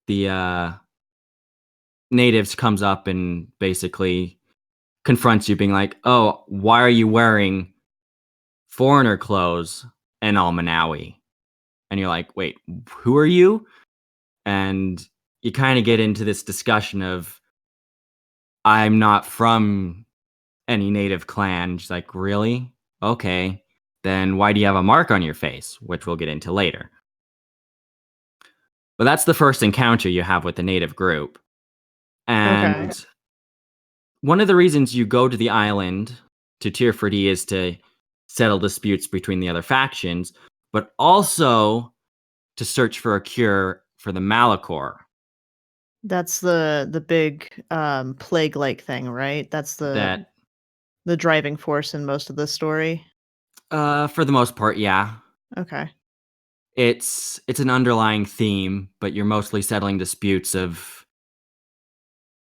the natives comes up and basically confronts you, being like, "Oh, why are you wearing foreigner clothes in Almanawi?" And you're like, "Wait, who are you?" And you kind of get into this discussion of, "I'm not from any native clan." She's like, "Really? Okay. Then why do you have a mark on your face?" Which we'll get into later. But that's the first encounter you have with the native group. Okay. And one of the reasons you go to the island to Tierford is to settle disputes between the other factions, but also to search for a cure for the Malachor. That's the big, plague-like thing, right? That's That, the driving force in most of the story? for the most part, yeah, Okay. it's an underlying theme, but you're mostly settling disputes of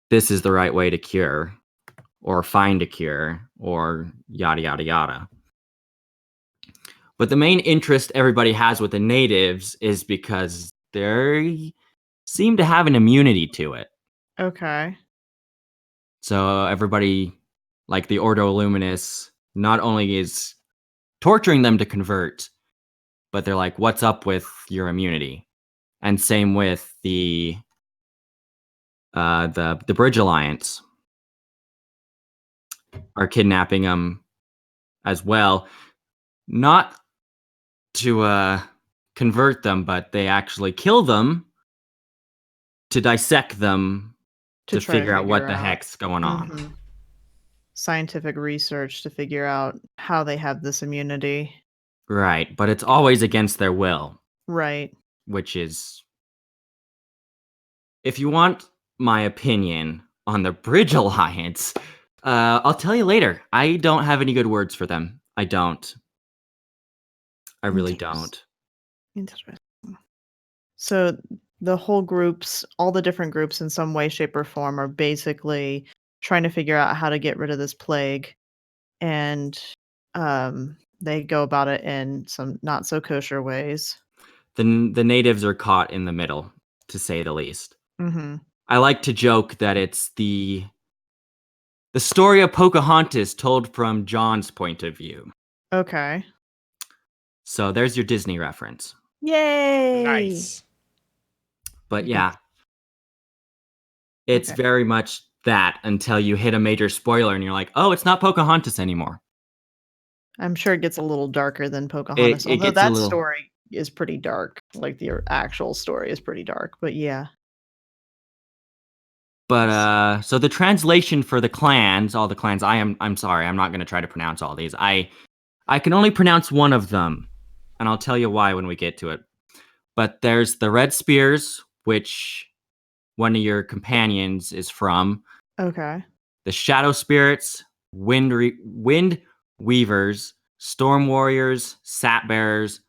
this is the right way to cure, or find a cure, or yada yada yada. But the main interest everybody has with the natives is because they seem to have an immunity to it. Okay. So everybody, like the Ordo Luminous, not only is torturing them to convert, but they're like, "What's up with your immunity?" And same with the Bridge Alliance are kidnapping them as well, not to convert them, but they actually kill them to dissect them To to try to figure out figure what the out heck's going on. Mhm. Scientific research to figure out how they have this immunity. Right, but it's always against their will, Right. which is, if you want my opinion on the Bridge Alliance, I'll tell you later. I don't have any good words for them. I don't. I really Interest don't. interesting. So, all the different groups in some way, shape, or form are basically trying to figure out how to get rid of this plague, and, they go about it in some not so kosher ways. The natives are caught in the middle, to say the least. Mhm. I like to joke that it's the story of Pocahontas told from John's point of view. Okay. So there's your Disney reference. Yay! Nice. But You can yeah, it's Okay. very much that until you hit a major spoiler and you're like, "Oh, it's not Pocahontas anymore." I'm sure it gets a little darker than It Pocahontas, it although gets a that little. story is pretty dark, like, the actual story is pretty dark, but yeah. But S so the translation for the clans, all the clans, I'm sorry, I'm not going to try to pronounce all these. I can only pronounce one of them, and I'll tell you why when we get to it. But there's the Red Spears, which one of your companions is from. Okay. The Shadow Spirits, Wind Weavers, Storm Warriors, Sap Bearers,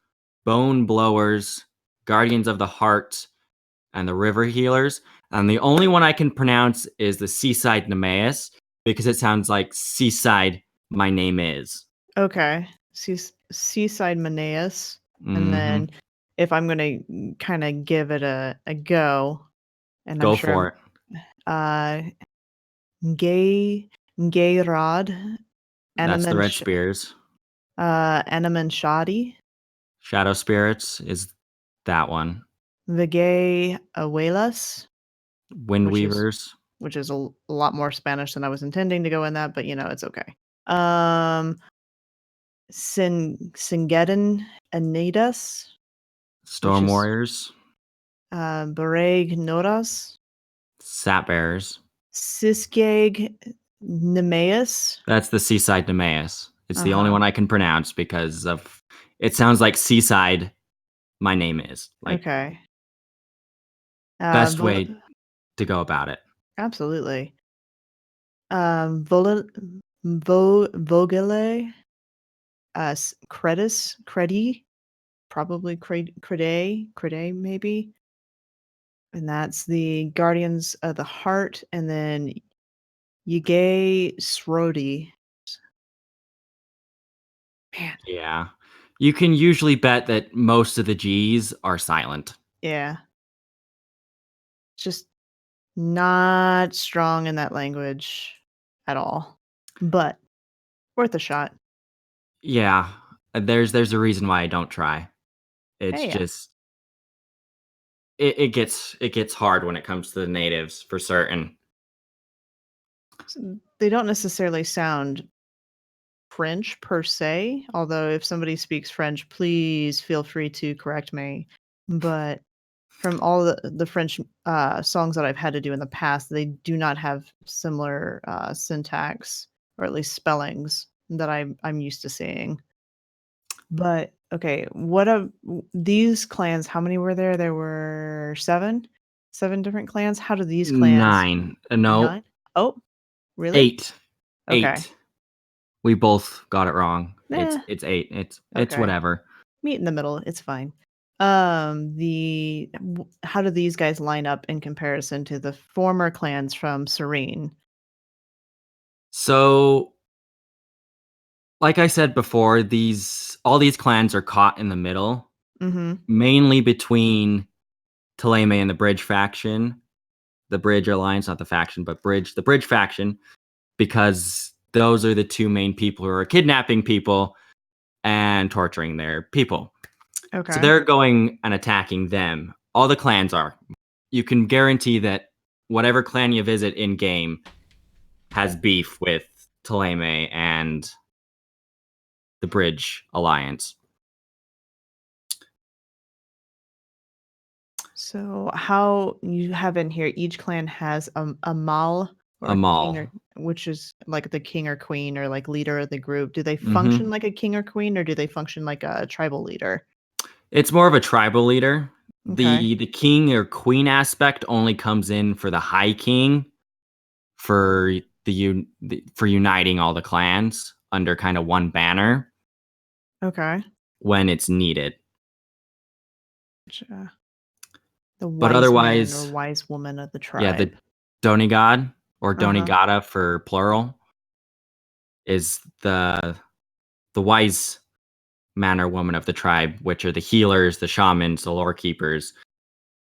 Bone Blowers, Guardians of the Heart, and the River Healers. And the only one I can pronounce is the Seaside Nemeus because it sounds like Seaside My Name Is. Okay. Seaside Maneus, and Hmm. then if I'm gonna kinda give it a go, and I'm Go sure for I'm it. uh, Gay Rod, That's the Enaman Red Sh Spears. Enaman Shadi, Shadow Spirits is that one. Vigay Abuelas, Wind which is Weavers. a lot more Spanish than I was intending to go in that, but, it's okay. Um, Singeddon Anidas, which Storm is, Warriors. Bareg Noras, Sap Bearers. Siskeg Nemeus. That's the Seaside Nemeus. It's the only Uh-huh. one I can pronounce because of it sounds like Seaside My Name Is. Like Okay. best Vo way to go about it. Absolutely. Vola Vogele, S Credi, probably Crede maybe, and that's the Guardians of the Heart, and then Yigay Srodi. Man, Yeah. You can usually bet that most of the G's are silent. yeah. Just not strong in that language at all, but worth a shot. Yeah, there's a reason why I don't try. It's Hey, just it gets hard when it comes to the natives for certain. they don't necessarily sound French per se, although if somebody speaks French, please feel free to correct me. But from all the French songs that I've had to do in the past, they do not have similar syntax or at least spellings that I'm used to seeing. But okay, these clans? How many were there? There were seven different clans. How do these clans? 9. No, Nine? Oh, really? 8. Okay. 8. We both got it wrong. Eh, It's 8. It's okay. whatever. Meet in the middle, it's fine. How do these guys line up in comparison to the former clans from Serene? So, like I said before, these all these clans are caught in the middle, Mhm. mainly between Taleme and the Bridge faction. The Bridge Alliance, not the faction, but the Bridge faction, because those are the two main people who are kidnapping people and torturing their people. So Okay. they're going and attacking them. All the clans are. You can guarantee that whatever clan you visit in game has beef with Taleme and the Bridge Alliance. So how you have in here, each clan has a mal or a king Amal. or which is like the king or queen or like leader of the group. Do they Hmm. function like a king or queen or do they function like a tribal leader? It's more of a tribal leader. Okay. The king or queen aspect only comes in for the High King for for uniting all the clans under kind of one banner Okay. when it's needed. Gotcha. The But wise man or otherwise, wise woman of the yeah, the tribe. Donigad or Uh-huh. Donigata for plural is the wise man or woman of the tribe, which are the healers, the shamans, the lore keepers,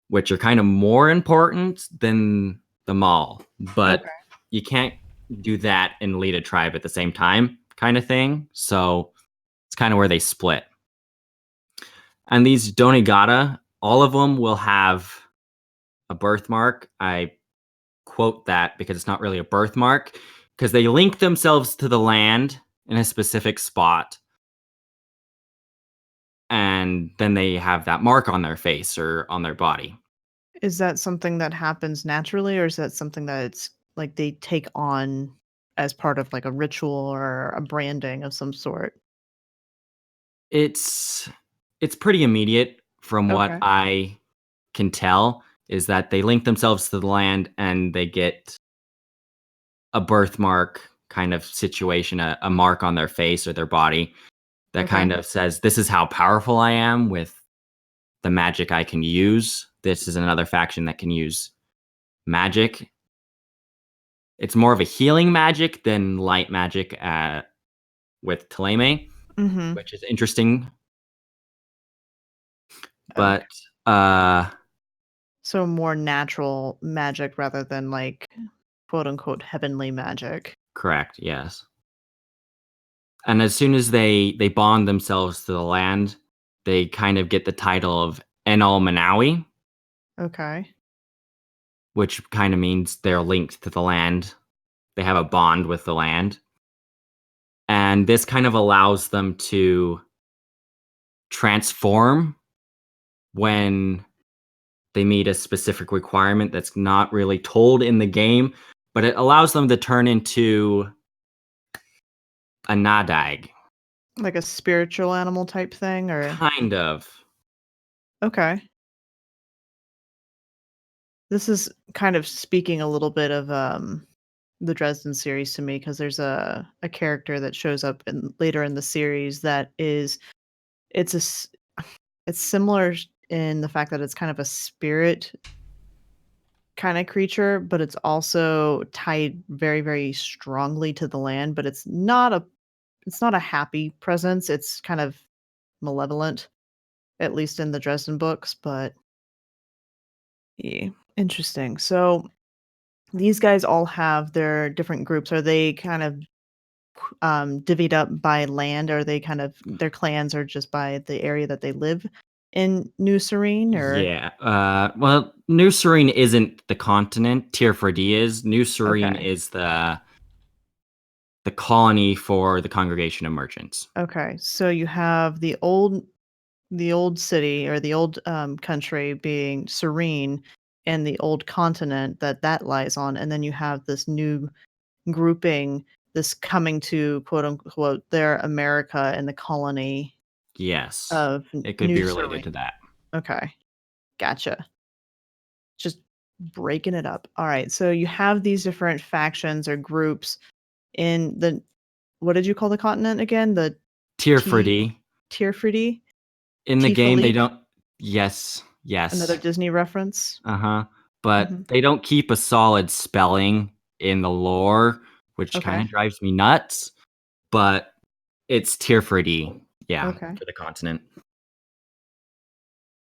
which are kind of more important than the mall. But Okay. you can't do that and lead a tribe at the same time, kind of thing. So it's kind of where they split. And these Donigata, all of them will have a birthmark. I quote that because it's not really a birthmark, because they link themselves to the land in a specific spot. And then they have that mark on their face or on their body. Is that something that happens naturally, or is that something that it's like they take on as part of like a ritual or a branding of some sort? It's it's pretty immediate from what Okay. I can tell is that they link themselves to the land and they get a birthmark kind of situation, a mark on their face or their body that Okay. kind of says, this is how powerful I am with the magic I can use. This is another faction that can use magic. It's more of a healing magic than light magic with Taleme, Mhm. which is interesting. Okay. But uh, So more natural magic rather than like quote unquote heavenly magic. correct, yes. And as soon as they bond themselves to the land, they kind of get the title of Enal Manawi, Okay. which kind of means they're linked to the land. They have a bond with the land. And this kind of allows them to transform when they meet a specific requirement that's not really told in the game, but it allows them to turn into a Nadag. Like a spiritual animal type thing or Kind of. okay. This is kind of speaking a little bit of the Dresden series to me because there's a character that shows up later in the series that is it's a s- it's similar in the fact that it's kind of a spirit kind of creature, but it's also tied very, very strongly to the land, but it's not a happy presence. It's kind of malevolent, at least in the Dresden books, but yeah. Interesting. So these guys all have their different groups. Are they kind of divvied up by land? Are they kind of their clans are just by the area that they live in New Serene or Yeah. Well, New Serene isn't the continent. Tier 4D is. New Serene okay. is the colony for the Congregation of Merchants. Okay. So you have the old city or the old country being Serene and the old continent that lies on, and then you have this new grouping, this coming to quote unquote their America and the colony Yes. of It could New be related Serene. to that. Okay. Gotcha. Just breaking it up. All right. So you have these different factions or groups in the what did you call the continent again? The Tier T 4D. Tierfredy? In the game, they Tiefalik? don't. Yes. Another Yes. Disney reference? Uh-huh. But Mhm. they don't keep a solid spelling in the lore, which kind Okay. of drives me nuts. But it's tier 4D. Yeah, Okay. for the continent.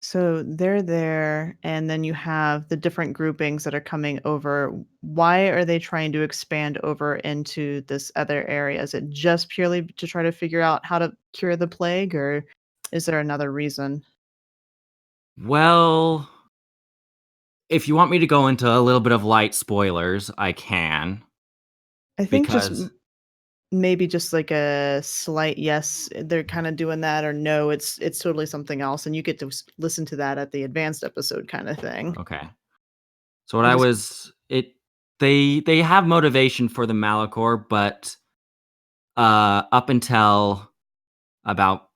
So they're there, and then you have the different groupings that are coming over. Why are they trying to expand over into this other area? Is it just purely to try to figure out how to cure the plague, or is there another reason? Well, if you want me to go into a little bit of light spoilers, I can. I think just Because, maybe just like a slight yes, they're kind of doing that, or no, it's totally something else, and you get to listen to that at the advanced episode kind of thing. okay. So what I I just was it they have motivation for the Malachor, but up until about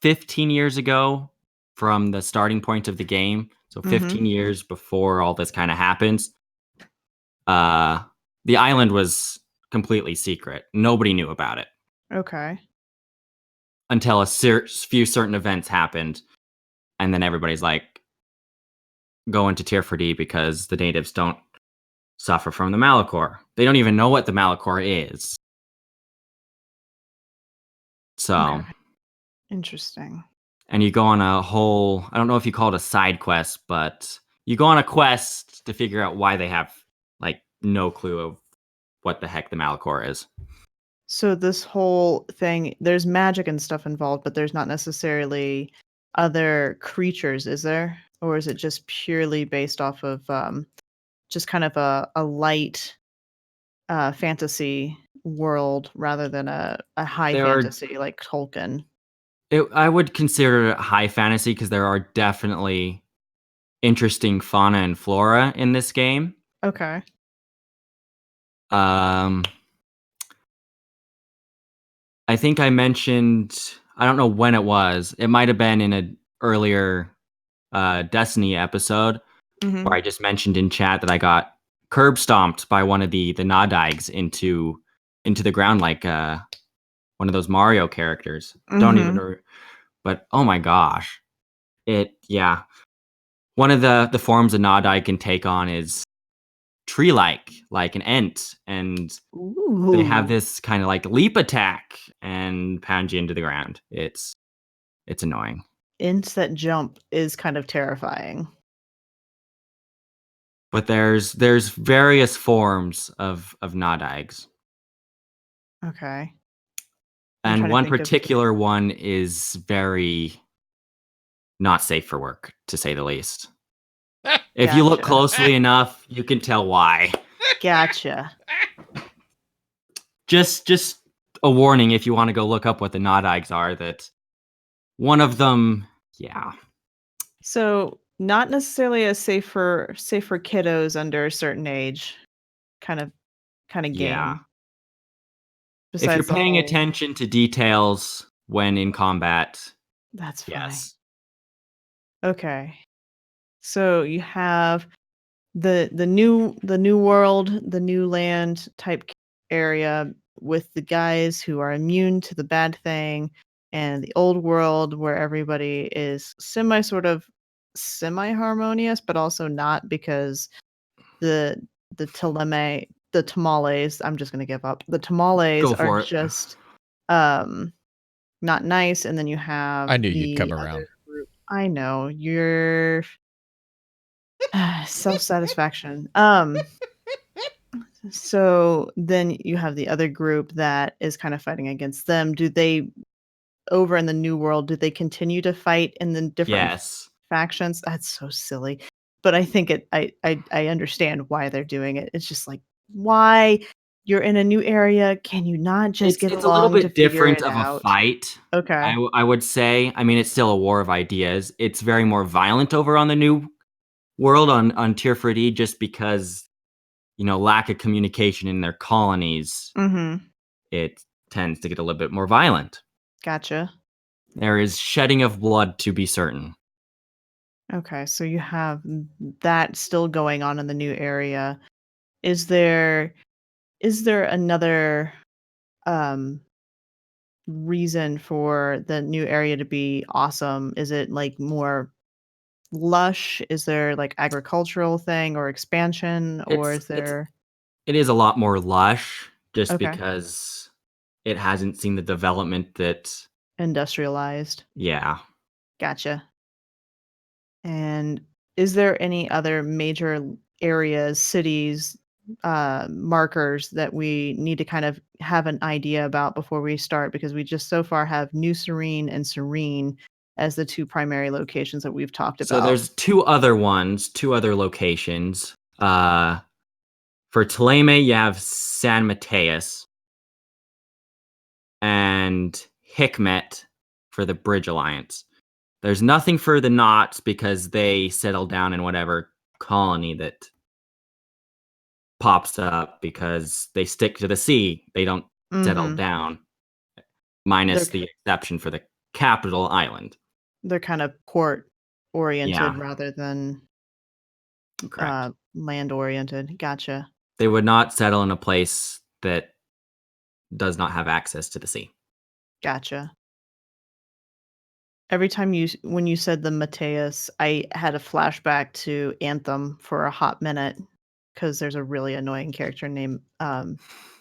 15 years ago from the starting point of the game, so 15 Mhm. years before all this kind of happens, uh the island was completely secret. Nobody knew about it Okay. until few certain events happened, and then everybody's like going to tier 4D because the natives don't suffer from the Malachor. They don't even know what the Malachor is. Okay. So, Interesting. and you go on a whole, I don't know if you call it a side quest, but you go on a quest to figure out why they have like no clue of what the heck the Malachor is. So this whole thing, there's magic and stuff involved, but there's not necessarily other creatures, is there? Or is it just purely based off of just kind of a light fantasy world rather than a high There are, fantasy like Tolkien? I would consider it high fantasy because there are definitely interesting fauna and flora in this game. Okay. Um, I think I mentioned, I don't know when it was. It might have been in an earlier Destiny episode where Mm-hmm. I just mentioned in chat that I got curb stomped by one of the Nodaigs into the ground like one of those Mario characters. Don't even Mm-hmm. but oh my gosh. It yeah. One of the forms a Nodaig can take on is tree like an ent, and they have Ooh. this kind of like leap attack and pound you into the ground. It's annoying. Ints that jump is kind of terrifying. But there's various forms of Nodaigs. Okay. I'm And trying to one think of particular one is very not safe for work, to say the least. If you look gotcha. closely enough, you can tell why. Gotcha. Just a warning if you want to go look up what the Nodaigs are, that one of them, yeah, So, not necessarily a safe for kiddos under a certain age kind of yeah. game, If you're besides the paying whole attention to details when in combat, that's funny. yes. Okay. So, you have the new world, the new land type area with the guys who are immune to the bad thing, and the old world where everybody is semi harmonious, but also not because the the tamales, I'm just gonna give up. The tamales Go are for it. just, um, not nice, and then you have I knew you'd come the around. other group I know, you're Self-satisfaction. So then you have the other group that is kind of fighting against them. Do they over in the new world, do they continue to fight in the different Yes. factions? That's so silly. But I think I understand why they're doing it. It's just like, why? You're in a new area. Can you not just get It's a little along to bit figure different it of a out? fight, Okay. I would say. I mean, it's still a war of ideas. It's very more violent over on the new world on Tier 4D just because, lack of communication in their colonies, Mhm. it tends to get a little bit more violent. Gotcha. There is shedding of blood to be certain. Okay, so you have that still going on in the new area. Is there is there another um reason for the new area to be awesome? Is it like more lush? Is there like agricultural thing or expansion or It's is it's there it is a lot more lush just okay, because it hasn't seen the development that industrialized? yeah. Gotcha. And is there any other major areas, cities, markers that we need to kind of have an idea about before we start? Because we just so far have New Serene and Serene as the two primary locations that we've talked So about. there's two other locations. For Tuleme, you have San Mateus and Hikmet for the Bridge Alliance. There's nothing for the Knots because they settle down in whatever colony that pops up because they stick to the sea. They don't settle Mhm. down, They're minus k the exception for the capital island. they're kind of port oriented Yeah, rather than, correct. land oriented. Gotcha. They would not settle in a place that does not have access to the sea. Gotcha. Every time when you said the Mateus, I had a flashback to Anthem for a hot minute because there's a really annoying character named,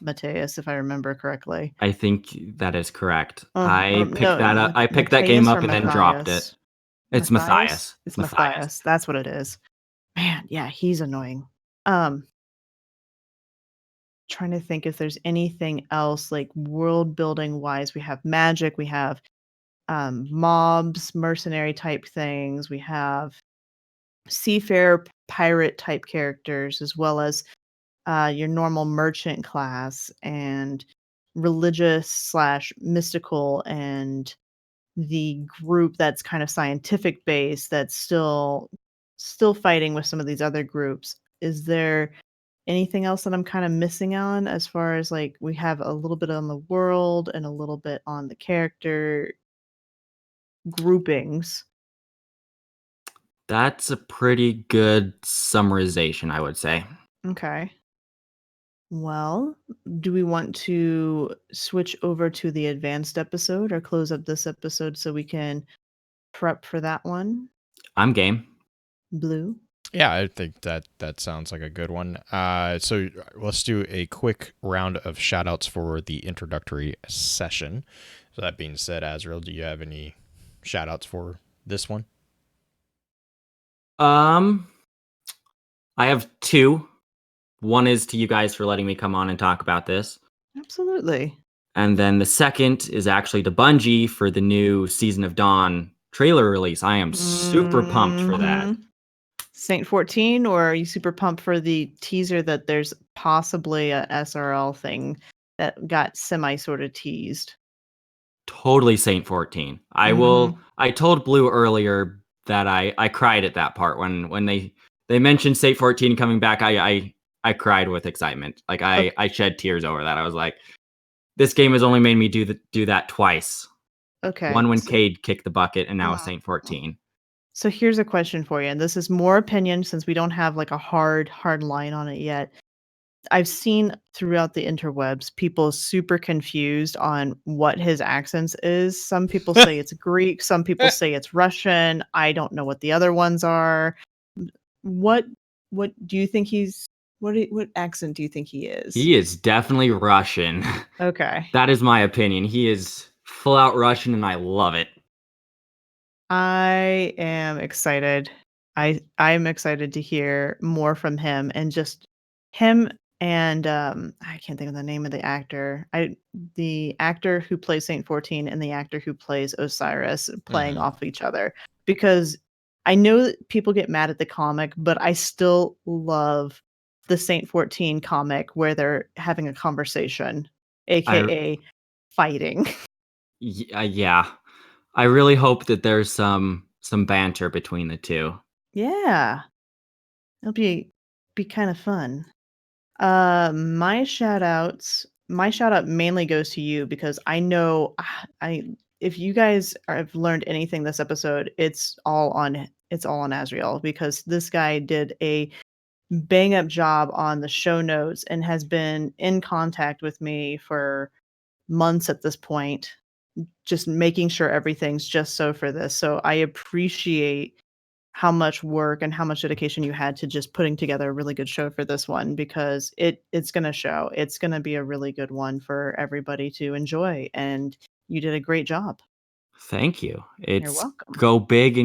Mateus, if I remember correctly. I think that is correct. Or no, I picked that game Mateus or up and then dropped it. Matthias? It's Matthias? Matthias. It's Matthias. Matthias, that's what it is. Man, yeah, he's annoying. Um, Trying to think if there's anything else, like, world building wise. We have magic, we have, mobs, mercenary type things, we have seafarer pirate type characters as well as your normal merchant class and religious slash mystical and the group that's kind of scientific based that's still fighting with some of these other groups. Is there anything else that I'm kind of missing on as far as like we have a little bit on the world and a little bit on the character groupings? That's a pretty good summarization, I would say. Okay. Well, do we want to switch over to the advanced episode or close up this episode so we can prep for that one? I'm game. Blue? Yeah, I think that sounds like a good one. So let's do a quick round of shout outs for the introductory session. So that being said, Azrael, do you have any shout outs for this one? Um, I have two. One is to you guys for letting me come on and talk about this. Absolutely. And then the second is actually to Bungie for the new Season of Dawn trailer release. I am super pumped for that. Saint 14, or are you super pumped for the teaser that there's possibly a SRL thing that got semi sort of teased? Totally Saint 14. Mhm. I told Blue earlier that I cried at that part when they mentioned Saint 14 coming back. I cried with excitement. Like Ok I shed tears over that. I was like, this game has only made me do that twice. okay. One when Cade kicked the bucket, and now with Mm. Saint 14. So here's a question for you, and this is more opinion since we don't have like a hard line on it yet. I've seen throughout the interwebs people super confused on what his accents is. Some people say it's Greek, some people say it's Russian. I don't know what the other ones are. What what do you think he's what accent do you think he is? He is definitely Russian. Okay. That is my opinion. He is full out Russian, and I love it. I am excited. I'm excited to hear more from him, and just him and I can't think of the name of the actor. The actor who plays Saint 14 and the actor who plays Osiris playing off each other, because I know that people get mad at the comic, but I still love the Saint 14 comic where they're having a conversation, aka fighting. Yeah. I really hope that there's some banter between the two. Yeah. It'll be kind of fun. My shout out mainly goes to you, because I know I if you guys have learned anything this episode, it's all on Azriel, because this guy did a bang up job on the show notes and has been in contact with me for months at this point, just making sure everything's just so for this. So I appreciate how much work and how much dedication you had to just putting together a really good show for this one, because it's going to show. It's going to be a really good one for everybody to enjoy, and you did a great job. Thank you. You're It's welcome. go big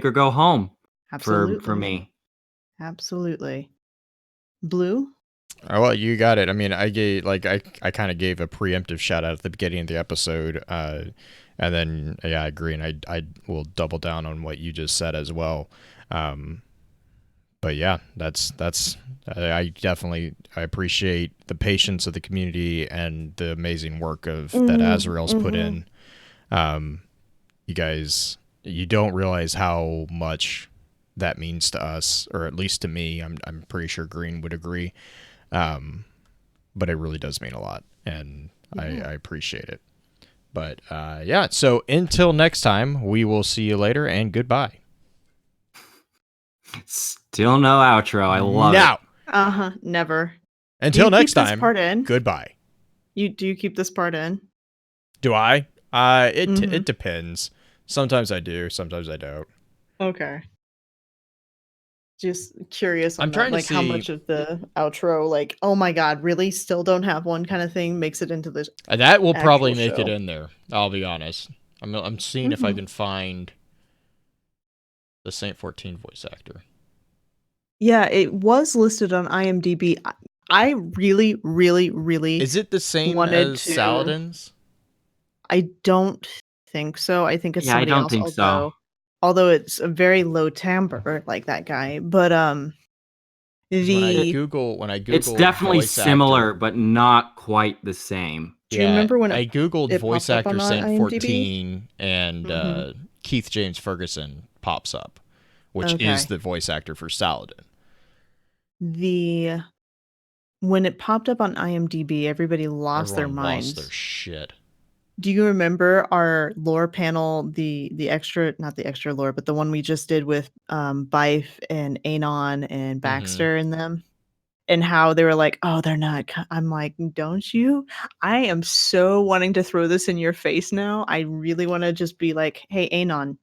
or go home for Absolutely. me. Absolutely. Blue? Oh, well, you got it. I mean, I gave I kind of gave a preemptive shout out at the beginning of the episode, and then I agree, and I will double down on what you just said as well. But yeah, that's I definitely I appreciate the patience of the community and the amazing work that Azrael's put in. You guys, you don't realize how much that means to us, or at least to me. I'm pretty sure Green would agree. But it really does mean a lot, and I appreciate it. But yeah, so until next time, we will see you later, and goodbye. Still no outro. I love it. Never. Until next keep this time, part in? goodbye. Do you keep this part in? Do I? It depends. Sometimes I do, sometimes I don't. Okay. Just curious on I'm that, trying to like how see- much of the outro, like, oh my god, really still don't have one kind of thing, makes it into this. That will probably actual make it show. in there. I'll be honest. I'm seeing if I can find the Saint 14 voice actor. Yeah, it was listed on IMDb. I really, really, really Is it the same wanted as to. Saladin's? I don't think so. I think it's Yeah, I somebody don't else. think so. Although it's a very low timbre, like that guy. But When I Google It's definitely voice similar, actor, but not quite the same. do you remember when I googled it voice popped up actor on Saint IMDb? 14 and Keith James Ferguson pops up, which is the voice actor for Saladin. When it popped up on IMDb, everybody lost their Everyone minds. lost their shit. Do you remember our lore panel, the extra, not the extra lore, but the one we just did with Bife and Anon and Baxter and them? And how they were like, oh, they're not. I'm like, don't you? I am so wanting to throw this in your face now. I really want to just be like, hey, Anon,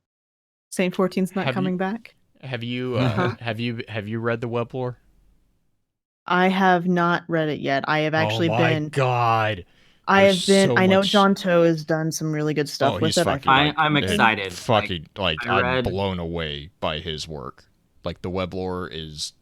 Saint 14's not coming back. Have you have you read the web lore? I have not read it yet. I have actually been. God. I have been. I know John Toe has done some really good stuff with he's it. fucking, I'm excited. I'm blown away by his work. Like, the web lore is,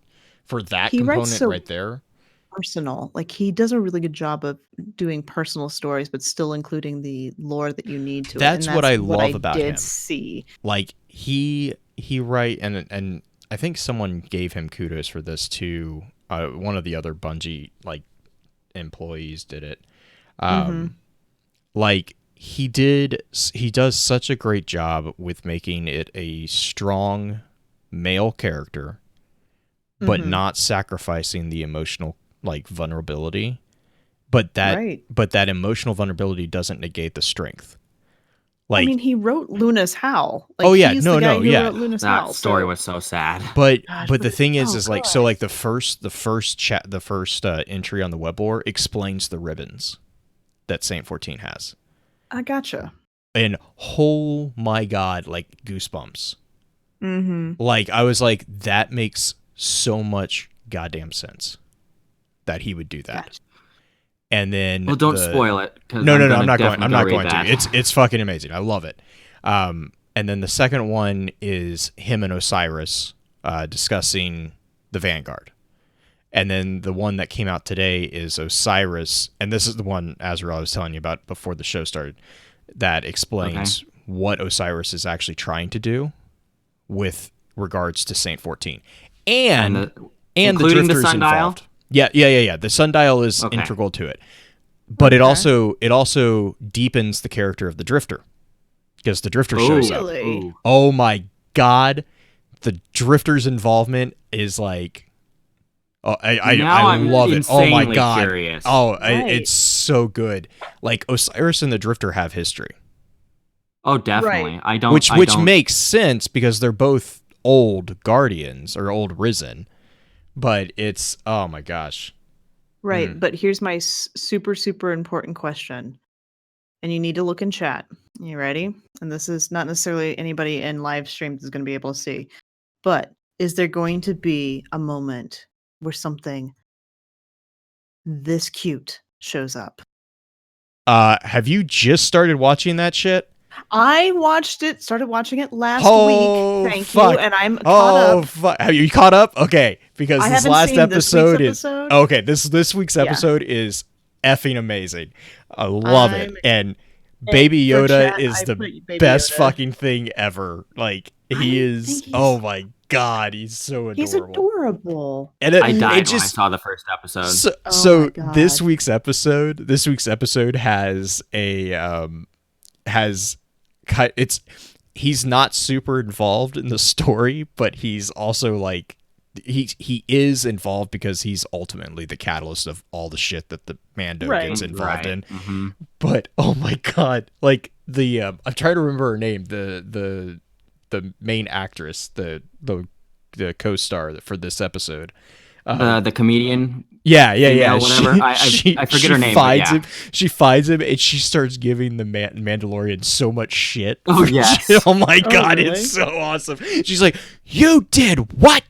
for that He writes component so right there. Personal. Like, he does a really good job of doing personal stories, but still including the lore that you need to. That's it. what I love about him. See, like he write, and I think someone gave him kudos for this too. One of the other Bungie employees did it. Like, he does such a great job with making it a strong male character, but not sacrificing the emotional vulnerability. But that emotional vulnerability doesn't negate the strength. I mean, he wrote Luna's Howl. Wrote Luna's Howl. That story was so sad. But the thing is the first entry on the web lore explains the ribbons that Saint 14 has. I gotcha. And oh my god, goosebumps. I was like, that makes so much goddamn sense that he would do that. Gotcha. And then, don't spoil it. No, I'm not going to. It's fucking amazing. I love it. And then the second one is him and Osiris discussing the Vanguard. And then the one that came out today is Osiris, and this is the one, Azrael, I was telling you about before the show started, that explains what Osiris is actually trying to do with regards to Saint 14. And the including the Drifters sundial? involved. Yeah. The sundial is integral to it. But it also deepens the character of the Drifter. Because the Drifter shows up. Really? Oh my god. The Drifter's involvement is like... Oh, I love it. Oh my god. Curious. It's so good. Like Osiris and the Drifter have history. Oh, definitely. Right. Which makes sense because they're both old Guardians or old Risen. But it's oh my gosh. Right, but here's my super important question. And you need to look in chat. You ready? And this is not necessarily anybody in live stream is going to be able to see. But is there going to be a moment where something this cute shows up? Have you just started watching that shit? I started watching it last week. Thank fuck. you. And I'm caught up. Fuck. Have you caught up? Okay. Because I this haven't last seen episode this week's is episode. okay. This week's episode is effing amazing. I love it. And Baby Yoda chat, is I the put Baby best Yoda. fucking thing ever. Like he is. Oh my god, he's so adorable. He's adorable. I died when I saw the first episode. So this week's episode has he's not super involved in the story, but he's also like he is involved because he's ultimately the catalyst of all the shit that the Mando gets involved in. Mm-hmm. But oh my god, like the I'm trying to remember her name, the main actress, the co-star for this episode. The comedian. Yeah. Whatever. I forget her name. She finds him and she starts giving the Mandalorian so much shit. Oh, yes. Oh my god, really? it's so awesome. She's like, "You did what?"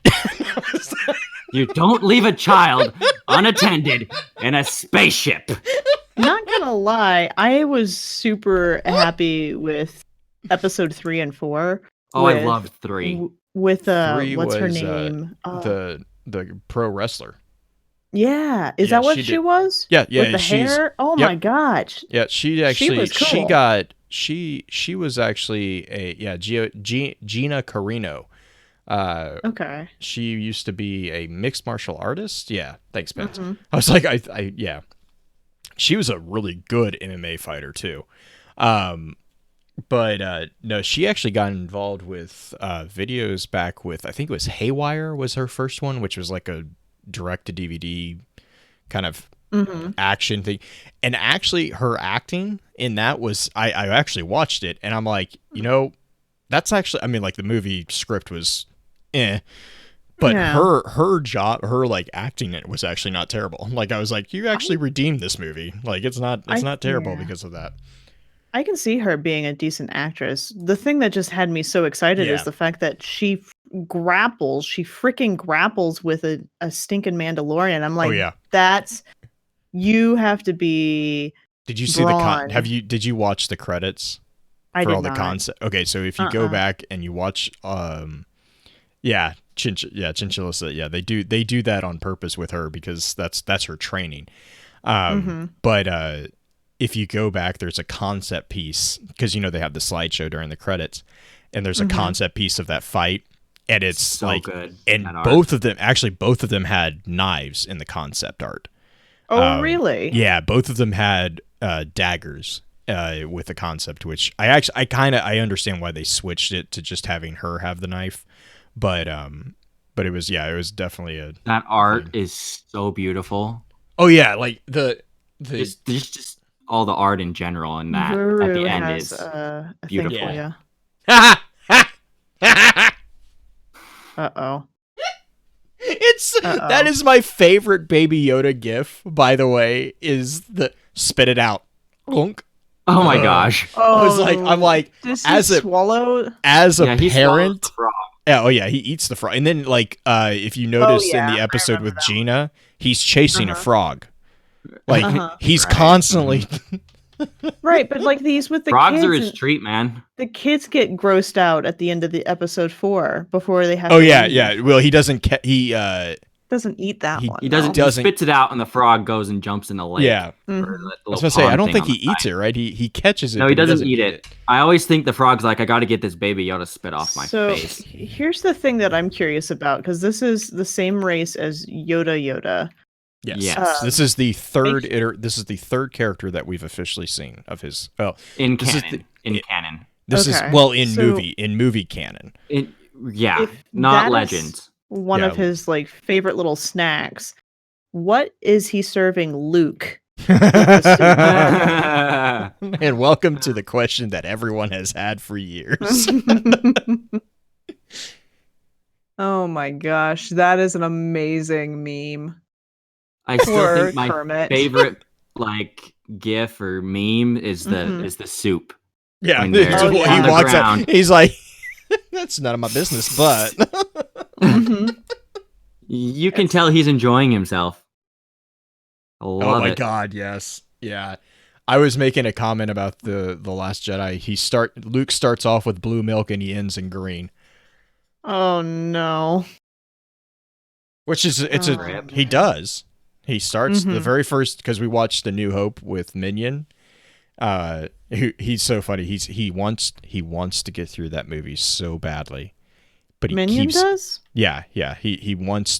You don't leave a child unattended in a spaceship. Not gonna lie, I was super happy with episode 3 and 4. Oh, I loved 3. With Three what's her was, name? The pro wrestler. Yeah, is that what she was? Yeah, With the hair? Oh my gosh. Yeah, she actually was cool. she was actually Gina Carino. Okay. She used to be a mixed martial artist. Yeah, thanks, Spence. Mm-hmm. I was like, yeah. She was a really good MMA fighter too. But no, she actually got involved with videos back with, I think it was Haywire was her first one, which was like a direct-to-DVD kind of action thing. And actually, her acting in that was, I actually watched it, and I'm like, that's actually, I mean, like, the movie script was but her job, her like acting it was actually not terrible. Like, I was like, you actually redeemed this movie. Like, it's not terrible because of that. I can see her being a decent actress. The thing that just had me so excited is the fact that she freaking grapples with a stinking Mandalorian. I'm like, you have to be. Did you see did you watch the credits for all the concept? Okay, so if you go back and you watch, Chinchillissa, they do that on purpose with her because that's her training. But if you go back, there's a concept piece because they have the slideshow during the credits, and there's a concept piece of that fight, and it's so like good. And both of them had knives in the concept art. Oh, really? Yeah, both of them had daggers with the concept, which I understand why they switched it to just having her have the knife, but it was definitely that art is so beautiful. Oh yeah, like the just all the art in general, and that Guru at the end has, is a beautiful. Thing for you. Uh-oh. That is my favorite Baby Yoda gif, by the way, is the spit it out. Clunk. Oh my gosh. I'm like, as a parent. Oh yeah, he eats the frog. And then like if you notice in the episode with Gina, he's chasing a frog. Like he's constantly Right, but like these with the Frogs are kids, his and treat, man. the kids get grossed out at the end of the episode 4 before they have Oh to yeah, leave. yeah. Well, he doesn't. Doesn't eat that he one. He doesn't. though. He spits it out, and the frog goes and jumps in the lake. Yeah. Or Mhm. the I was little gonna say I pond don't thing think on he the eats side. it, right? He catches it. No, but he doesn't eat it. I always think the frog's like, I got to get this baby Yoda spit off my So face. here's the thing that I'm curious about, because this is the same race as Yoda. Yes. Yes. This is the third this is the third character that we've officially seen of his. Oh, In this is canon. the- Canon. this is Okay, well in so- movie canon. Yeah, If not that is legends. one Yeah. of his like favorite little snacks, what is he serving Luke? And welcome to the question that everyone has had for years. Oh my gosh, that is an amazing meme. I still Poor think my Kermit. favorite like GIF or meme is Mhm. the soup. Yeah, When they're on he the walks ground. out. He's like, "That's none of my business," but Mhm. You can tell he's enjoying himself. I love oh my it. god, yes, yeah. I was making a comment about the Last Jedi. Luke starts off with blue milk and he ends in green, Oh no. which is Oh, he man. does. He starts the Mhm. very first because we watched A New Hope with Minion. He's so funny. He wants to get through that movie so badly, but he Minion keeps does? yeah. He wants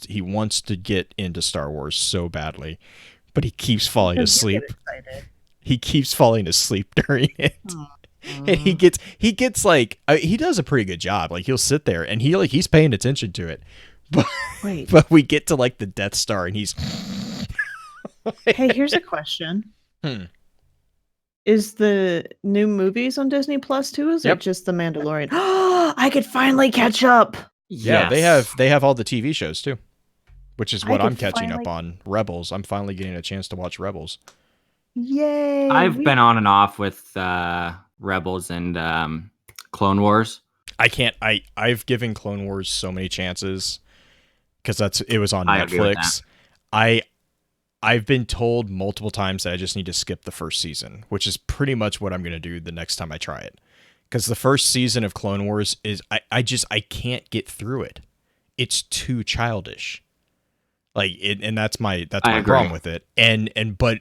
to get into Star Wars so badly, but he keeps falling Because you asleep. get excited. He keeps falling asleep during it. Aw. And he gets like he does a pretty good job. Like he'll sit there and he's paying attention to it, but Wait. but we get to like the Death Star and he's Hey, here's a question. Hmm. Is the new movies on Disney Plus too? Is Yep. it just The Mandalorian? I could finally catch up. yeah. Yes. They have all the TV shows too, which is I what I'm could catching up finally- on. Rebels. I'm finally getting a chance to watch Rebels. Yay! I've been on and off with Rebels and Clone Wars. I can't. I've given Clone Wars so many chances because it was on I agree with Netflix. I've been told multiple times that I just need to skip the first season, which is pretty much what I'm going to do the next time I try it. Because the first season of Clone Wars is I can't get through it. It's too childish. And that's my agree. problem with it.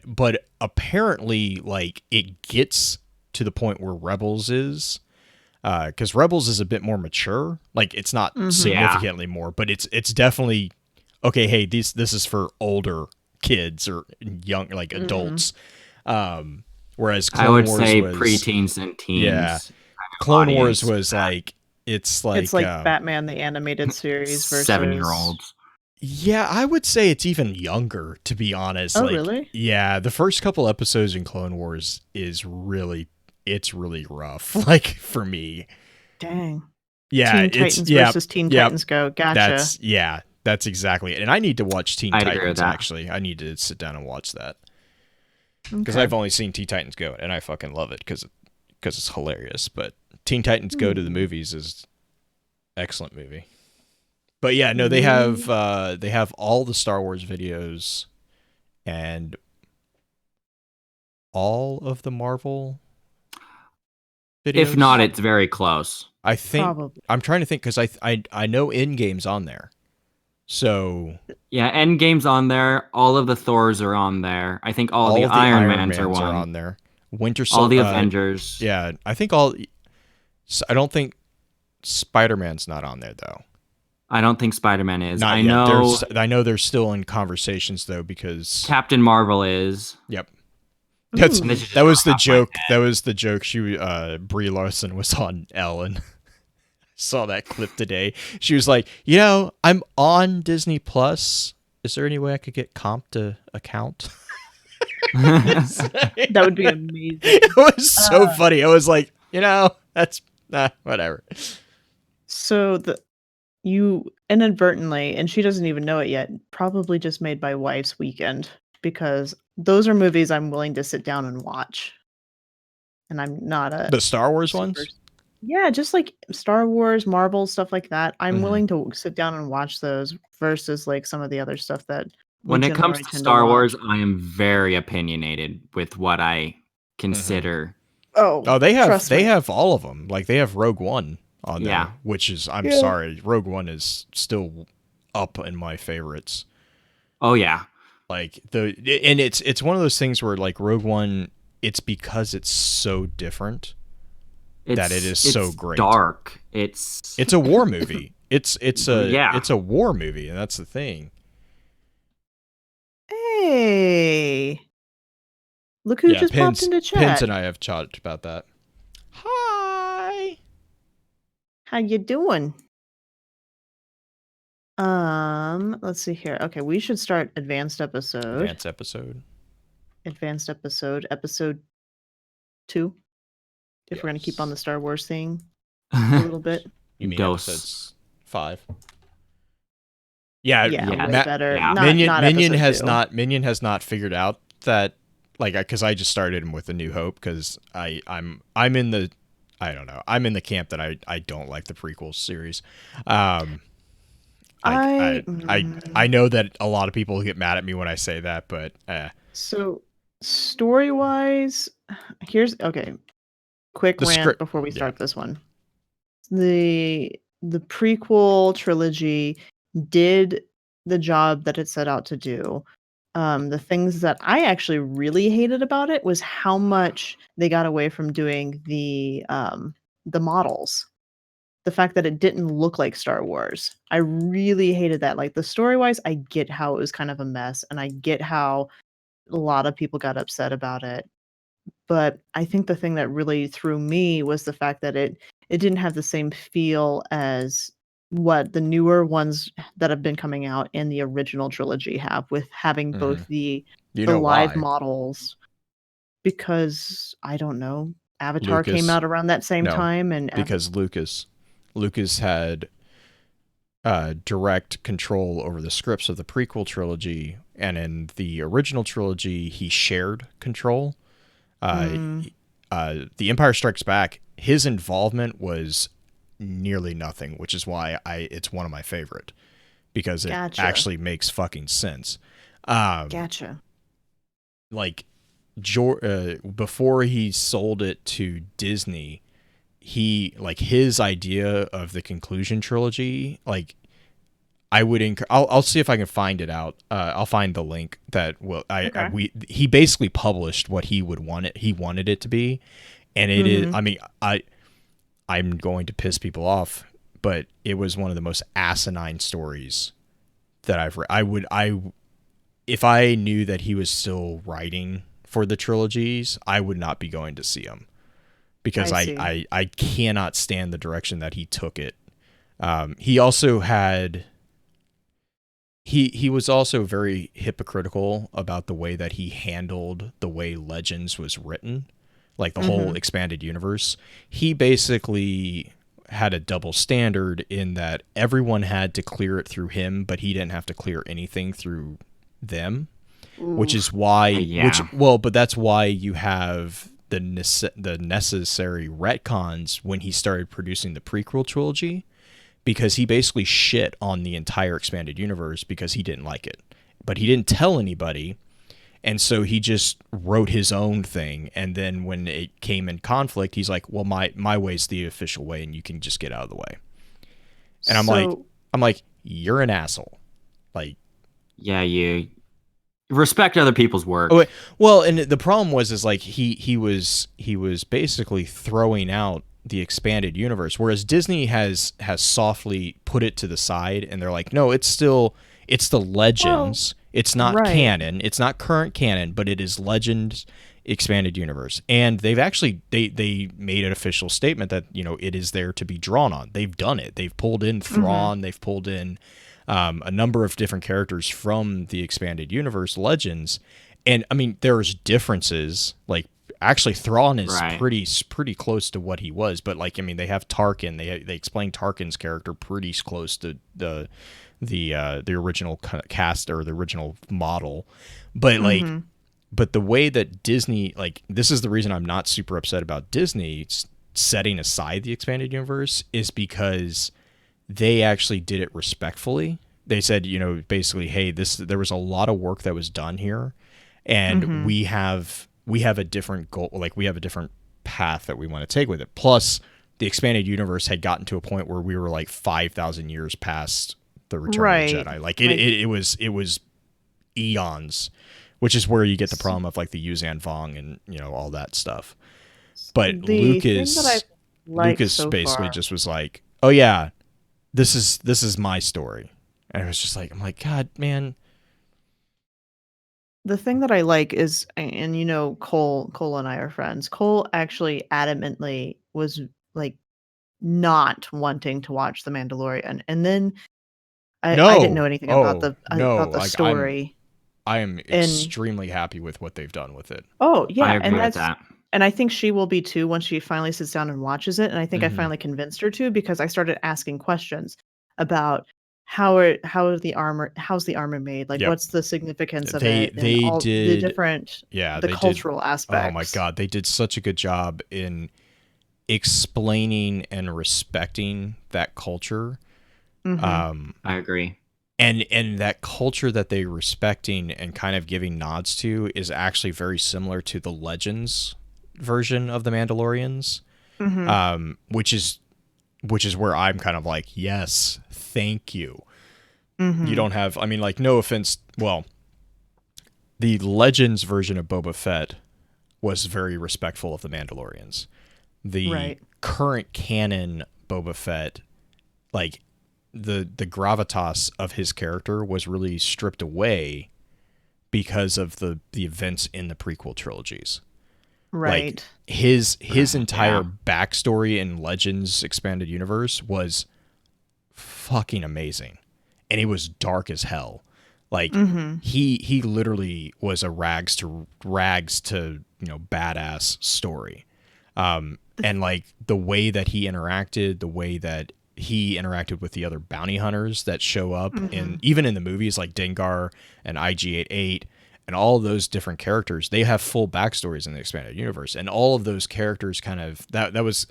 But apparently like it gets to the point where Rebels is. Because Rebels is a bit more mature. Like it's not Mhm. significantly more, but it's definitely okay. Hey, this is for older kids or young like adults. Whereas Clone I would Wars say was, preteens and teens. Yeah. Clone Wars audience was like it's It's like Batman the animated series versus 7-year-olds. Yeah, I would say it's even younger, to be honest. Oh, like, really? Yeah, the first couple episodes in Clone Wars is really rough. Like for me, Dang. yeah, Teen it's Titans versus Teen yep. Titans Go. Gotcha. That's exactly it. And I need to watch Teen I'd agree with Titans. that. Actually, I need to sit down and watch that because Okay. I've only seen Teen Titans Go, and I fucking love it because it's hilarious. But Teen Titans Go to the movies is excellent movie. But yeah, no, they have all the Star Wars videos and all of the Marvel videos. If not, it's very close. I think Probably. I'm trying to think because I know Endgame's on there, so Yeah, Endgame's on there. All of the Thors are on there. I think all the of the Iron Mans are Mans one. on there. Winter All Soldier, the Avengers. Yeah, I think all. I don't think Spider-Man's not on there though. I don't think Spider-Man is. Not I yet. know I know they're still in conversations though because Captain Marvel is. yep. Ooh. That's And this is just that was the off my joke. head. That was the joke. Brie Larson was on Ellen. Saw that clip today. She was like, I'm on Disney Plus. Is there any way I could get comp to account? That would be amazing. It was so funny. I was like, that's whatever. So you inadvertently, and she doesn't even know it yet, probably just made my wife's weekend, because those are movies I'm willing to sit down and watch. And I'm not a The Star Wars super- ones. Yeah, just like Star Wars, Marvel, stuff like that. I'm Mhm. willing to sit down and watch those versus like some of the other stuff that we When it generally comes to tend Star watch. Wars, I am very opinionated with what I consider. Oh, they trust me. have all of them. Like they have Rogue One on Yeah. there, which is sorry, Rogue One is still up in my favorites. Oh yeah. Like and it's one of those things where like Rogue One, it's because it's so different that it is so great. Dark. It's a war movie. It's Yeah. a war movie, and that's the thing. Hey, look who just popped into chat. Pins and I have chatted about that. Hi. How you doing? Let's see here. Okay, we should start advanced episode. Advanced episode, episode 2. If we're gonna keep on the Star Wars thing a little bit. You mean Dose. episodes 5? Yeah, way better. Yeah. Minion not has not figured out that, like, because I just started him with A New Hope because I'm in the, I don't know, I'm in the camp that I don't like the prequel series. I know that a lot of people get mad at me when I say that, but So story wise, here's quick rant before we start this one. The prequel trilogy did the job that it set out to do. The things that I actually really hated about it was how much they got away from doing the models. The fact that it didn't look like Star Wars. I really hated that. Like the story-wise, I get how it was kind of a mess, and I get how a lot of people got upset about it. But I think the thing that really threw me was the fact that it didn't have the same feel as what the newer ones that have been coming out in the original trilogy have, with having both the live models. Because I don't know, Avatar came out around that same time, and because Lucas had direct control over the scripts of the prequel trilogy, and in the original trilogy he shared control. The Empire Strikes Back, his involvement was nearly nothing, which is why it's one of my favorite, because it actually makes fucking sense. Gotcha. Like before he sold it to Disney, his idea of the conclusion trilogy, like I would I'll see if I can find it out. I'll find the link that he basically published what he wanted it to be, and it is. I mean, I'm going to piss people off, but it was one of the most asinine stories that I've read. If I knew that he was still writing for the trilogies, I would not be going to see him, because I cannot stand the direction that he took it. He also had. He was also very hypocritical about the way that he handled the way Legends was written, like the whole expanded universe. He basically had a double standard in that everyone had to clear it through him, but he didn't have to clear anything through them, which is why, but that's why you have the necessary retcons when he started producing the prequel trilogy, because he basically shit on the entire expanded universe because he didn't like it, but he didn't tell anybody. And so he just wrote his own thing. And then when it came in conflict, he's like, well, my way's the official way, and you can just get out of the way. And I'm like, you're an asshole. Like, yeah, you respect other people's work. Oh, well, and the problem is like he was basically throwing out the expanded universe, whereas Disney has softly put it to the side, and they're like, no, it's the Legends. It's not canon. It's not current canon, but it is Legends expanded universe. And they've actually they made an official statement that, you know, it is there to be drawn on. They've done it. They've pulled in Thrawn. They've pulled in a number of different characters from the expanded universe Legends. And I mean, there's differences. Like, actually, Thrawn is pretty close to what he was, but like, I mean, they have Tarkin. They explain Tarkin's character pretty close to the original cast, or the original model, but like, but the way that Disney, like, this is the reason I'm not super upset about Disney setting aside the expanded universe, is because they actually did it respectfully. They said, you know, basically, hey, there was a lot of work that was done here, and we have we have a different goal, like we have a different path that we want to take with it. Plus, the expanded universe had gotten to a point where we were like 5,000 years past the Return of the Right. Jedi. Like it was eons, which is where you get the problem of like the Yuzan Vong and all that stuff. But The thing that I've liked Lucas so basically far, just was like, oh yeah, this is my story, and it was just like, I'm like, God, man. the thing that I like is, and Cole and I are friends. Cole actually adamantly was like not wanting to watch The Mandalorian, and then I didn't know No, anything oh no, about the like story, I am and extremely happy with what they've done with it. oh I yeah, agree with that. and I think she will be too once she finally sits down and watches it. And I think I Mhm. finally convinced her to, because I started asking questions about how's the armor made? Like, Yep. what's the significance of They it, and they all the did different yeah, the they did. cultural Oh my aspects. God, they did such a good job in explaining and respecting that culture. Mm-hmm. I agree. And that culture that they're respecting and kind of giving nods to is actually very similar to the Legends version of the Mandalorians, Mm-hmm. which is where I'm kind of like, yes, thank you. You Mm-hmm. don't have, I mean, like, no offense. Well, the Legends version of Boba Fett was very respectful of the Mandalorians. The Right. current canon Boba Fett, like, the gravitas of his character was really stripped away because of the events in the prequel trilogies. Like, Right. his entire Yeah. backstory in Legends expanded universe was fucking amazing, and it was dark as hell. Like, Mm-hmm. he literally was a rags to badass story. And like the way that he interacted, with the other bounty hunters that show up Mm-hmm. in even in the movies, like Dengar and IG-88 and all those different characters, they have full backstories in the expanded universe, and all of those characters kind of that was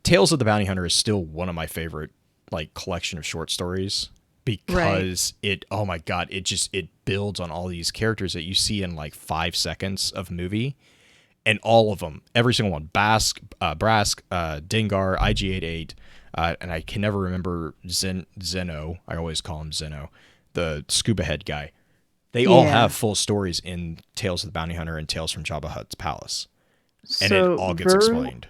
Tales of the Bounty Hunter is still one of my favorite like collection of short stories, Right. because oh my God, it builds on all these characters that you see in like 5 seconds of movie, and all of them, every single one, Brask, Dengar, IG-88, and I can never remember Zeno. I always call him Zeno, the scuba head guy. They all have Yeah. full stories in Tales of the Bounty Hunter and Tales from Jabba Hutt's Palace, and it So all gets explained.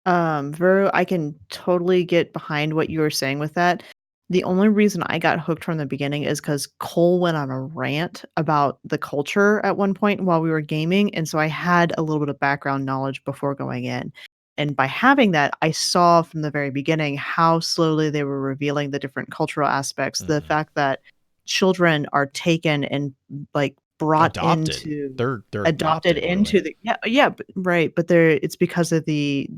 Vero, I can totally get behind what you were saying with that. The only reason I got hooked from the beginning is because Cole went on a rant about the culture at one point while we were gaming, and so I had a little bit of background knowledge before going in. And by having that, I saw from the very beginning how slowly they were revealing the different cultural aspects. The Mhm. fact that children are taken and like brought Adopted. into They're adopted adopted, into really. the right, but there it's because of the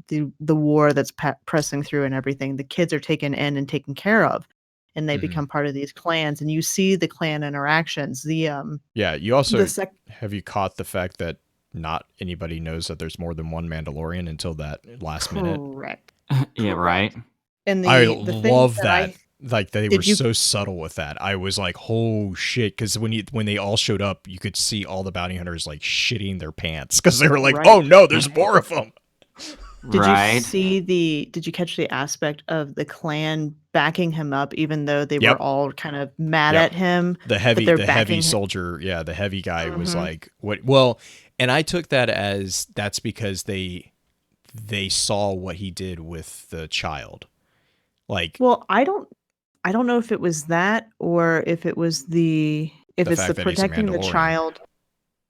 war that's pressing through and everything. The kids are taken in and taken care of, and they Mhm. become part of these clans, and you see the clan interactions. Yeah, you The also sec have you caught the fact that not anybody knows that there's more than one Mandalorian until that last minute. Correct. Yeah, right. Correct. And I the thing love that that. I Like, they were did you so subtle with that. I was like, "Oh shit!" Because when they all showed up, you could see all the bounty hunters like shitting their pants because they were like, right. "Oh no, there's more of them." Right. Did you catch the aspect of the clan backing him up even though they were Yep, all kind of mad yep. at him, The but heavy they're the heavy backing him? soldier, yeah, the heavy guy was Mhm. like, "What?" Well, and I took that as that's because they saw what he did with the child. Like, Well, I don't know if it was that or if it was if the it's the fact that he's a protecting the Mandalorian. child,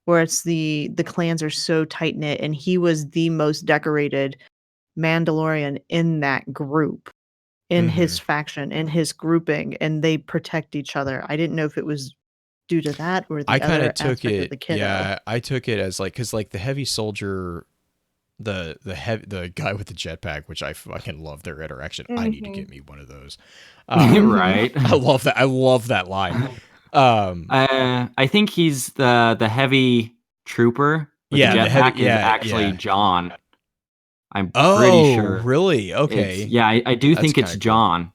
where it's the clans are so tight knit, and he was the most decorated Mandalorian in that group, in Hmm. his faction, in his grouping, and they protect each other. I didn't know if it was due to that or I the kind other of took aspect of it, the kiddo. yeah, I took it as like, because like the heavy soldier, the guy with the jetpack, which I fucking love their interaction. I need to Mhm. get me one of those. Um, Mhm. Right. I love that. I love that line. Um, I think he's the heavy trooper with the yeah, the heavy, jetpack is yeah, actually yeah. John. I'm pretty Oh, sure really? it's Okay, yeah, I do that's think kind it's of cool. John.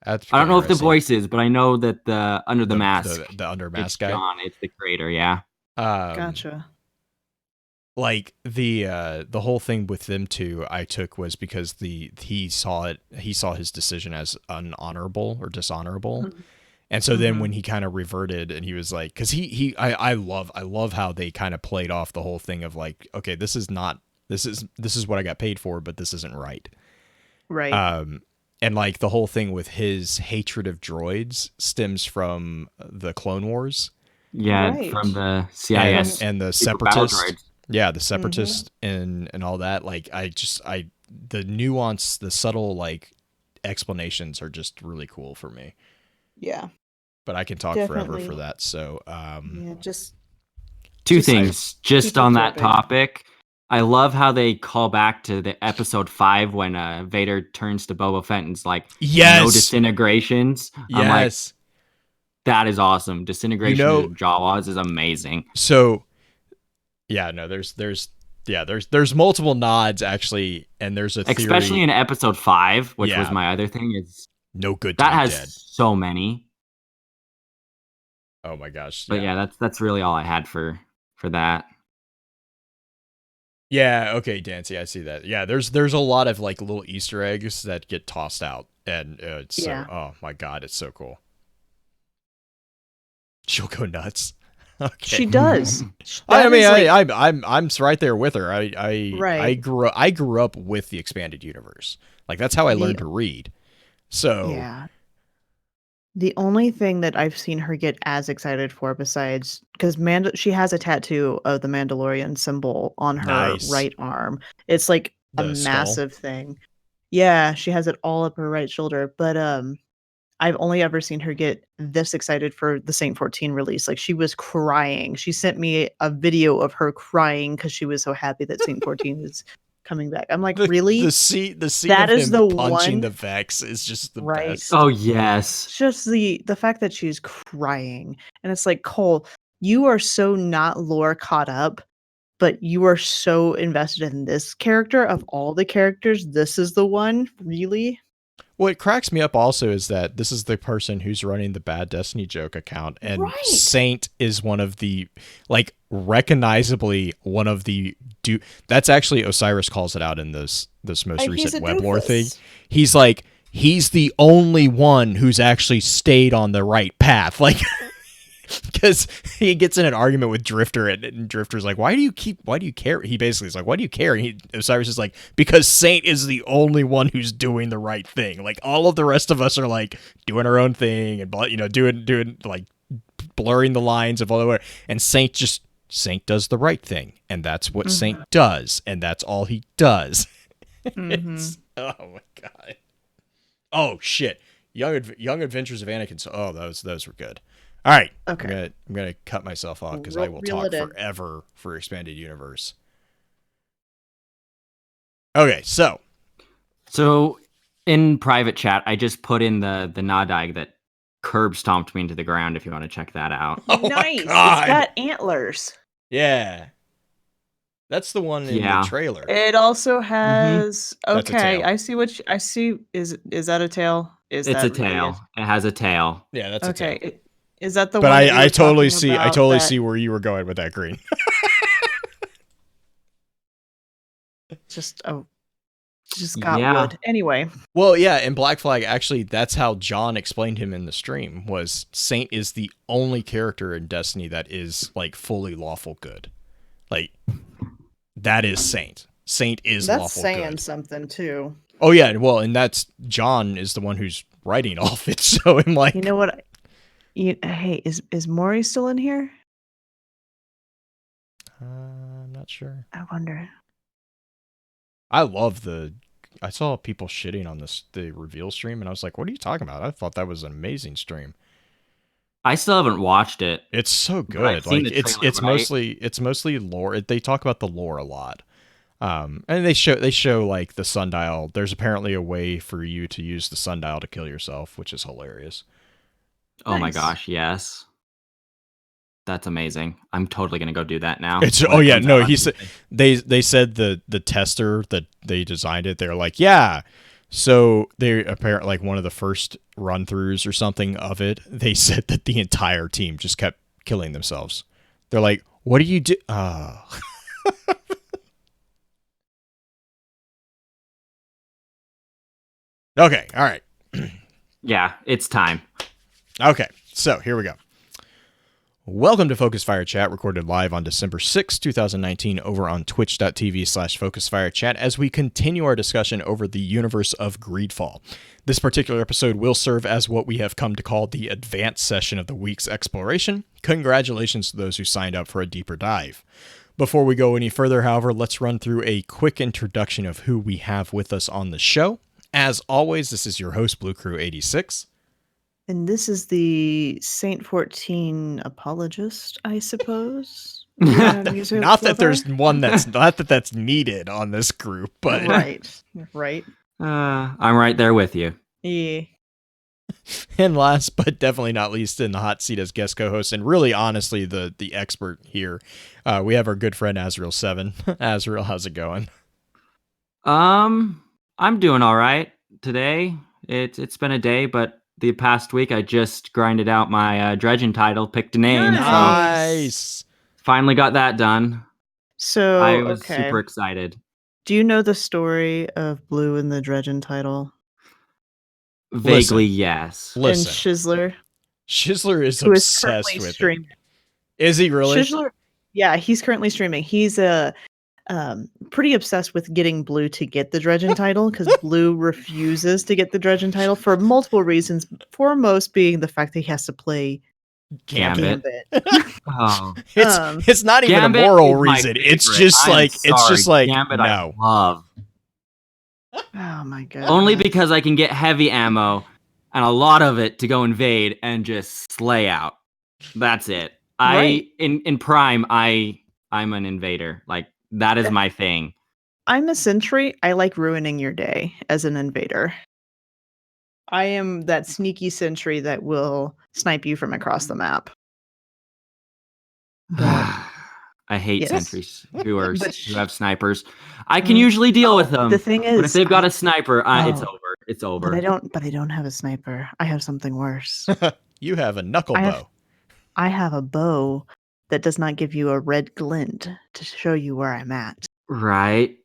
That's I don't know if the interesting. voice is, but I know that the under the The mask, under it's mask guy. John. It's the creator, yeah. Um, Gotcha. like the whole thing with them two I took was because he saw his decision as unhonorable or dishonorable. And so then when he kind of reverted and he was like, because I love how they kind of played off the whole thing of like, okay, this is what I got paid for, but this isn't right. Right. And like the whole thing with his hatred of droids stems from the Clone Wars. Yeah, Right. from the CIS and the Super Battle separatists. Droids. Yeah, the separatists and all that. Like the nuance, the subtle like explanations are just really cool for me. Yeah. But I can talk forever for that. So yeah, just two things just keep on that absorbing. topic. I love how they call back to the episode 5 when Vader turns to Boba Fett and's like, yes, no disintegrations. yes, I'm like, that is awesome. Disintegration of Jawas is amazing. So yeah, no, there's multiple nods actually, and there's a theory, especially in episode 5, which was my other thing. Is no good that to has dead. so many. Oh my gosh! But yeah, that's really all I had for that. Yeah, okay, Dancy, I see that. Yeah, there's a lot of like little Easter eggs that get tossed out, and it's so oh my god, it's so cool. She'll go nuts. Okay. She does. I mean, I'm right there with her. I grew up with the expanded universe. Like that's how I learned to read. So yeah. The only thing that I've seen her get as excited for, besides because she has a tattoo of the Mandalorian symbol on her right arm. It's like a massive thing. Yeah, she has it all up her right shoulder. But I've only ever seen her get this excited for the Saint 14 release. Like she was crying. She sent me a video of her crying because she was so happy that Saint 14 is coming back. I'm like, really? The scene that of is him the punching one... the Vex is just the best. Oh yes. It's just the fact that she's crying. And it's like, Cole, you are so not lore caught up, but you are so invested in this character. Of all the characters, this is the one? Really? What cracks me up also is that this is the person who's running the Bad Destiny Joke account, and Saint is one of the, like, recognizably one of the that's actually Osiris calls it out in this most recent web lore thing. He's like, he's the only one who's actually stayed on the right path, like. Because he gets in an argument with Drifter, and Drifter's like, why do you care? He basically is like, why do you care? And Osiris is like, because Saint is the only one who's doing the right thing. Like, all of the rest of us are like doing our own thing and, you know, doing like blurring the lines of all the way. And Saint does the right thing. And that's what Saint does. And that's all he does. Oh my God. Oh shit. Young Adventures of Anakin. Oh, those were good. All right. Okay. I'm gonna cut myself off because I will talk forever for Expanded Universe. Okay, so in private chat, I just put in the Noddig that curb stomped me into the ground. If you want to check that out. Oh nice. It's got antlers. Yeah. That's the one in the trailer. It also has okay. I see I see. Is that a tail? It's a tail. It has a tail. Yeah, that's a tail. Is that the but one? But I totally see where you were going with that green. just got wood. Anyway. Well, yeah, in Black Flag, actually, that's how John explained him in the stream. Was Saint is the only character in Destiny that is like fully lawful good. Like that is Saint. Saint is lawful good. That's saying something too. Oh yeah, well, and that's John is the one who's writing all of it. So I'm like, you know what? Hey, is Maury still in here? I'm not sure. I wonder. I saw people shitting on the reveal stream, and I was like, "What are you talking about?" I thought that was an amazing stream. I still haven't watched it. It's so good. Like it's mostly lore. They talk about the lore a lot. And they show like the sundial. There's apparently a way for you to use the sundial to kill yourself, which is hilarious. Oh my gosh, yes. That's amazing. I'm totally gonna go do that now. He said they said the tester that they designed it, they're like, yeah. So they apparently like one of the first run throughs or something of it, they said that the entire team just kept killing themselves. They're like, what do you do? Okay, all right. Yeah, it's time. Okay, so here we go. Welcome to Focus Fire Chat, recorded live on December 6, 2019, over on twitch.tv/FocusFireChat as we continue our discussion over the universe of Greedfall. This particular episode will serve as what we have come to call the advanced session of the week's exploration. Congratulations to those who signed up for a deeper dive. Before we go any further, however, let's run through a quick introduction of who we have with us on the show. As always, this is your host, Blue Crew 86. And this is the Saint 14 apologist, I suppose. You wanna use it Not that for there's one that's needed on this group, but right. I'm right there with you. Yeah. and last but definitely not least in the hot seat as guest co-host, and really honestly the expert here, we have our good friend Azrael7. Azrael, how's it going? I'm doing all right today. It's been a day, but the past week I just grinded out my dredging title, picked a name. Nice. So finally got that done. So I was okay. super excited. Do you know the story of Blue and the Dredgen title? Vaguely, yes. Listen, And Shizzler, Shizzler is who is obsessed currently with streaming. it. Is he really? Shizzler, yeah, he's currently streaming. He's pretty obsessed with getting Blue to get the Dredgen title because Blue refuses to get the Dredgen title for multiple reasons. Foremost being the fact that he has to play Gambit. Oh, It's not even Gambit a moral is my reason. It's favorite. just I'm like it's just sorry. like Gambit no. I love. Oh my god. Only because I can get heavy ammo and a lot of it to go invade and just slay out. That's it. Right. In Prime, I'm an invader. Like that is my thing. I'm a sentry. I like ruining your day as an invader. I am that sneaky sentry that will snipe you from across the map. But I hate yes. sentries who But have snipers. I can usually deal with them. the thing but if is, they've got a sniper, it's Oh. over. It's over. but I don't have a sniper. I have something worse. You have a knuckle bow. I have a bow that does not give you a red glint to show you where I'm at. Right.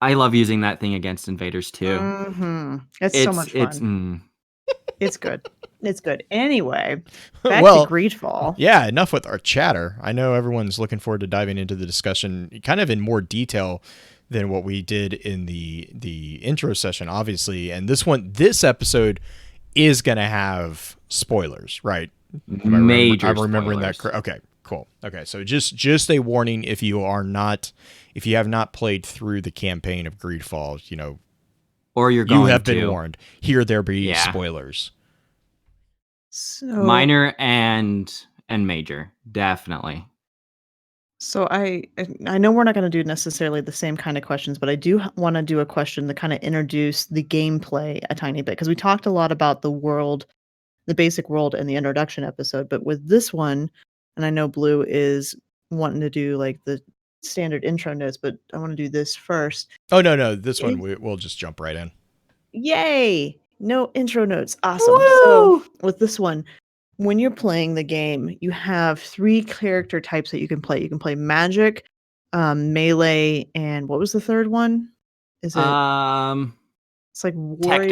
I love using that thing against invaders too. Mm-hmm. It's so much fun. It's good. It's good. Anyway, back to Greedfall. Yeah, enough with our chatter. I know everyone's looking forward to diving into the discussion kind of in more detail than what we did in the intro session, obviously. And this episode is going to have spoilers, right? Major I'm remembering spoilers. that. Okay, cool. Okay, so just a warning if you have not played through the campaign of Greedfall, or you have been warned. Here there be spoilers. So, minor and major, definitely. So I know we're not going to do necessarily the same kind of questions, but I do want to do a question to kind of introduce the gameplay a tiny bit because we talked a lot about the world, the basic world in the introduction episode, but with this one, and I know Blue is wanting to do like the standard intro notes, but I want to do this first. Oh no, this one we'll just jump right in. Yay! No intro notes. Awesome. Woo! So with this one, when you're playing the game, you have 3 character types that you can play. You can play magic, melee, and what was the third one? Is it? It's like warrior.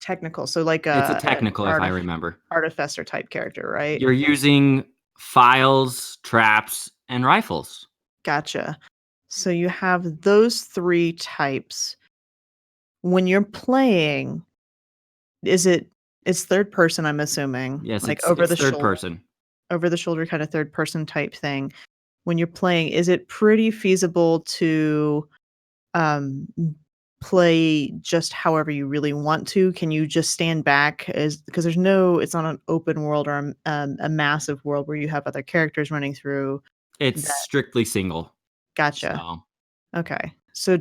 Technical. So like it's a technical, if I remember. Artificer type character, right? You're using files, traps, and rifles. Gotcha. So you have those 3 types. When you're playing, it's third person, I'm assuming. Yes, like it's over the third shoulder. person. Over the shoulder kind of third person type thing. When you're playing, is it pretty feasible to play just however you really want to? Can you just stand back because it's not an open world or a massive world where you have other characters running through? It's strictly single. Gotcha. So. Okay. So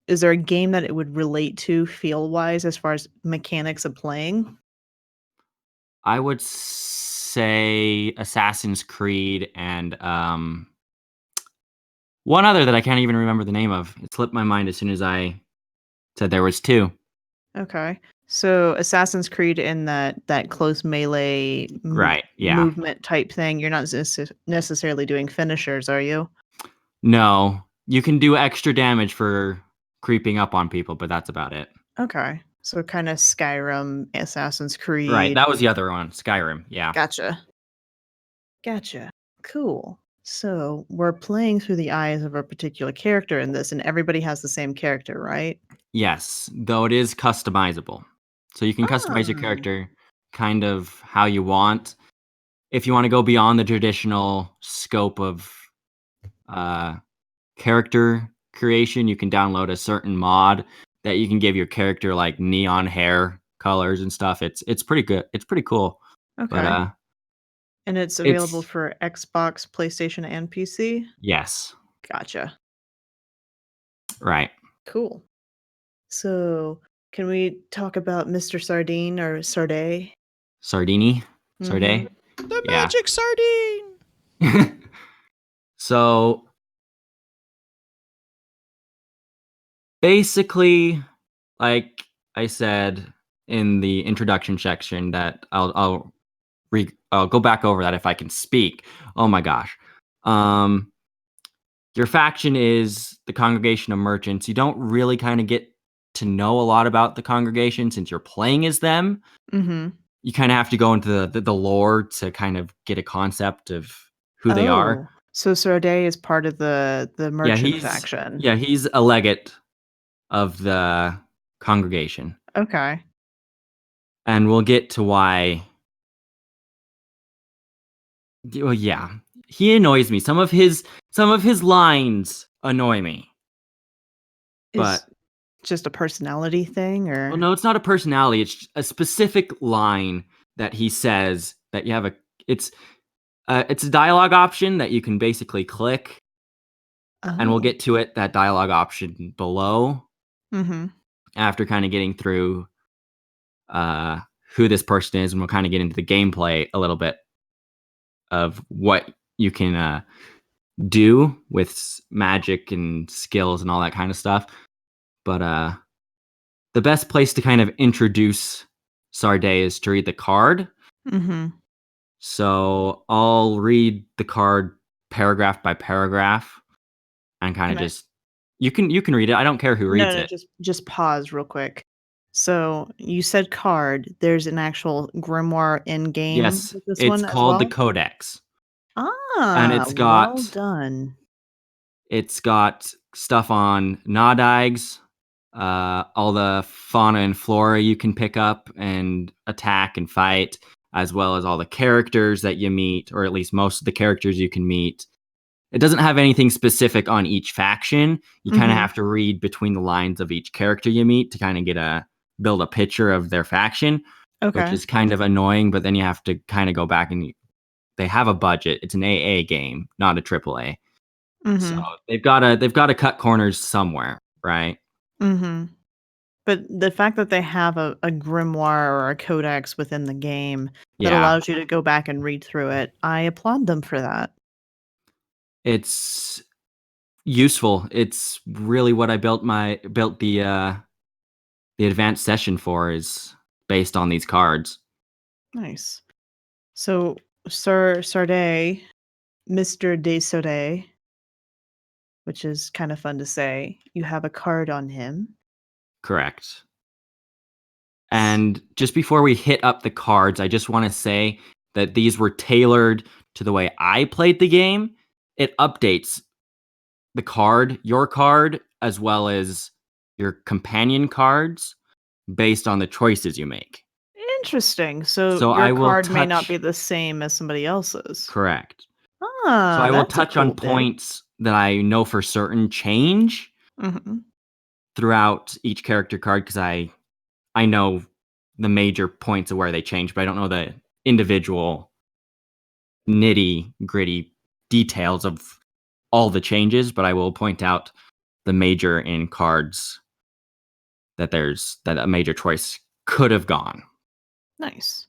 is there a game that it would relate to feel wise as far as mechanics of playing? I would say Assassin's Creed and one other that I can't even remember the name of. It slipped my mind as soon as I said there was 2. Okay. So Assassin's Creed in that close melee movement type thing, you're not necessarily doing finishers, are you? No. You can do extra damage for creeping up on people, but that's about it. Okay. So kind of Skyrim, Assassin's Creed. Right, that was the other one, Skyrim. Yeah. Gotcha. Gotcha. Cool. So we're playing through the eyes of a particular character in this, and everybody has the same character, right? Yes, though it is customizable. So you can customize your Ah. character kind of how you want. If you want to go beyond the traditional scope of character creation, you can download a certain mod that you can give your character like neon hair colors and stuff. It's pretty good. It's pretty cool. But Okay. And it's available it's for Xbox, PlayStation, and PC? yes, Gotcha. right. Cool. So, can we talk about Mr. Sardine or Sarday? Sardini, Mhm. Sarday. The Yeah. magic sardine. So basically, like I said in the introduction section, that I'll go back over that if I can speak. Oh my gosh. Um, your faction is the Congregation of Merchants. You don't really kind of get to know a lot about the congregation since you're playing as them. Mhm. You kind of have to go into the lore to kind of get a concept of who they are. Oh, so Sarday is part of the Yeah, merchant faction. he's a legate of the congregation. Okay. And we'll get to why. Well, yeah, he annoys me. Some of his lines annoy me. Is But just a personality thing well, or no, it's not a personality. It's a specific line that he says that you have a. It's a dialogue option that you can basically click, and we'll Oh. get to it. That dialogue option below Mhm. after kind of getting through uh, who this person is, and we'll kind of get into the gameplay a little bit of what you can do with magic and skills and all that kind of stuff. But the best place to kind of introduce Sarday is to read the card. Mhm. So I'll read the card paragraph by paragraph and kind of Can I just you can read it. I don't care who No, reads no, it. just pause real quick. So, you said card, there's an actual grimoire in game Yes, with this it's one as called the well? Codex. And Ah, well done. it's got stuff on Nodigs, all the fauna and flora you can pick up and attack and fight, as well as all the characters that you meet, or at least most of the characters you can meet. It doesn't have anything specific on each faction. You kind of Mhm. have to read between the lines of each character you meet to kind of build a picture of their faction, which Okay. is kind of annoying. But then you have to kind of go back and they have a budget. It's an AA game, not a AAA. So Mhm. they've got to cut corners somewhere, right? Mhm. But the fact that they have a grimoire or a codex within the game that Yeah, allows you to go back and read through it, I applaud them for that. it's useful. It's really what I built the advanced session for is based on these cards. Nice. So, Sir Sarday, Mr. De Sarday, which is kind of fun to say, you have a card on him. Correct. S And just before we hit up the cards, I just want to say that these were tailored to the way I played the game. It updates your card, as well as your companion cards based on the choices you make. Interesting. So, So your I will card may not be touch, the same as somebody else's. correct. So Ah, I will that's a touch on cool bit. points that I know for certain change Mhm. throughout each character card because I know the major points of where they change, but I don't know the individual nitty gritty details of all the changes. But I will point out the major in cards that a major choice could have gone. Nice.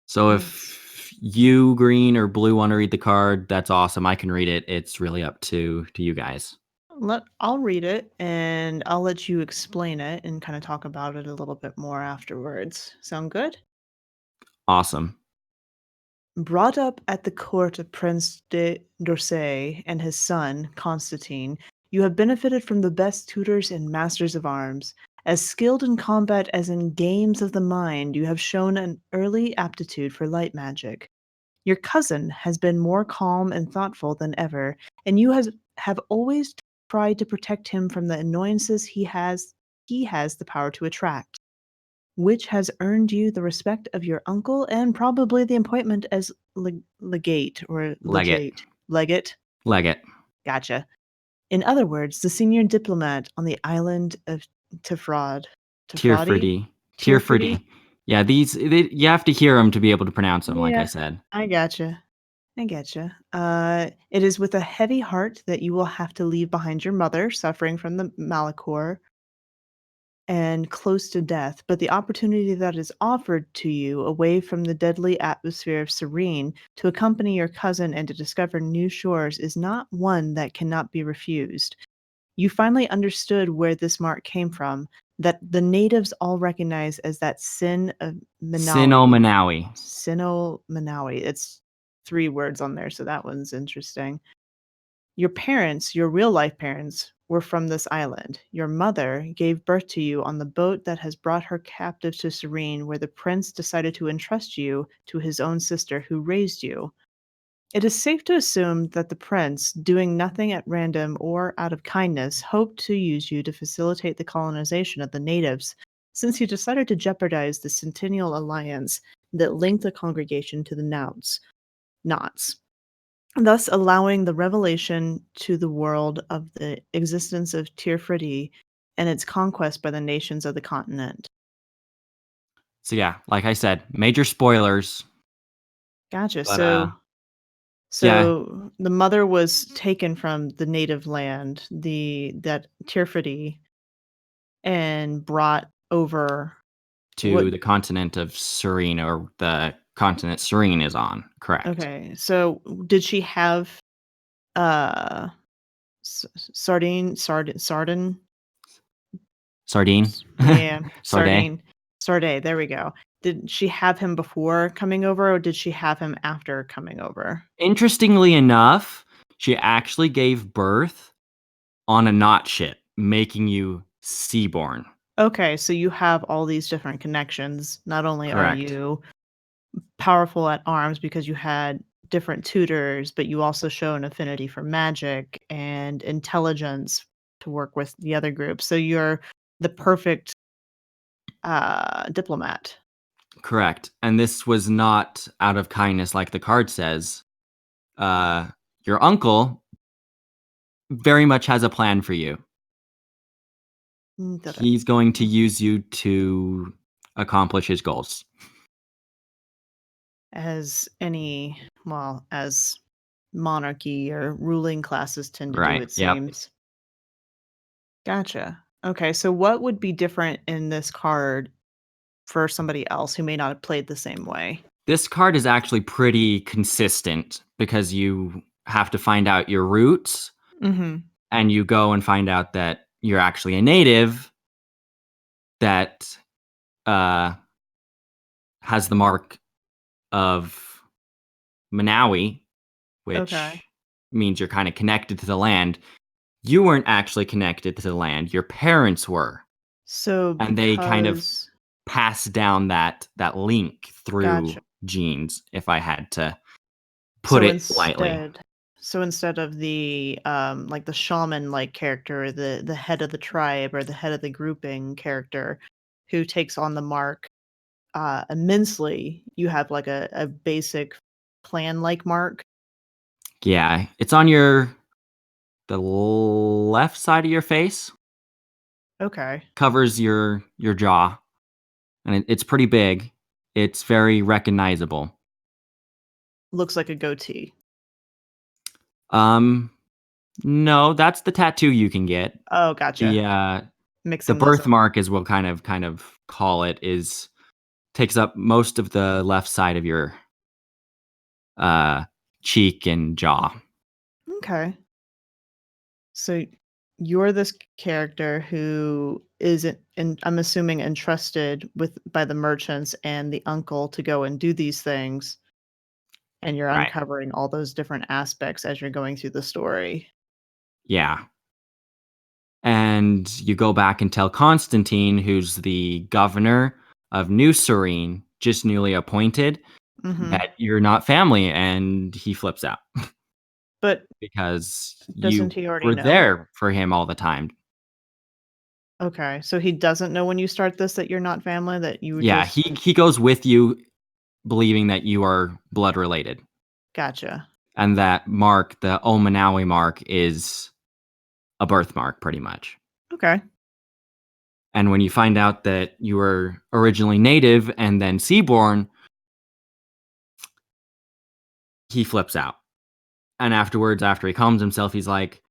So Nice. if you, green or blue, want to read the card, that's awesome. I can read it. It's really up to you guys. I'll read it and I'll let you explain it and kind of talk about it a little bit more afterwards. Sound good? Awesome. Brought up at the court of Prince de d'Orsay and his son, Constantine, You have benefited from the best tutors and masters of arms. As skilled in combat as in games of the mind, you have shown an early aptitude for light magic. Your cousin has been more calm and thoughtful than ever, and have always tried to protect him from the annoyances he has the power to attract, which has earned you the respect of your uncle and probably the appointment as legate or Legate. legate. Legate. Gotcha. In other words, the senior diplomat on the island of Tefrod. Tefrodi? Tierfridi. Yeah, you have to hear them to be able to pronounce them, like I Yeah, said. I gotcha. It is with a heavy heart that you will have to leave behind your mother, suffering from the Malachor and close to death, but the opportunity that is offered to you away from the deadly atmosphere of Serene to accompany your cousin and to discover new shores is not one that cannot be refused. You finally understood where this mark came from, that the natives all recognize as that sin of Sino Manawi. Manawi. Sino Manawi. It's 3 words on there, so that one's interesting. Your parents, your real life parents, were from this island. Your mother gave birth to you on the boat that has brought her captive to Serene, where the prince decided to entrust you to his own sister who raised you. It is safe to assume that the prince, doing nothing at random or out of kindness, hoped to use you to facilitate the colonization of the natives, since he decided to jeopardize the centennial alliance that linked the congregation to the Knots, thus allowing the revelation to the world of the existence of Tirfridi and its conquest by the nations of the continent. So yeah, like I said, major spoilers. Gotcha. But So yeah, So the mother was taken from the native land, that Tirfidi, and brought over what to the continent of Serene, or the continent Serene is on. Correct. okay. So did she have uh sardine? Sardine. Yeah, Sarday. Sarday, there we go. Did she have him before coming over or did she have him after coming over? Interestingly enough, she actually gave birth on a knot ship, making you seaborn. Okay, so you have all these different connections. Not only are Correct. you powerful at arms because you had different tutors, but you also show an affinity for magic and intelligence to work with the other group. So you're the perfect diplomat. Correct. And this was not out of kindness, like the card says. Uh, your uncle very much has a plan for you. Da-da. He's going to use you to accomplish his goals. As monarchy or ruling classes tend to do, Right. it Yep. seems. Gotcha. Okay, so what would be different in this card for somebody else who may not have played the same way? This card is actually pretty consistent because you have to find out your roots, Mhm. and you go and find out that you're actually a native that uh, has the mark of Manawi, Okay. which means you're kind of connected to the land. You weren't actually connected to the land. Your parents were, So and they kind of because passed down that link gotcha. through genes, if I had to put So it lightly. instead of the, like, the shaman-like character, or the head of the tribe, or the head of the grouping character who takes on the mark, immensely, you have, like, a basic clan-like mark? Yeah, it's on the left side of your face, Okay. covers your jaw, and it's pretty big. It's very recognizable. Looks like a goatee. Um, no, that's the tattoo you can get. Oh, gotcha. The Mixing those up. birthmark is we'll kind of call it, is takes up most of the left side of your uh cheek and jaw. Okay. So you're this character who is I'm assuming entrusted by the merchants and the uncle to go and do these things, and you're Right. uncovering all those different aspects as you're going through the story. Yeah. And you go back and tell Constantine, who's the governor of New Serene, just newly appointed, Mm-hmm. that you're not family, and he flips out But because doesn't you he already were know? there for him all the time. Okay, so he doesn't know when you start this that you're not family, that you Yeah, just he goes with you believing that you are blood related. Gotcha. And that mark, the Omanawi mark, is a birthmark, pretty much. Okay. And when you find out that you were originally native and then seaborn, he flips out. And afterwards, after he calms himself, he's like,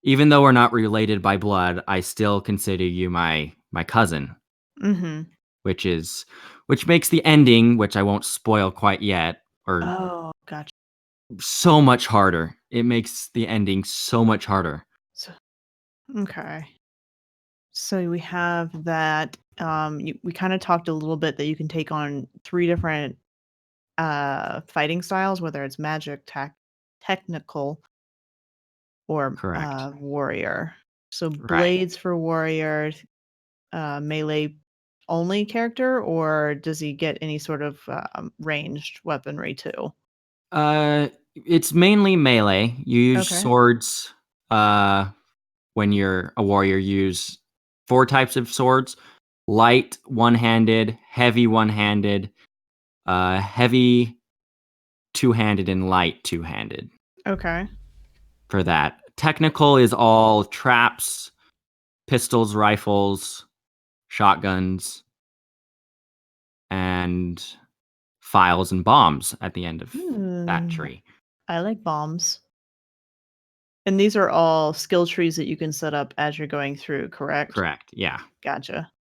even though we're not related by blood, I still consider you my cousin. Mm-hmm. Which makes the ending, which I won't spoil quite yet, or Oh, gotcha. so much harder. It makes the ending so much harder. So, okay. So we have that. We kind of talked a little bit that you can take on 3 different fighting styles, whether it's magic, technical, or Correct. warrior. So Right. blades for warrior, melee only character, or does he get any sort of ranged weaponry too? It's mainly melee. You use Okay. swords. When you're a warrior, use 4 types of swords: light, one-handed, heavy, one-handed, heavy, two-handed, and light, two-handed. Okay. For that, technical is all traps, pistols, rifles, shotguns, and files and bombs at the end of that Hmm. tree. I like bombs. And these are all skill trees that you can set up as you're going through, correct? Correct. Yeah. Gotcha.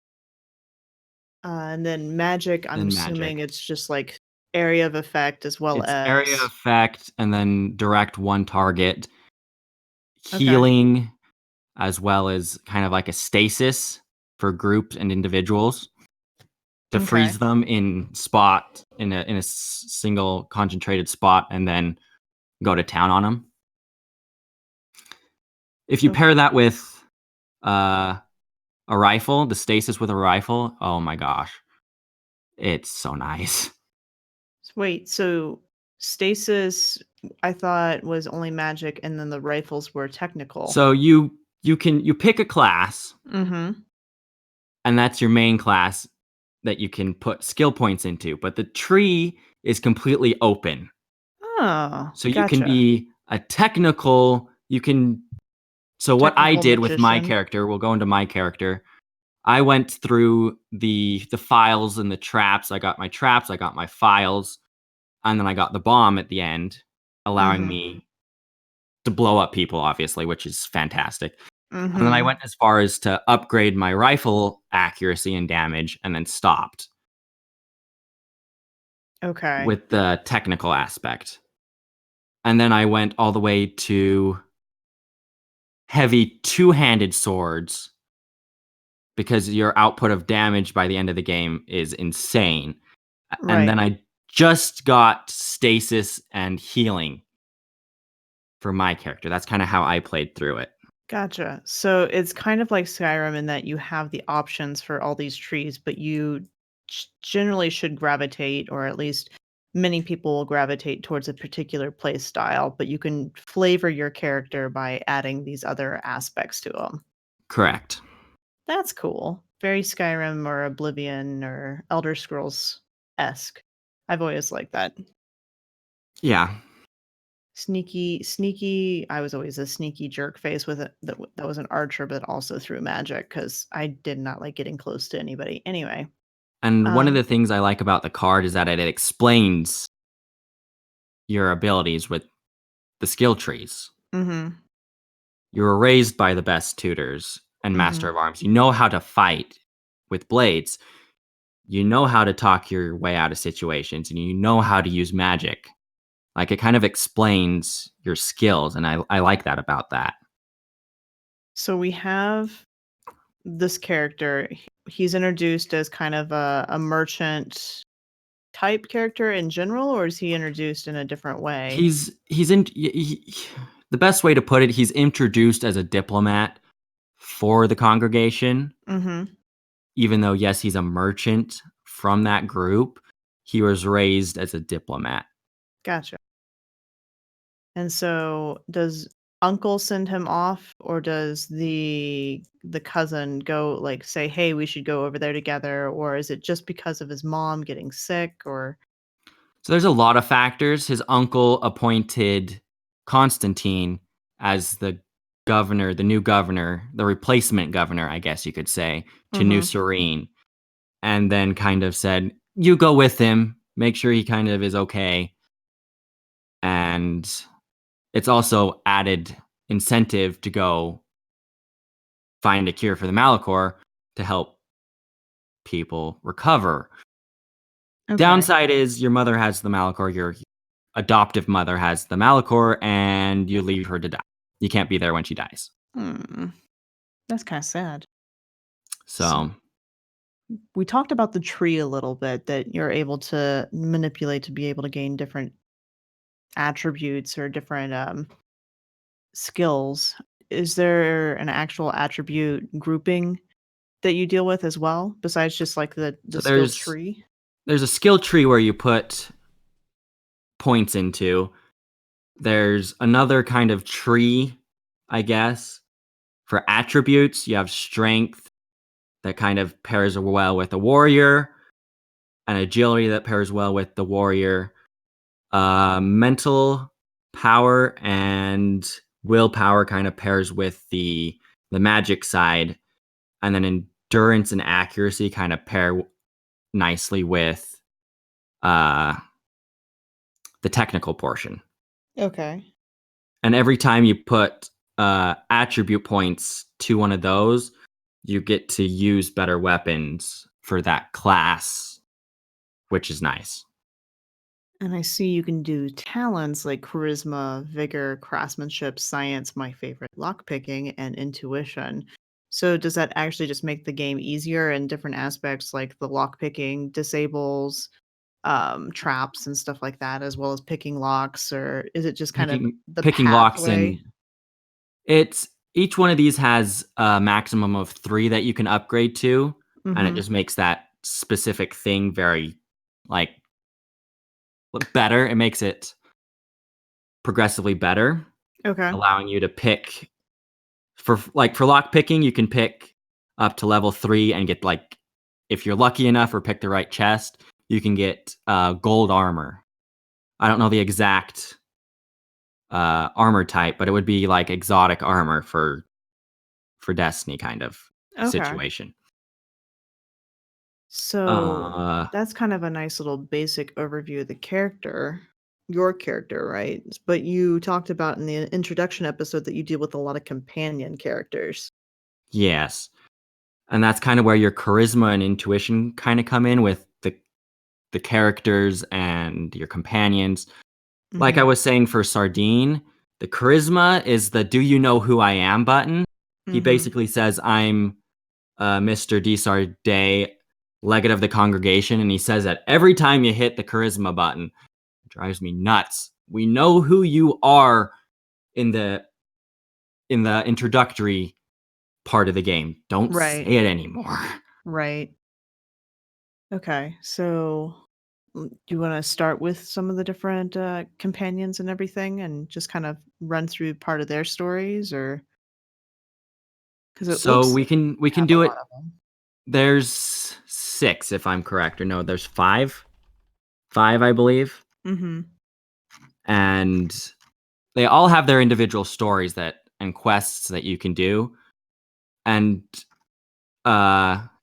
And then magic, I'm Then assuming magic. it's just like area of effect as well It's area as effect and then direct one target. Okay. Healing, as well as kind of like a stasis for groups and individuals to Okay. freeze them in a single concentrated spot and then go to town on them. If you Okay. pair that with a rifle, the stasis with a rifle, oh my gosh, it's so nice. Wait, so stasis I thought was only magic and then the rifles were technical. So you pick a class, Mhm. and that's your main class that you can put skill points into, but the tree is completely open. Oh, So you can gotcha. be a technical, so what I Technical did with my magician. character, we'll go into my character. I went through the files and the traps. I got my traps, I got my files, and then I got the bomb at the end, allowing Mhm. me to blow up people, obviously, which is fantastic. And then I Mhm. went as far as to upgrade my rifle accuracy and damage, and then stopped Okay. with the technical aspect. And then I went all the way to heavy two-handed swords because your output of damage by the end of the game is insane. And then Right. I just got stasis and healing for my character. That's kind of how I played through it. Gotcha. So it's kind of like Skyrim in that you have the options for all these trees, but you generally should gravitate, or at least many people will gravitate towards a particular play style, but you can flavor your character by adding these other aspects to them. Correct. That's cool. Very Skyrim or Oblivion or Elder Scrolls esque. I've always liked that. Yeah. Sneaky. I was always a sneaky jerk face with it. That was an archer, but also through magic because I did not like getting close to anybody. Anyway, And one of um, the things I like about the card is that it explains your abilities with the skill trees. mhm, You were raised by the best tutors and master mhm. of arms. You know how to fight with blades. You know how to talk your way out of situations, and you know how to use magic. Like, it kind of explains your skills, and I like that about that. So we have this character. He's introduced as kind of a merchant type character in general, or is he introduced in a different way? The best way to put it, he's introduced as a diplomat for the congregation. Mm-hmm. Even though, yes, he's a merchant from that group, he was raised as a diplomat. Gotcha. And so does uncle send him off, or does the cousin go like say, "Hey, we should go over there together," or is it just because of his mom getting sick or So there's a lot of factors. His uncle appointed Constantine as the governor, the new governor, the replacement governor, I guess you could say, to New Mhm. Serene, and then kind of said, "You go with him, make sure he kind of is okay." And it's also added incentive to go find a cure for the Malachor to help people recover. Okay. Downside is your mother has the Malachor, your adoptive mother has the Malachor, and you leave her to die. You can't be there when she dies. Hmm. That's kind of sad. So So we talked about the tree a little bit that you're able to manipulate to be able to gain different attributes or different skills. Is there an actual attribute grouping that you deal with as well besides just like the so skill there's tree? there's a skill tree where you put points into. There's another kind of tree, I guess, for attributes. You have strength that kind of pairs well with a warrior, and agility that pairs well with the warrior. Mental power and willpower kind of pairs with the magic side, and then endurance and accuracy kind of pair nicely with uh, the technical portion. Okay. And every time you put attribute points to one of those, you get to use better weapons for that class, which is nice. And I see you can do talents like charisma, vigor, craftsmanship, science, my favorite, lockpicking, and intuition. So does that actually just make the game easier in different aspects like the lockpicking disables traps and stuff like that, as well as picking locks, or is it just kind of the Picking locks, pathway? and it's each one of these has a maximum of 3 that you can upgrade to, and it Mhm. just makes that specific thing very, like, better. It makes it progressively better, Okay. allowing you to pick for lock picking, you can pick up to level 3 and get, like, if you're lucky enough or pick the right chest, you can get, gold armor. I don't know the exact, armor type, but it would be, like, exotic armor for Destiny kind of Okay. situation. So Uh, that's kind of a nice little basic overview of the character, your character, right? But you talked about in the introduction episode that you deal with a lot of companion characters. yes, and that's kinda where your charisma and intuition kinda come in with the characters and your companions. Like I Mhm. was saying for Sardine, the charisma is the "Do you know who I am?" button. He Mhm. basically says, "I'm, Mr. Desardet, legate of the congregation," and he says that every time you hit the charisma button. It drives me nuts. We know who you are in the introductory part of the game. Don't say Right. it anymore. Right. Okay. So do you want to start with some of the different companions and everything and just kind of run through part of their stories, or because it So looks we like can we you can have a do lot it. of them. There's 6 if I'm correct, or no, there's 5. 5, I believe. Mhm. And they all have their individual stories that and quests that you can do. And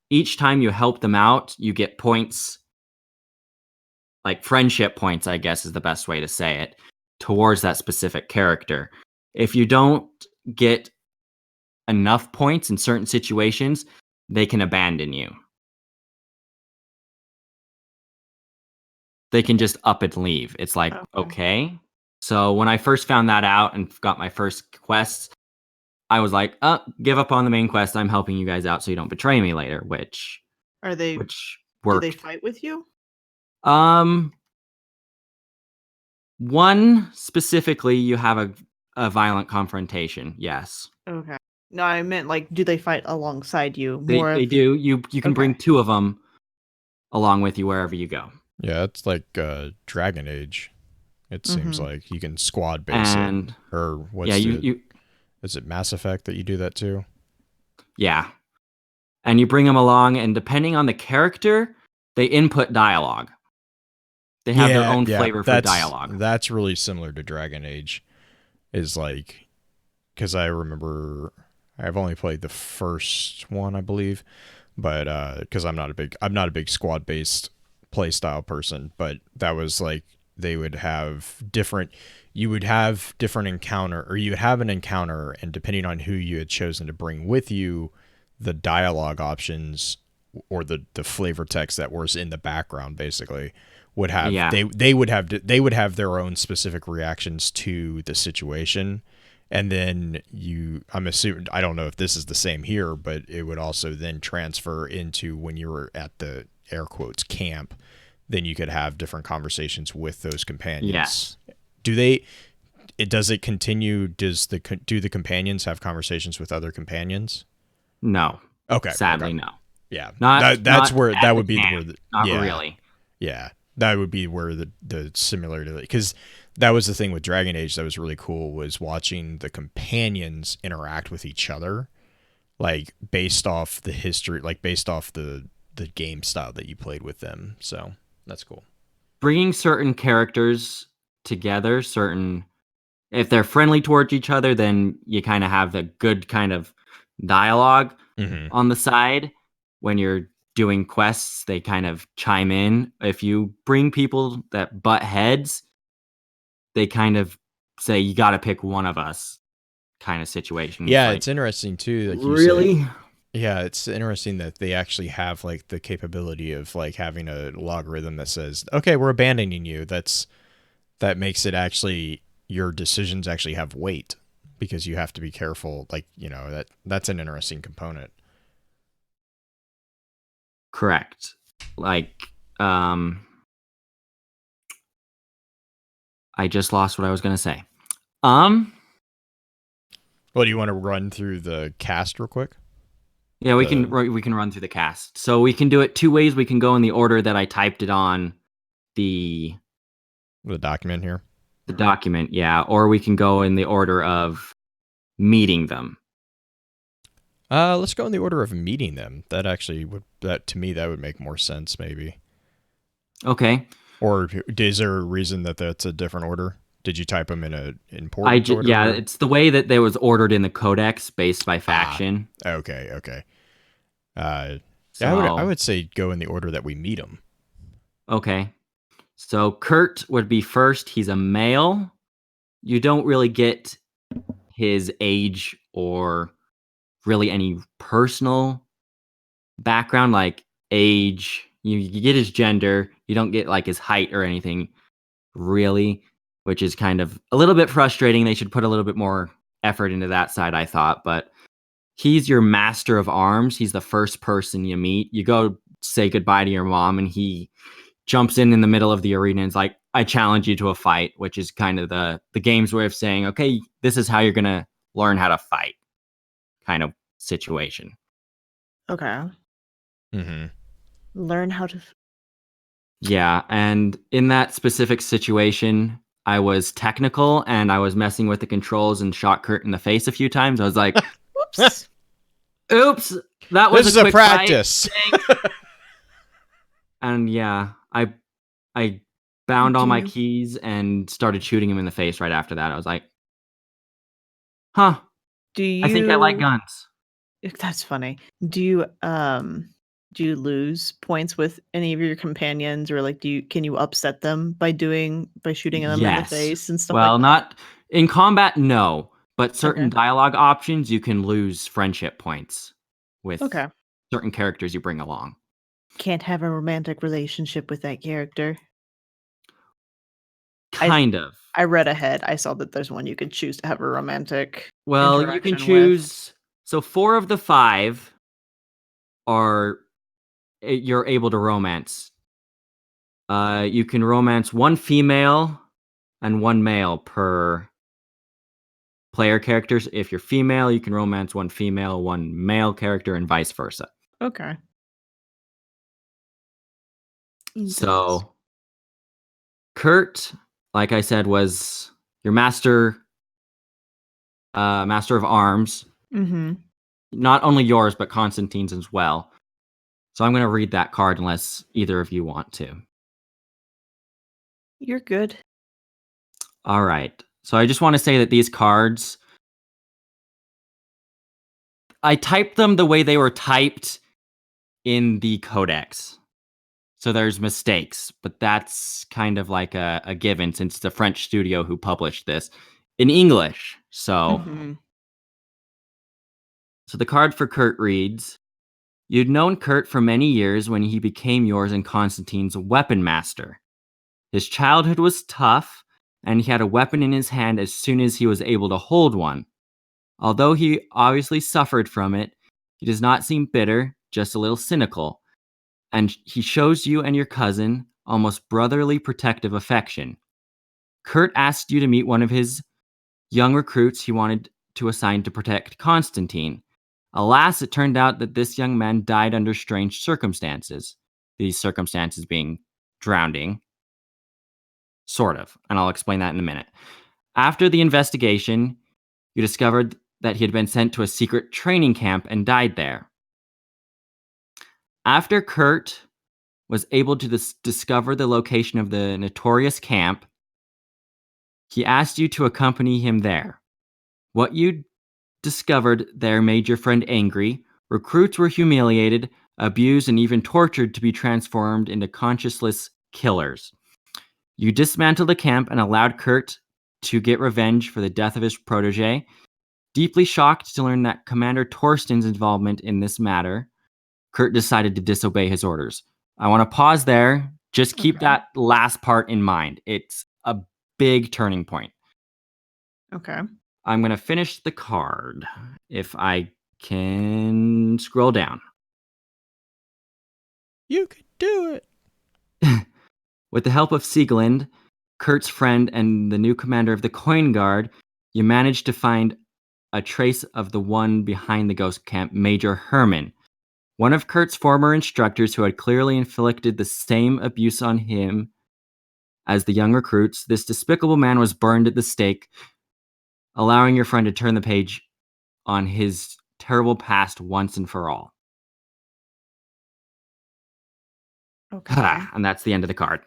each time you help them out, you get points, like friendship points, I guess is the best way to say it, towards that specific character. If you don't get enough points in certain situations, they can abandon you. They can just up and leave. It's like, Okay. okay. So when I first found that out and got my first quests, I was like, give up on the main quest. I'm helping you guys out so you don't betray me later, Are they which do they worked. fight with you? Um, One specifically, you have a violent confrontation. Yes. Okay. No, I meant like, do they fight alongside you? They do. You can bring Okay. 2 of them along with you wherever you go. Yeah, it's like Dragon Age. It seems Mhm. like you can squad base it. And Or yeah, is it Mass Effect that you do that too? yeah. And you bring them along, and depending on the character, they input dialogue. They have their own flavor for dialogue. That's really similar to Dragon Age. Is like, because I remember I've only played the first one, I believe, but because I'm not a big squad based play style person, but that was like they would have different. You would have different encounter, or you would have an encounter, and depending on who you had chosen to bring with you, the dialogue options or the flavor text that was in the background basically would have Yeah. they would have their own specific reactions to the situation. And then I'm assuming, I don't know if this is the same here, but it would also then transfer into when you were at the air quotes camp, then you could have different conversations with those companions. Yes. Does it continue? Do the companions have conversations with other companions? No. Okay. Sadly, no. Yeah. Not That would be camp. where Not really. Yeah. That would be where the similarity, because that was the thing with Dragon Age that was really cool, was watching the companions interact with each other, like based off the history, like based off the game style that you played with them. So that's cool. Bringing certain characters together, if they're friendly towards each other, then you kind of have the good kind of dialogue Mm-hmm. on the side. When you're doing quests, they kind of chime in. If you bring people that butt heads, they kind of say, you got to pick one of us kind of situation. Yeah, Like, it's interesting too, like you really? said. Yeah, it's interesting that they actually have like the capability of like having a logarithm that says, "Okay, we're abandoning you." That makes it actually, your decisions actually have weight, because you have to be careful. Like, that's an interesting component. Correct. Like, I just lost what I was going to say. Well, do you want to run through the cast real quick? Yeah, we can run through the cast. So we can do it 2 ways. We can go in the order that I typed it on the document here. The document, yeah, or we can go in the order of meeting them. Let's go in the order of meeting them. That actually to me, that would make more sense, maybe. Okay. Or is there a reason that that's a different order? Did you type them in an important order? Yeah, it's the way that they was ordered in the codex based by faction. Okay. Yeah, So, I would say go in the order that we meet them. Okay. So Kurt would be first. He's a male. You don't really get his age or really any personal background, like age. You get his gender. You don't get like his height or anything, really, which is kind of a little bit frustrating. They should put a little bit more effort into that side, I thought. But he's your master of arms. He's the first person you meet. You go say goodbye to your mom, and he jumps in the middle of the arena and is like, I challenge you to a fight, which is kind of the game's way of saying, okay, this is how you're going to learn how to fight kind of situation. Okay. Mm-hmm. Learn how to. Yeah, and in that specific situation, I was technical and I was messing with the controls and shot Kurt in the face a few times. I was like, Whoops. oops, that was This a is quick a practice. And yeah, I bound all my keys and started shooting him in the face right after that. I was like, huh, I think I like guns. That's funny. Do you lose points with any of your companions, or like can you upset them by shooting them in the Yes. face and stuff Well, like that? not in combat, no. But certain Okay. dialogue options, you can lose friendship points with Okay. certain characters you bring along. Can't have a romantic relationship with that character. Kind of. I read ahead. I saw that there's one you could choose to have a romantic Well, you can interaction choose. So 4 of the 5 are you're able to romance. You can romance 1 female and 1 male per player characters. If you're female, you can romance one female, one male character, and vice versa. Okay. Interesting. So Kurt, like I said, was your master of arms. Mm-hmm. Not only yours, but Constantine's as well. So I'm going to read that card unless either of you want to. You're good. All right. So I just want to say that these cards, I typed them the way they were typed in the codex. So there's mistakes, but that's kind of like a given since it's a French studio who published this in English. So, Mhm. so the card for Kurt reads, "You'd known Kurt for many years when he became yours and Constantine's weapon master. His childhood was tough, and he had a weapon in his hand as soon as he was able to hold one. Although he obviously suffered from it, he does not seem bitter, just a little cynical. And he shows you and your cousin almost brotherly protective affection. Kurt asked you to meet one of his young recruits he wanted to assign to protect Constantine. Alas, it turned out that this young man died under strange circumstances. These circumstances being drowning. Sort of, and I'll explain that in a minute. After the investigation, you discovered that he had been sent to a secret training camp and died there. After Kurt was able to discover the location of the notorious camp, he asked you to accompany him there. What you discovered there made your friend angry. Recruits were humiliated, abused, and even tortured to be transformed into conscienceless killers. You dismantled the camp and allowed Kurt to get revenge for the death of his protege. Deeply shocked to learn that Commander Torsten's involvement in this matter, Kurt decided to disobey his orders." I want to pause there. Just keep Okay. that last part in mind. It's a big turning point. Okay. I'm going to finish the card if I can scroll down. You could do it. With the help of Sieglind, Kurt's friend and the new commander of the Coin Guard, you managed to find a trace of the one behind the ghost camp, Major Herman, one of Kurt's former instructors who had clearly inflicted the same abuse on him as the young recruits. This despicable man was burned at the stake, allowing your friend to turn the page on his terrible past once and for all. Okay. And that's the end of the card.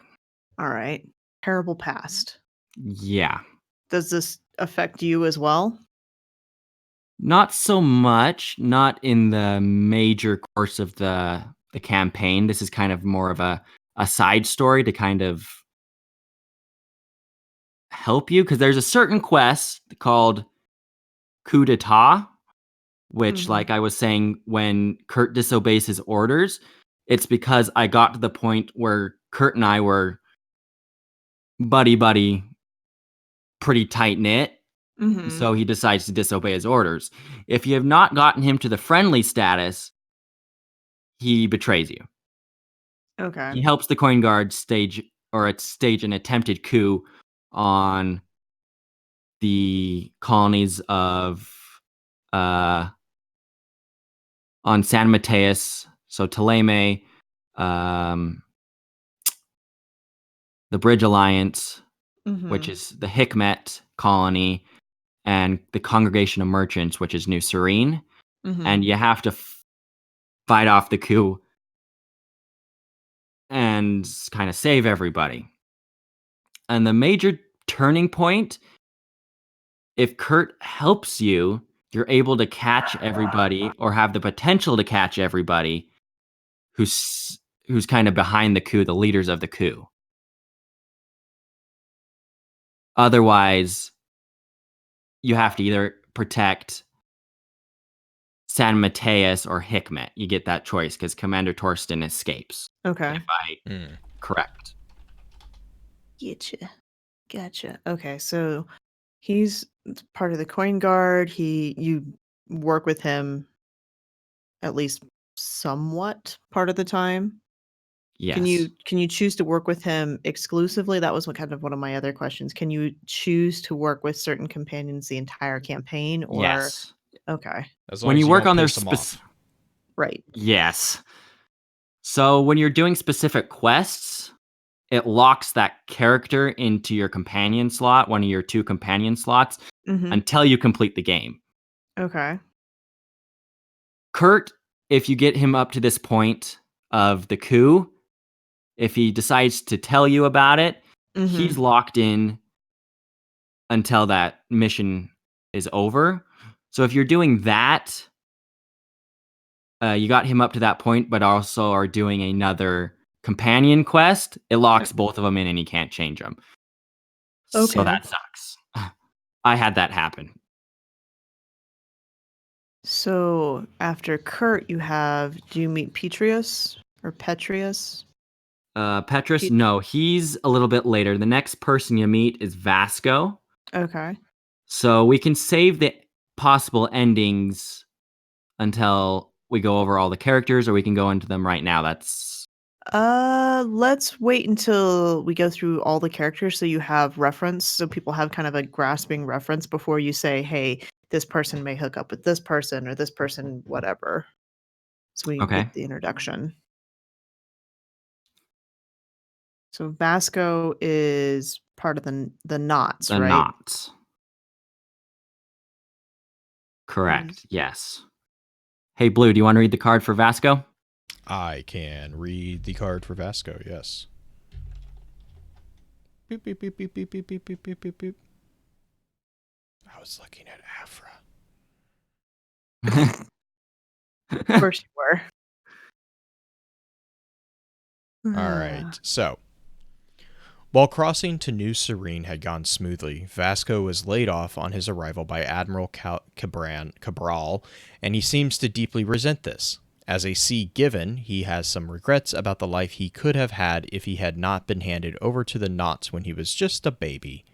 All right. Terrible past. Yeah. Does this affect you as well? Not so much, not in the major course of the campaign. This is kind of more of a side story to kind of help you, because there's a certain quest called Coup d'etat, which, Mhm. like I was saying, when Kurt disobeys his orders, it's because I got to the point where Kurt and I were buddy, pretty tight knit. Mhm. So he decides to disobey his orders. If you have not gotten him to the friendly status, he betrays you. Okay. He helps the Coin Guard stage an attempted coup on the colonies of on San Mateus, so Ptolemy, the Bridge Alliance, which Mhm. is the Hikmet colony, and the Congregation of Merchants, which is New Serene. And Mhm. you have to fight off the coup and kind of save everybody. And the major turning point, if Kurt helps you, you're able to catch everybody or have the potential to catch everybody who's kind of behind the coup, the leaders of the coup. Otherwise, you have to either protect San Mateus or Hikmet. You get that choice because Commander Torsten escapes. Okay. If I correct. Gotcha. Okay, so he's part of the Coin Guard. You work with him at least somewhat part of the time. Yes. Can you choose to work with him exclusively? That was kind of one of my other questions. Can you choose to work with certain companions the entire campaign, or Yes. okay, As long When as you you work don't on their piss them off. right? Yes. So when you're doing specific quests, it locks that character into your companion slot, one of your 2 companion slots, Mm-hmm. until you complete the game. Okay. Kurt, if you get him up to this point of the coup, if he decides to tell you about it, he's Mm-hmm. locked in until that mission is over. So if you're doing that, you got him up to that point, but also are doing another companion quest, it locks both of them in and you can't change them. So Okay. that sucks. I had that happen. So after Kurt, do you meet Petrius or Petrius? Petrus, Pete- no, he's a little bit later. The next person you meet is Vasco. Okay. So we can save the possible endings until we go over all the characters, or we can go into them right now. Let's wait until we go through all the characters so you have reference, so people have kind of a grasping reference before you say, hey, this person may hook up with this person or this person, whatever. So we okay. get the introduction. So Vasco is part of the knots, The right? knots. Correct. Yes. Hey, Blue, do you want to read the card for Vasco? I can read the card for Vasco, yes. Beep, beep, beep, beep, beep, beep, beep, beep, beep, beep, beep. I was looking at Afra. Of course you were. All right, so while crossing to New Serene had gone smoothly, Vasco was laid off on his arrival by Admiral Cabral, and he seems to deeply resent this. As a Sea Given, he has some regrets about the life he could have had if he had not been handed over to the Knots when he was just a baby.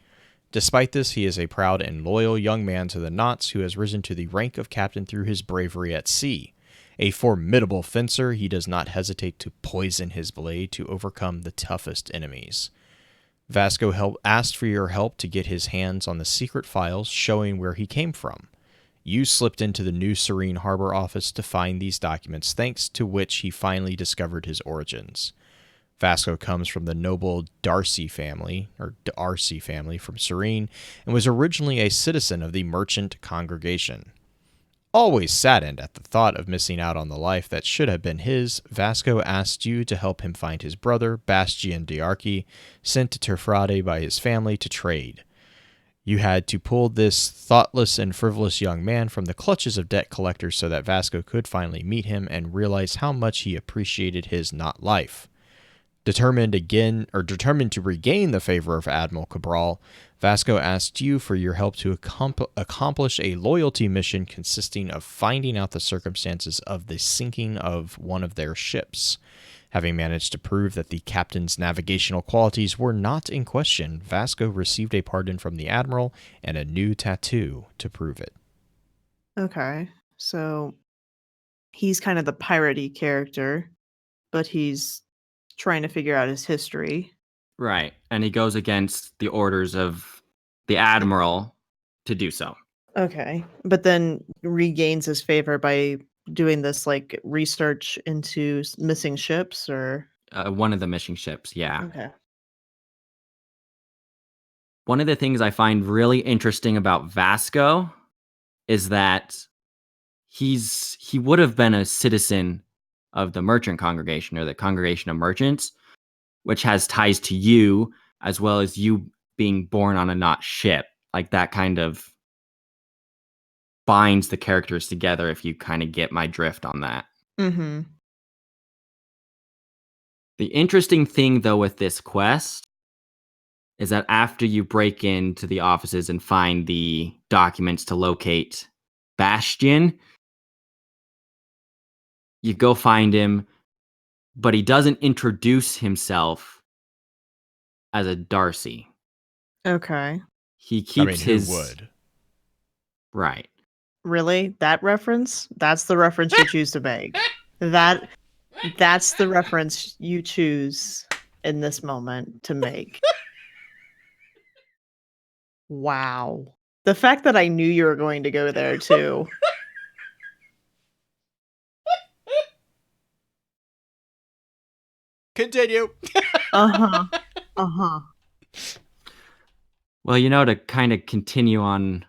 Despite this, he is a proud and loyal young man to the Knots who has risen to the rank of captain through his bravery at sea. A formidable fencer, he does not hesitate to poison his blade to overcome the toughest enemies. Vasco asked for your help to get his hands on the secret files showing where he came from. You slipped into the New Serene Harbor office to find these documents, thanks to which he finally discovered his origins. Vasco comes from the noble D'Arcy family from Serene, and was originally a citizen of the merchant congregation. Always saddened at the thought of missing out on the life that should have been his, Vasco asked you to help him find his brother, Bastian D'Arcy, sent to Terfrade by his family to trade. You had to pull this thoughtless and frivolous young man from the clutches of debt collectors so that Vasco could finally meet him and realize how much he appreciated his not life. Determined to regain the favor of Admiral Cabral, Vasco asked you for your help to accomplish a loyalty mission consisting of finding out the circumstances of the sinking of one of their ships. Having managed to prove that the captain's navigational qualities were not in question, Vasco received a pardon from the Admiral and a new tattoo to prove it. Okay. So he's kind of the piratey character, but he's trying to figure out his history. Right. And he goes against the orders of the Admiral to do so. Okay. But then regains his favor by doing this like research into missing ships or One of the missing ships, yeah. okay. One of the things I find really interesting about Vasco is that he would have been a citizen of the merchant congregation or the congregation of merchants, which has ties to you as well as you being born on a not ship. Like that kind of binds the characters together if you kind of get my drift on that. Mm-hmm. The interesting thing though with this quest is that after you break into the offices and find the documents to locate Bastian, you go find him, but he doesn't introduce himself as a D'Arcy. Okay. He keeps who his would? Right. Really? That reference? That's the reference you choose to make. That That's the reference you choose in this moment to make. Wow. The fact that I knew you were going to go there too. Continue. Uh-huh. Uh-huh. Well, to kind of continue on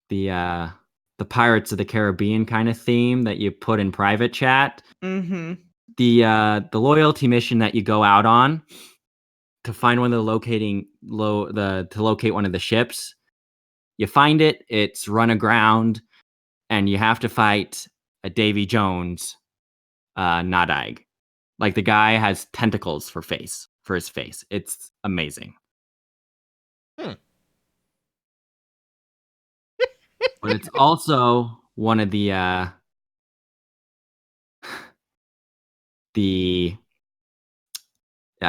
the Pirates of the Caribbean kind of theme that you put in private chat, Mm-hmm. the loyalty mission that you go out on to find one of the to locate one of the ships. You find it, it's run aground, and you have to fight a Davy Jones Nadag. Like the guy has tentacles for his face. It's amazing. But it's also one of the I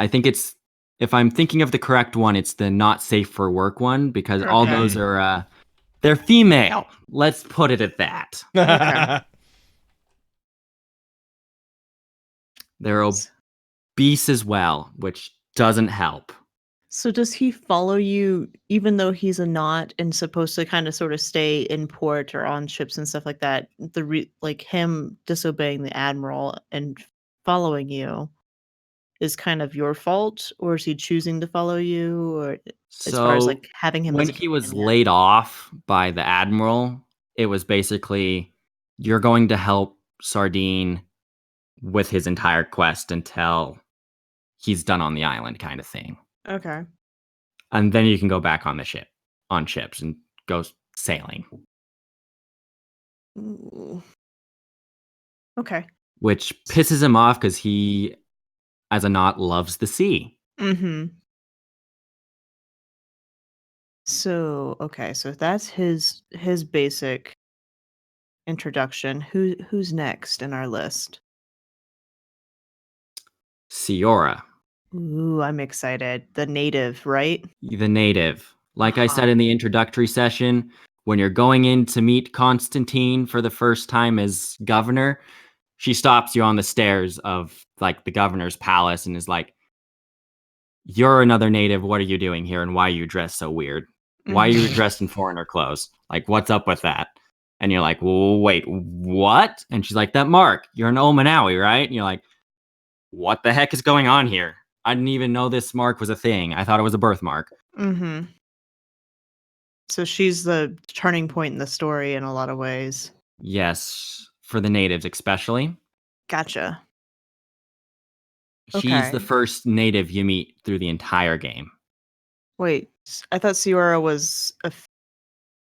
think it's, if I'm thinking of the correct one, it's the not safe for work one, because all Okay. those are they're female. Let's put it at that. Okay. They're obese as well, which doesn't help. So does he follow you even though he's a knot and supposed to kind of sort of stay in port or on ships and stuff like that? Like him disobeying the admiral and following you is kind of your fault, or is he choosing to follow you, or as far as So like having him when as a he was companion? laid off by the admiral, it was basically, you're going to help Sardine with his entire quest until he's done on the island, kind of thing. Okay. And then you can go back on ships and go sailing, Ooh. Okay. which pisses him off because he, as a knot, loves the sea. Mm-hmm. So okay, so that's his basic introduction. Who's next in our list? Siora, Ooh, I'm excited. The native, right? the native. Like I Uh-huh. said in the introductory session, when you're going in to meet Constantine for the first time as governor, she stops you on the stairs of like the governor's palace and is like, "You're another native. What are you doing here? And why are you dressed so weird? Why are you Mhm. dressed in foreigner clothes? Like, what's up with that?" And you're like, "Well, wait, what?" And she's like, "That mark. You're an Omanawi, right?" And you're like, "What the heck is going on here? I didn't even know this mark was a thing. I thought it was a birthmark." Mhm. So she's the turning point in the story in a lot of ways. Yes, for the natives especially. Gotcha. She's the Okay. first native you meet through the entire game. Wait, I thought Siora was a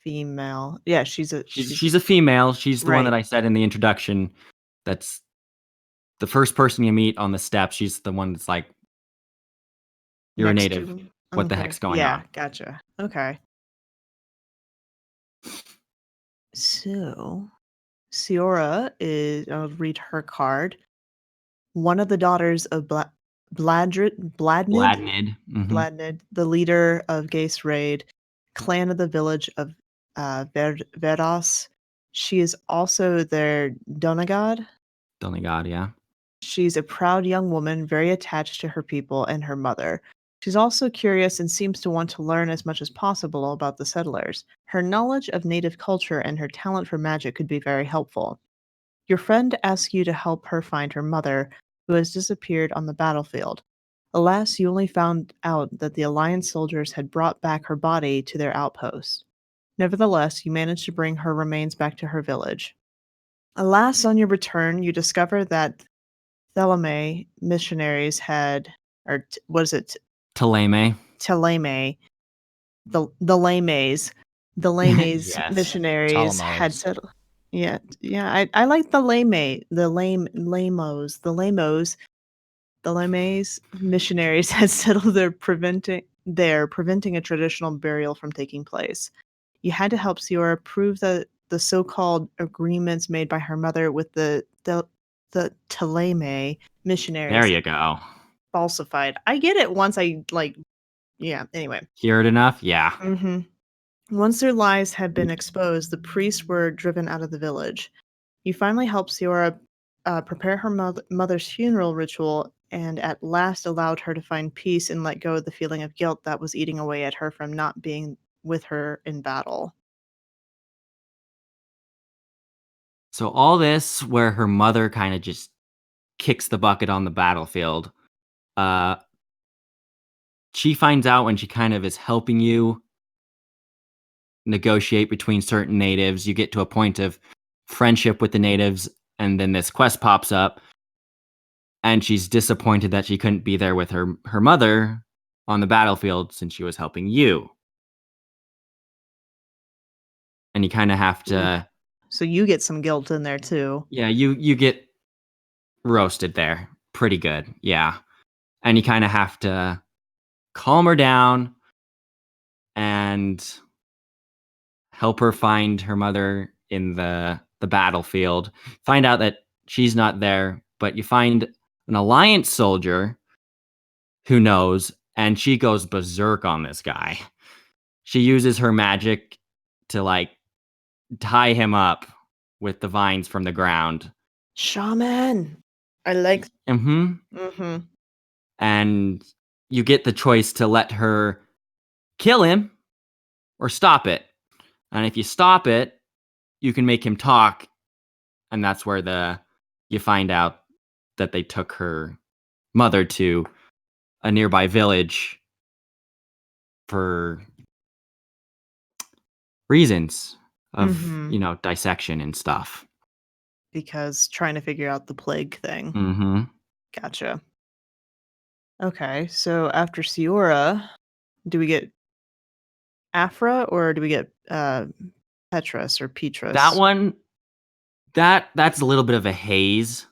female. Yeah, she's a She's a female. She's the one that right I said in the introduction. That's the first person you meet on the steps. She's the one that's like, "You're a next native. to. What the Okay. heck's going Yeah, on?" gotcha. Okay. So Siora is. I'll read her card. One of the daughters of Bladnid, Bladnid. Mm-hmm. Bladnid, the leader of Gase Raid, clan of the village of Verdos. She is also their Donagad. Only God, yeah. She's a proud young woman, very attached to her people and her mother. She's also curious and seems to want to learn as much as possible about the settlers. Her knowledge of native culture and her talent for magic could be very helpful. Your friend asks you to help her find her mother, who has disappeared on the battlefield. Alas, you only found out that the Alliance soldiers had brought back her body to their outpost. Nevertheless, you managed to bring her remains back to her village. Alas, on your return, you discover that Theleme missionaries had, or what is it, Taleme. Teleme, the Lames Yes. missionaries had Ptolemies. settled. Yeah, yeah, I like the the Lames missionaries had settled preventing a traditional burial from taking place. You had to help Siora prove that the so-called agreements made by her mother with the Ptolemy There missionaries you go. falsified. I get it once I like yeah, anyway. Hear it enough? Yeah. Mhm. Once their lies had been exposed, the priests were driven out of the village. You finally help Siora prepare her mother's funeral ritual and at last allowed her to find peace and let go of the feeling of guilt that was eating away at her from not being with her in battle. So all this where her mother kind of just kicks the bucket on the battlefield. She finds out when she kind of is helping you negotiate between certain natives. You get to a point of friendship with the natives, and then this quest pops up, and she's disappointed that she couldn't be there with her mother on the battlefield since she was helping you. And you kind of have to... So you get some guilt in there too. Yeah, you get roasted there. Pretty good, yeah. And you kind of have to calm her down and help her find her mother in the battlefield. Find out that she's not there, but you find an Alliance soldier who knows, and she goes berserk on this guy. She uses her magic to like tie him up with the vines from the ground. Shaman. I like. Mm-hmm. And you get the choice to let her kill him or stop it. And if you stop it, you can make him talk, and that's where you find out that they took her mother to a nearby village for reasons of dissection and stuff. Because trying to figure out the plague thing. Mm-hmm. Gotcha. Okay, so after Siora, do we get Afra or do we get Petrus or Petrus? That one, that's a little bit of a haze,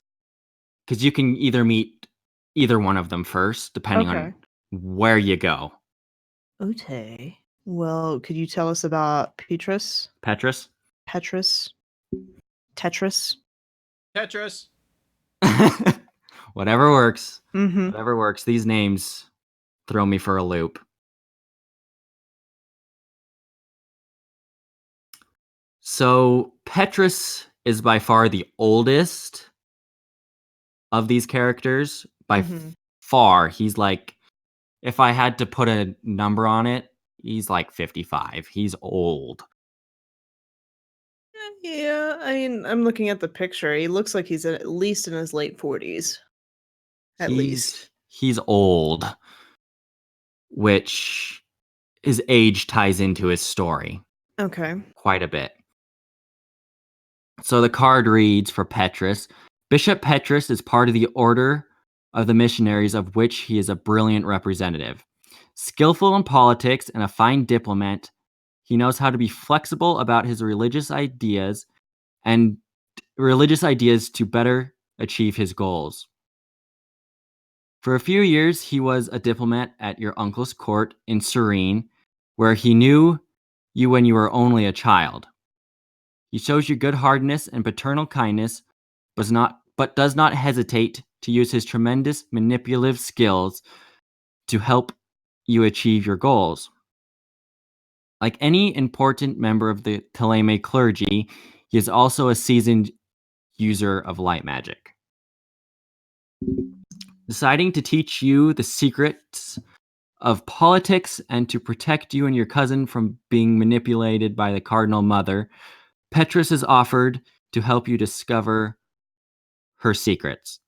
because you can either meet either one of them first, depending on where you go. Okay. Well, could you tell us about Petrus? Petrus? Petrus? Tetris? Tetris. Whatever works. Mm-hmm. Whatever works. These names throw me for a loop. So Petrus is by far the oldest of these characters. By far. He's like, if I had to put a number on it, he's like 55. He's old. Yeah, I mean, I'm looking at the picture. He looks like he's at least in his late 40s. At least. He's old, which his age ties into his story. Okay. Quite a bit. So the card reads for Petrus: Bishop Petrus is part of the Order of the Missionaries, of which he is a brilliant representative. Skillful in politics and a fine diplomat, he knows how to be flexible about his religious ideas to better achieve his goals. For a few years, he was a diplomat at your uncle's court in Serene, where he knew you when you were only a child. He shows you good heartedness and paternal kindness, but does not hesitate to use his tremendous manipulative skills to help you achieve your goals. Like any important member of the Thélème clergy, he is also a seasoned user of light magic. Deciding to teach you the secrets of politics and to protect you and your cousin from being manipulated by the Cardinal Mother, Petrus is offered to help you discover her secrets.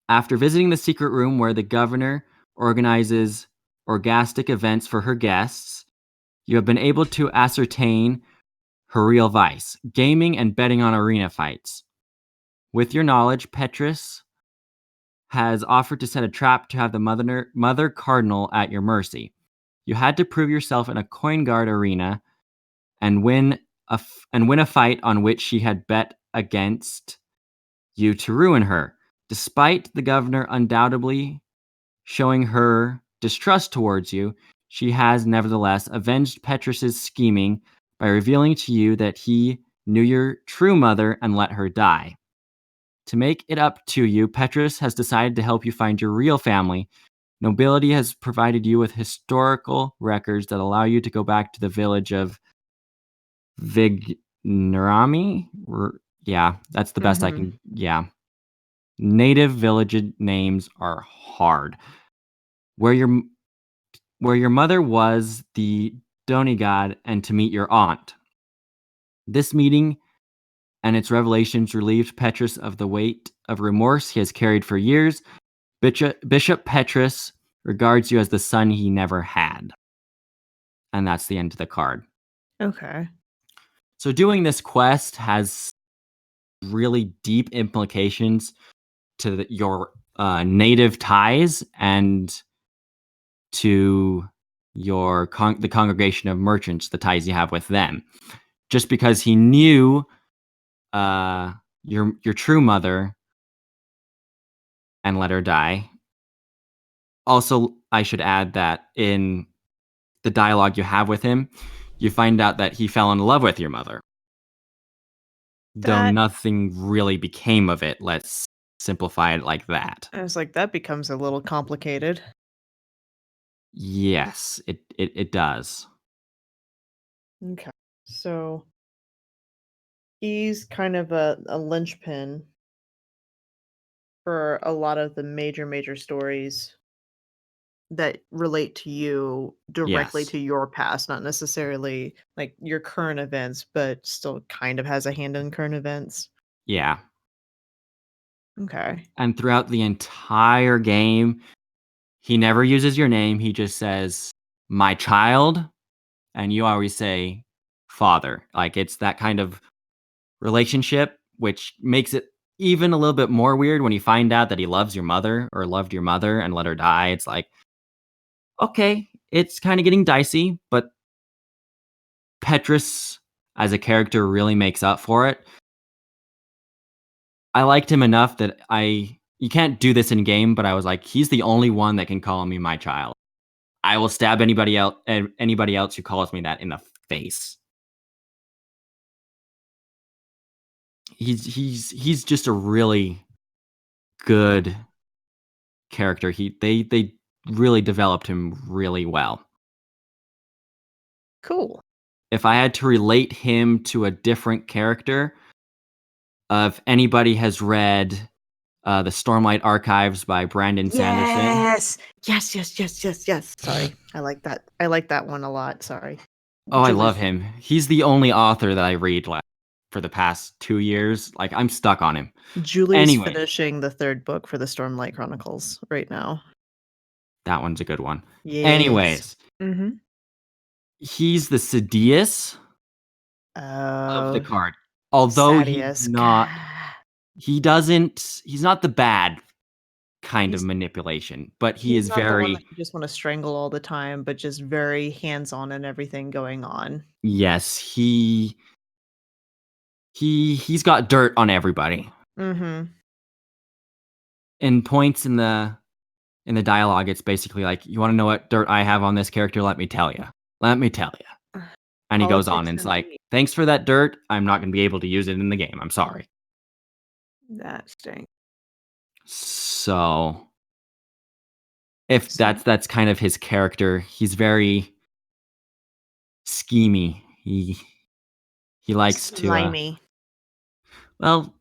After visiting the secret room where the governor organizes orgastic events for her guests, you have been able to ascertain her real vice: gaming and betting on arena fights. With your knowledge, Petrus has offered to set a trap to have the Mother Cardinal at your mercy. You had to prove yourself in a coin guard arena and win a fight on which she had bet against you to ruin her. Despite the governor undoubtedly showing her distrust towards you, she has nevertheless avenged Petrus's scheming by revealing to you that he knew your true mother and let her die. To make it up to you, Petrus has decided to help you find your real family. Nobility has provided you with historical records that allow you to go back to the village of Vignerami, Yeah, that's the best I Mhm. can. Yeah. Native village names are hard. Where your where your mother was the Donigad and to meet your aunt. This meeting and its revelations relieved Petrus of the weight of remorse he has carried for years. Bishop Petrus regards you as the son he never had. And that's the end of the card. Okay. So doing this quest has really deep implications to your native ties and to your the congregation of merchants, the ties you have with them. Just because he knew your true mother and let her die. Also, I should add that in the dialogue you have with him, you find out that he fell in love with your mother. Though That nothing really became of it, let's simplify it like that. I was like, that becomes a little complicated. Yes, it does. Okay. So he's kind of a linchpin for a lot of the major stories that relate to you directly Yes. to your past, not necessarily like your current events, but still kind of has a hand in current events. Yeah. Okay. And throughout the entire game, he never uses your name. He just says, "My child," and you always say, "Father." Like, it's that kind of relationship, which makes it even a little bit more weird when you find out that he loves your mother or loved your mother and let her die. It's like, okay, it's kind of getting dicey, but Petrus as a character really makes up for it. I liked him enough that you can't do this in game, but I was like, he's the only one that can call me my child. I will stab anybody else who calls me that in the face. He's just a really good character. They really developed him really well. Cool. If I had to relate him to a different character, if anybody has read the Stormlight Archives by Brandon Sanderson. Yes. Yes. Sorry. I like that. I like that one a lot. Sorry. Oh, I love Julie's him. He's the only author that I read for the past 2 years. Like, I'm stuck on him. Julie's Anyways, finishing the 3rd book for the Stormlight Chronicles right now. that one's a good one. Yes. Anyways, Mhm. he's the Sidious of the Oh, card. Although Sadius. he's not the bad kind of He's manipulation, but he he's is not the one that very, you just wanna strangle all the time, but just very hands-on and everything going on. yes, he's got dirt on everybody. Mhm. In points in the dialogue, it's basically like, you want to know what dirt I have on this character? Let me tell you. Let me tell you. And he goes on Politics and it's like, indeed. thanks for that dirt. I'm not going to be able to use it in the game. I'm sorry. That stinks. So if So that's kind of his character, he's very schemy. He likes to slimy. well,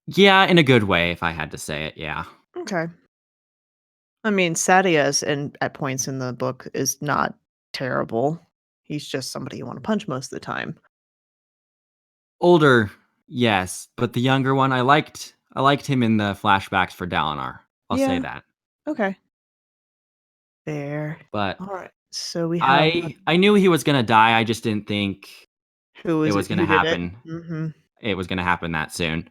yeah, in a good way if I had to say it. Yeah. Okay. I mean, Sadius at points in the book is not terrible. He's just somebody you wanna punch most of the time. Older, yes, but the younger one I liked him in the flashbacks for Dalinar. I'll say Yeah, that. okay. Fair. But Alright, so we have I knew he was gonna die, I just didn't think it was gonna who did it? happen. Mhm. It was gonna happen that soon.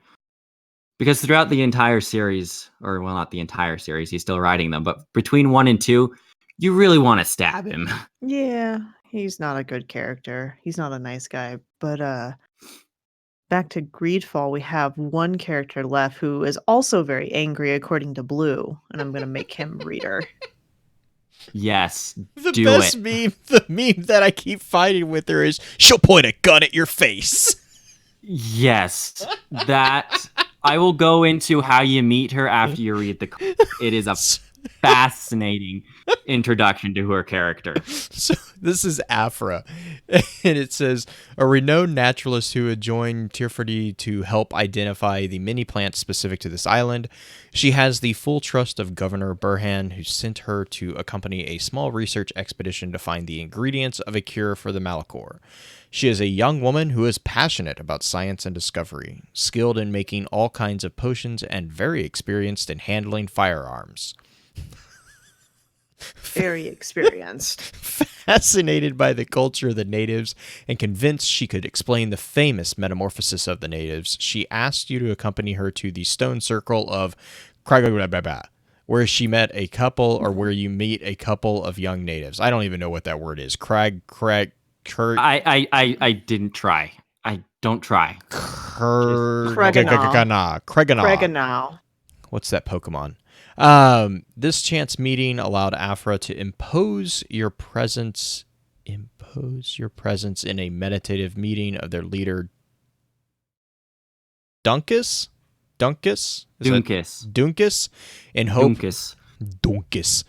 Because throughout the entire series, or well, not the entire series, he's still writing them, but between 1 and 2, you really wanna stab him. Yeah, he's not a good character. He's not a nice guy, but, back to Greedfall, we have one character left who is also very angry according to Blue, and I'm gonna make him reader. Yes, The do best it. the meme that I keep fighting with her is she'll point a gun at your face. Yes, that I will go into how you meet her after you read the it is a fascinating introduction to her character. So this is Afra, and it says a renowned naturalist who had joined Tirfadi to help identify the many plants specific to this island. She has the full trust of Governor Burhan, who sent her to accompany a small research expedition to find the ingredients of a cure for the Malachor. She is a young woman who is passionate about science and discovery, skilled in making all kinds of potions, and very experienced in handling firearms. Very experienced. Fascinated by the culture of the natives and convinced she could explain the famous metamorphosis of the natives, she asked you to accompany her to the stone circle of Kragababa, where she met a couple, or where you meet a couple of young natives. I don't even know what that word is. I didn't try. I don't try. Kreganah. What's that Pokemon? This chance meeting allowed Afra to impose your presence in a meditative meeting of their leader, Dunkus, in hope. Dunkus.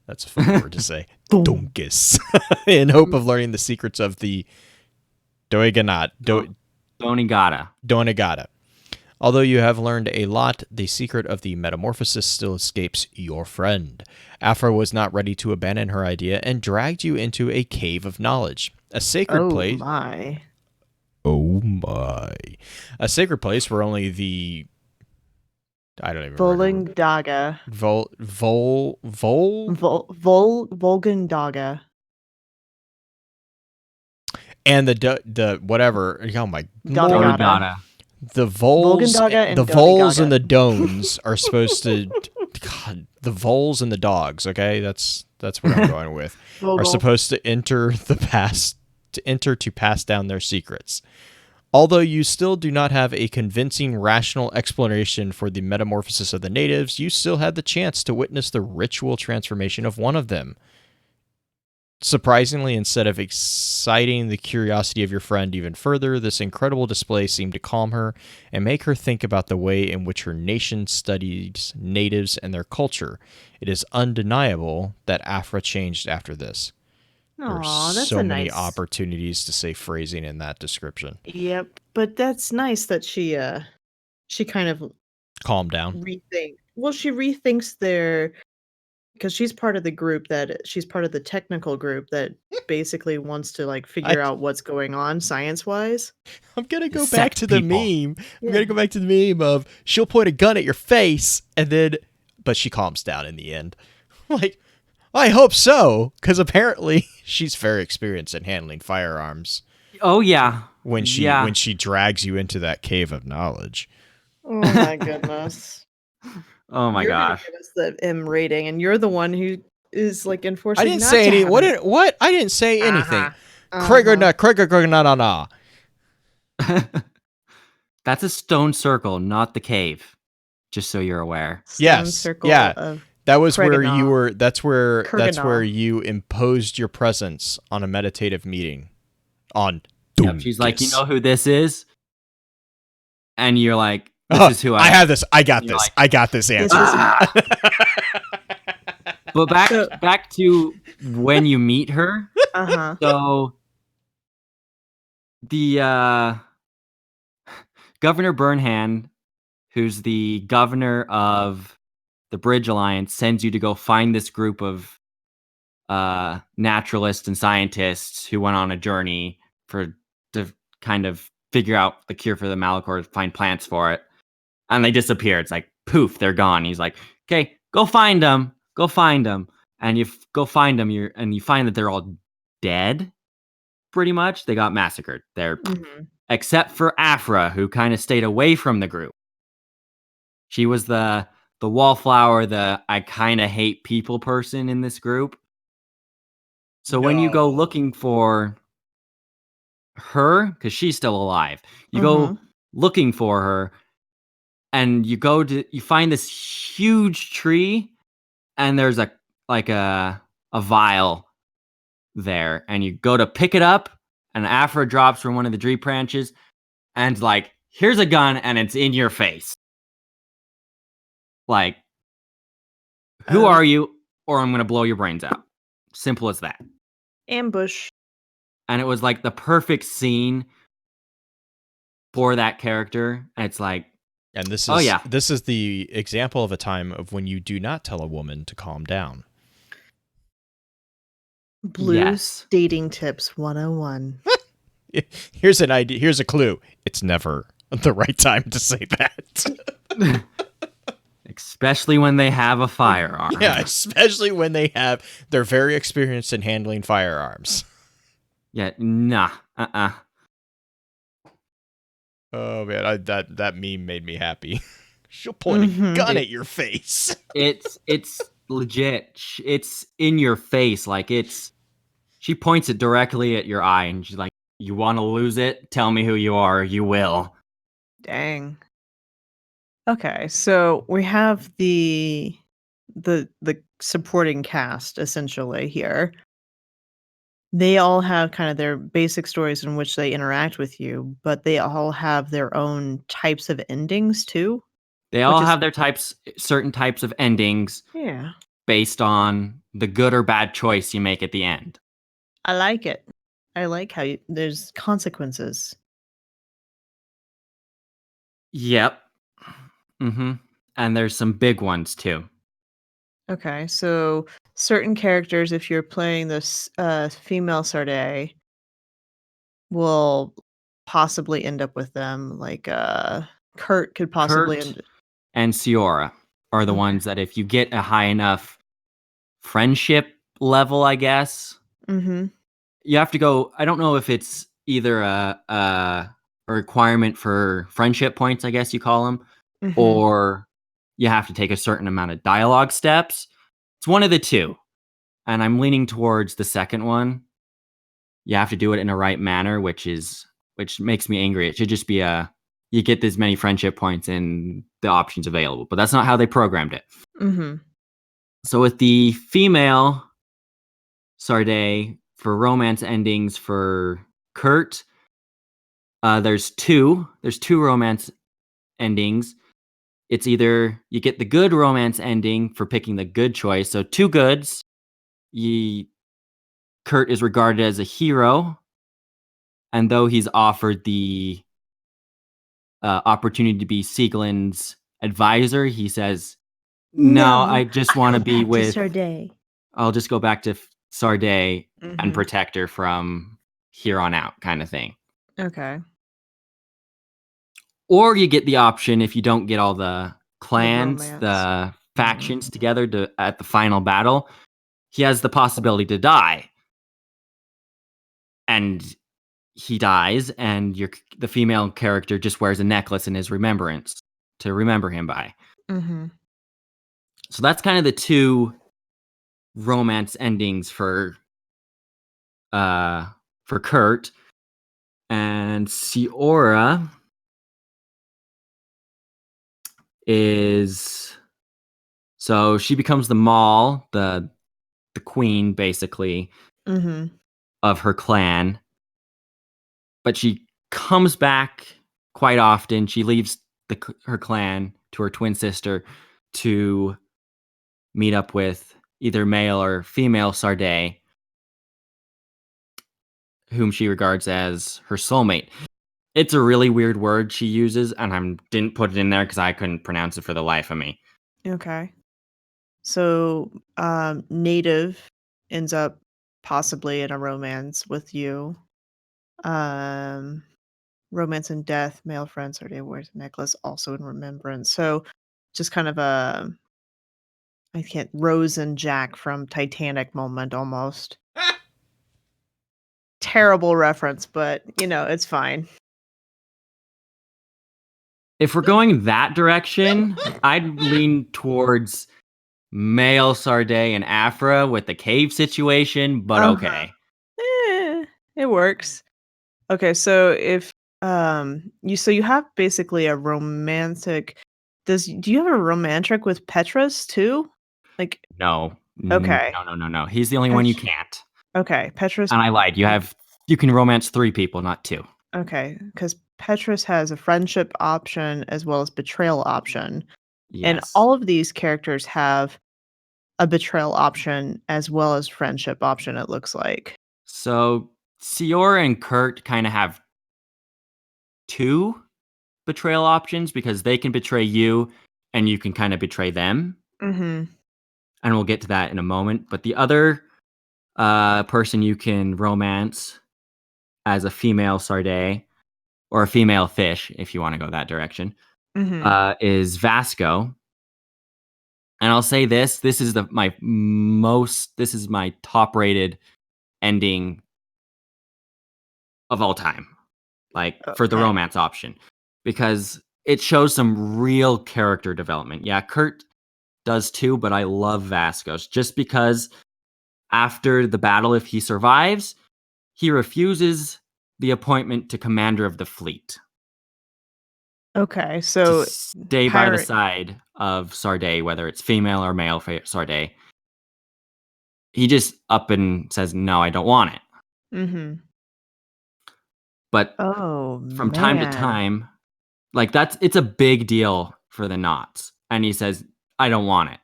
That's a fun word to say. Dunkus. In hope of learning the secrets of the Donigata. Although you have learned a lot, the secret of the metamorphosis still escapes your friend. Afra was not ready to abandon her idea and dragged you into a cave of knowledge, a sacred place. Oh my. A sacred place where only the... I don't even remember. Volgandaga. Volgandaga. And the whatever. Oh my Donigata. The voles and the dones are supposed to... God, the voles and the dogs, okay? That's what I'm going with. Are supposed to enter to pass down their secrets. Although you still do not have a convincing rational explanation for the metamorphosis of the natives, you still had the chance to witness the ritual transformation of one of them. Surprisingly, instead of exciting the curiosity of your friend even further, this incredible display seemed to calm her and make her think about the way in which her nation studies natives and their culture. It is undeniable that Afra changed after this. There are so many opportunities to say phrasing in that description. Yep, but that's nice that she kind of calmed down. She rethinks their... because she's part of the technical group that basically wants to like figure out what's going on science-wise. I'm gonna go back to the meme. I'm gonna go back to the meme of she'll point a gun at your face but she calms down in the end. Like, I hope so, because apparently she's very experienced in handling firearms. Oh yeah. When she drags you into that cave of knowledge. Oh my goodness. Oh my gosh. Give us the M rating, and you're the one who is like enforcing. I didn't say any. What? I didn't say anything. Kragana. That's a stone circle, not the cave. Just so you're aware. That was where you were. That's where you imposed your presence on a meditative meeting. She's like, you know who this is, and you're like, this is who I have this. I got this. I got this answer. But back to when you meet her. So the Governor Burnham, who's the governor of the Bridge Alliance, sends you to go find this group of naturalists and scientists who went on a journey to kind of figure out the cure for the Malachor, find plants for it. And they disappear. It's like, poof, they're gone. He's like, okay, go find them. Go find them. And you go find them, and you find that they're all dead, pretty much. They got massacred. They're except for Afra, who kind of stayed away from the group. She was the wallflower, the I kind of hate people person in this group. So when you go looking for her, because she's still alive, you go looking for her, and you find this huge tree, and there's a vial there, and you go to pick it up, and Afra drops from one of the tree branches, and like, here's a gun, and it's in your face. Like, who are you? or I'm going to blow your brains out. Simple as that. Ambush. And it was like the perfect scene for that character. And it's like, And this is oh yeah, this is the example of a time of when you do not tell a woman to calm down. Blues yes. dating tips 101. Here's an idea. Here's a clue. It's never the right time to say that. Especially when they have a firearm. Yeah, especially when they're very experienced in handling firearms. Yeah, nah. Oh man, that meme made me happy. She'll point a gun at your face. It's legit. It's in your face. Like she points it directly at your eye and she's like, you want to lose it? Tell me who you are. You will. Dang. Okay, so we have the supporting cast essentially here. They all have kind of their basic stories in which they interact with you, but they all have their own types of endings too. They Which all is have their certain types of endings yeah, based on the good or bad choice you make at the end. I like it. I like how there's consequences. Yep. And there's some big ones too. Okay, so certain characters, if you're playing this female Sarday, will possibly end up with them. Like Kurt could possibly Kurt and Ciora are the Okay. ones that if you get a high enough friendship level, I guess, Mm-hmm. you have to go. I don't know if it's either a requirement for friendship points, I guess you call them, Mm-hmm. or you have to take a certain amount of dialogue steps. It's one of the two. And I'm leaning towards the second one. You have to do it in a right manner, which makes me angry. It should just be you get this many friendship points and the options available. But that's not how they programmed it. Mm-hmm. So with the female Sarday for romance endings for Kurt, there's two romance endings. It's either you get the good romance ending for picking the good choice. So two goods. Kurt is regarded as a hero, and though he's offered the opportunity to be Sieglin's advisor, he says, "No, I just want to be with Sarday. I'll just go back to Sarday and Mm-hmm. protect her from here on out," kind of thing. Okay. Or you get the option if you don't get all the clans, romance. the factions together at the final battle, he has the possibility to die. And he dies, and the female character just wears a necklace in his remembrance to remember him by. Mm-hmm. So that's kind of the two romance endings for Kurt. And Ciora is so she becomes the Maul, the queen basically Mm-hmm. of her clan. But she comes back quite often. She leaves her clan to her twin sister to meet up with either male or female Sarday, whom she regards as her soulmate. It's a really weird word she uses, and I didn't put it in there because I couldn't pronounce it for the life of me. Okay. So Native ends up possibly in a romance with you. Romance and death, male friend Sarday wears a necklace, also in remembrance. So just kind of I can't Rose and Jack from Titanic moment almost. Terrible reference, but it's fine. If we're going that direction, I'd lean towards male Sarday and Afra with the cave situation, but okay. It works. Okay, so if you have basically a romantic do you have a romantic with Petrus too? Like No. Okay. No. He's the only one you can't. Okay, Petrus. And I lied. You can romance 3 people, not 2. Okay, because Petrus has a friendship option as well as betrayal option. And Yes. all of these characters have a betrayal option as well as friendship option, it looks like. So Siora and Kurt kind of have two betrayal options because they can betray you and you can kind of betray them. Mhm. And we'll get to that in a moment. But the other person you can romance as a female Sardé or a female fish, if you want to go that direction, Mhm. is Vasco. And I'll say this is this is my top rated ending of all time, like for the Okay. romance option, because it shows some real character development. Yeah, Kurt does too, but I love Vasco's just because after the battle, if he survives, he refuses the appointment to commander of the fleet Okay. to So stay by the pirate side of Sardé, whether it's female or male Sardé. He just up and says, "No, I don't want it." Mhm. But Oh, from time to man. time, like it's a big deal for the knots, and he says, "I don't want it."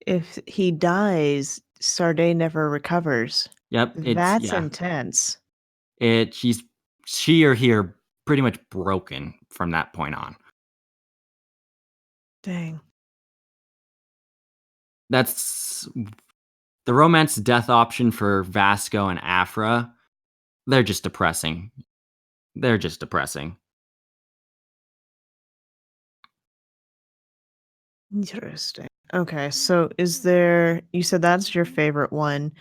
If he dies, Sardé never recovers. Yep, it's That's yeah. intense. She or he are pretty much broken from that point on. Dang. That's the romance death option for Vasco and Afra. They're just depressing. They're just depressing. Interesting. Okay, so you said that's your favorite one.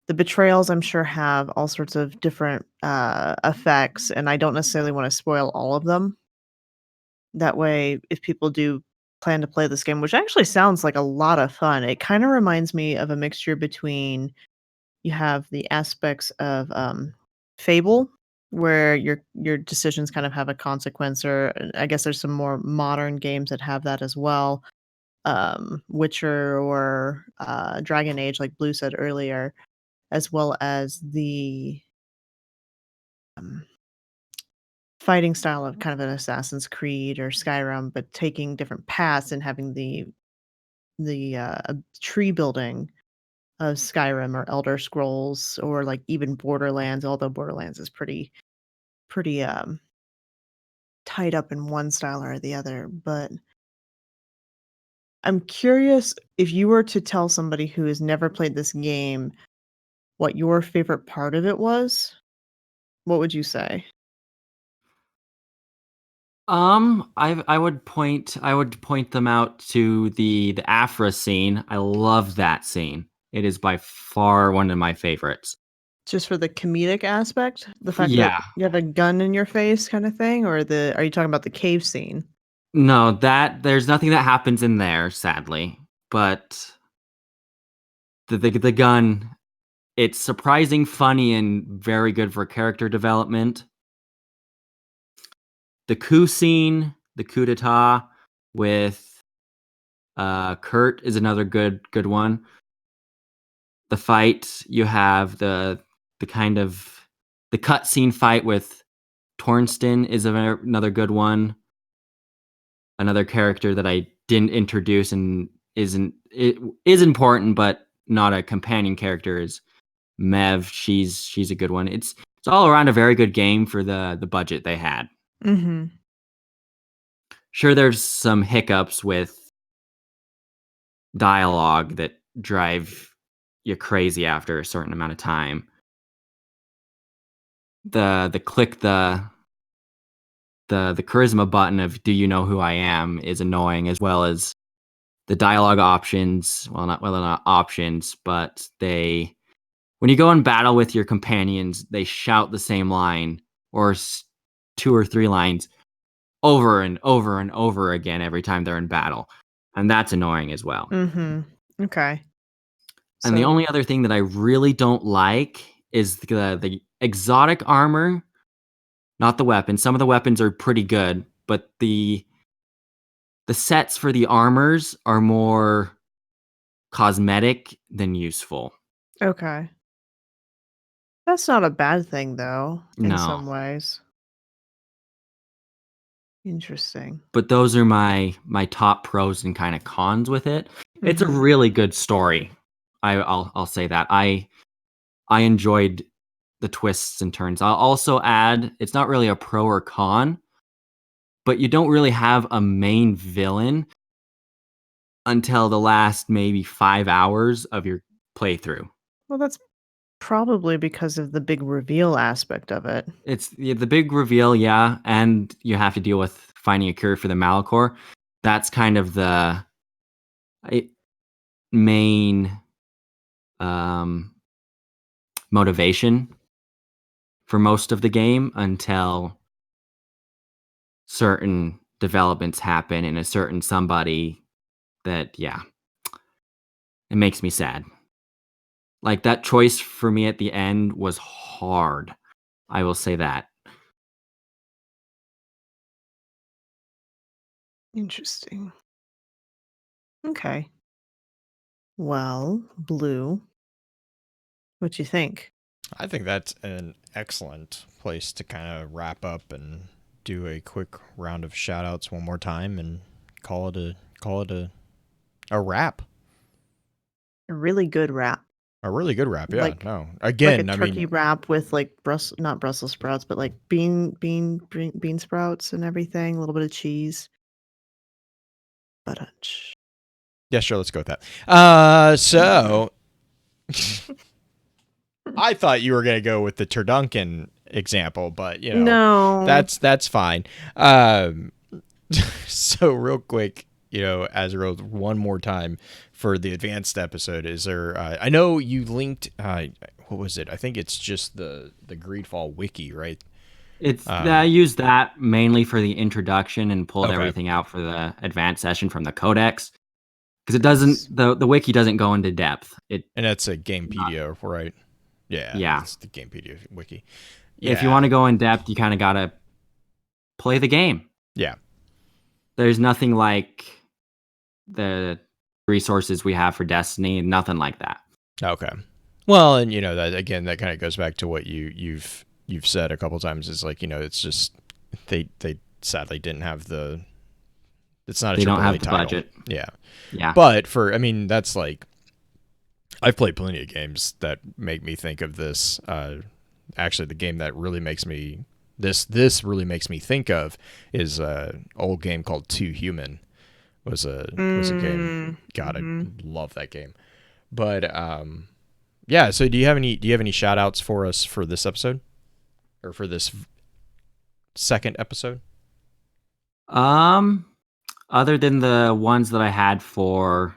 The betrayals, I'm sure, have all sorts of different effects, and I don't necessarily want to spoil all of them. That way, if people do plan to play this game, which actually sounds like a lot of fun, it kind of reminds me of a mixture between you have the aspects of Fable, where your decisions kind of have a consequence, or I guess there's some more modern games that have that as well. Witcher or Dragon Age, like Blue said earlier, as well as the um, fighting style of kind of an Assassin's Creed or Skyrim, but taking different paths and having the tree building of Skyrim or Elder Scrolls or like even Borderlands, although Borderlands is pretty tied up in one style or the other. But I'm curious, if you were to tell somebody who has never played this game what your favorite part of it was, what would you say? I would point them out to the Afra scene. I love that scene. It is by far one of my favorites. Just for the comedic aspect? The fact that Yeah. you have a gun in your face kinda thing, or are you talking about the cave scene? No, that there's nothing that happens in there, sadly. But the gun, it's surprising, funny, and very good for character development. The coup scene, the coup d'etat with Kurt is another good one. The fight you have the kind of the cutscene fight with Tornston is another good one. Another character that I didn't introduce and it is important but not a companion character is Mev. She's a good one. It's all around a very good game for the budget they had. Mhm. Sure, there's some hiccups with dialogue that drive you crazy after a certain amount of time. The click the charisma button of "Do you know who I am?" is annoying, as well as the dialogue options. Well, they're not options, but they when you go in battle with your companions, they shout the same line or two or three lines over and over and over again every time they're in battle, and that's annoying as well. Mhm. Okay. And the So only other thing that I really don't like is the exotic armor, not the weapons. Some of the weapons are pretty good, but the sets for the armors are more cosmetic than useful. okay. That's not a bad thing, though, in No. some ways. Interesting. But those are my top pros and kind of cons with it. It's a Mhm. really good story. I'll say that. I enjoyed the twists and turns. I'll also add, it's not really a pro or con, but you don't really have a main villain until the last maybe 5 hours of your playthrough. Well, that's probably because of the big reveal aspect of it. It's the big reveal, yeah, and you have to deal with finding a cure for the Malachor. That's kind of the I main, um, motivation for most of the game until certain developments happen and a certain somebody that, yeah, it makes me sad. Like, that choice for me at the end was hard. I will say that. Interesting. Okay. Well, Blue, what you think? I think that's an excellent place to kind of wrap up and do a quick round of shout outs one more time and call it a wrap. A really good wrap. A really good wrap, yeah. Like No. like a Again, I turkey mean, wrap with like not Brussels sprouts, but like bean sprouts and everything, a little bit of cheese. Bunch. yeah, sure, let's go with that. So I thought you were gonna go with the Turduncan example, but No. that's fine. Um, so real quick, Azrael, one more time for the advanced episode. Is there? I know you linked. What was it? I think it's just the Greedfall wiki, right? I used that mainly for the introduction and pulled Okay. everything out for the advanced session from the codex. Because it doesn't, Nice. the wiki doesn't go into depth. And that's a Gamepedia, right? Yeah, Yeah. it's the Gamepedia wiki. If you Yeah, want to go in depth, you kind of got to play the game. yeah. There's nothing like the resources we have for Destiny, nothing like that. Okay. Well, and that again, that kind of goes back to what you've said a couple times. Is like it's just they sadly didn't have the. It's not a They don't AAA have the title. budget. Yeah, Yeah. but that's like I've played plenty of games that make me think of this. Actually, the game that really makes me this really makes me think of is a old game called Two Human. Was a game. God, I love that game. But yeah. So do you have any shout outs for us for this episode, or for this second episode? Other than the ones that I had for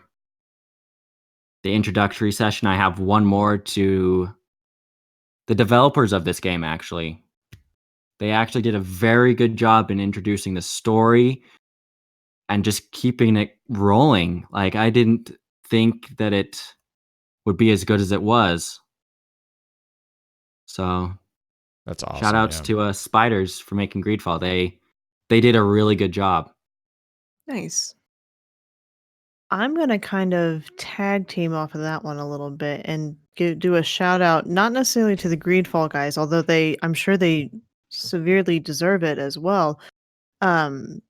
the introductory session, I have one more to the developers of this game, actually. They actually did a very good job in introducing the story and just keeping it rolling. Like, I didn't think that it would be as good as it was. So, That's awesome. shout outs Yeah. to Spiders for making Greedfall. They did a really good job. Nice. I'm gonna kind of tag team off of that one a little bit and do a shout out, not necessarily to the Greedfall guys, although I'm sure they severely deserve it as well. Um,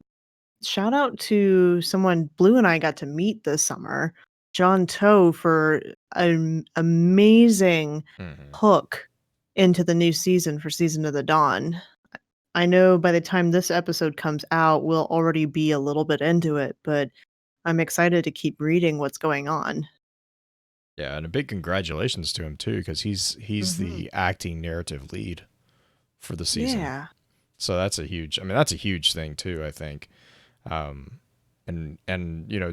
Shout out to someone Blue and I got to meet this summer, John Toe, for an amazing Mm-hmm. hook into the new season for Season of the Dawn. I know by the time this episode comes out, we'll already be a little bit into it, but I'm excited to keep reading what's going on. Yeah, and a big congratulations to him too, because he's Mhm. the acting narrative lead for the season. Yeah. So that's a huge thing too, I think. And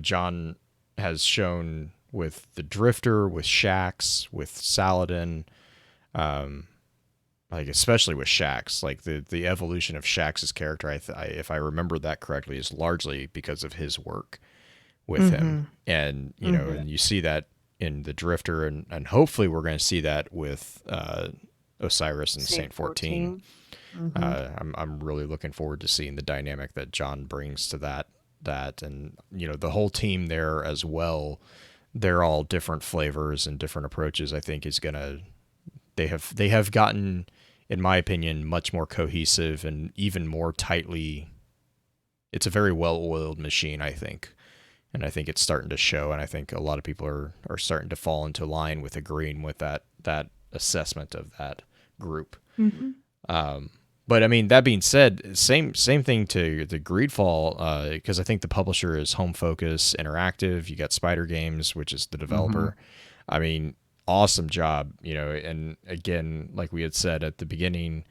John has shown with the Drifter, with Shax, with Saladin, like especially with Shax, like the evolution of Shax's character, if I remember that correctly, is largely because of his work with him. Mhm. And Mhm. and you see that in the Drifter, and hopefully we're going to see that with Osiris and Saint 14. I'm really looking forward to seeing the dynamic that John brings to that and the whole team there as well. They're all different flavors and different approaches. I think is gonna they have gotten, in my opinion, much more cohesive and even more tightly it's a very well-oiled machine, I think. And I think it's starting to show, and I think a lot of people are starting to fall into line with agreeing with that assessment of that group. Mm-hmm. But I mean, that being said, same thing to the Greedfall, because I think the publisher is Home Focus Interactive. You got Spider Games, which is the developer. I mean, awesome job, And again, like we had said at the beginning,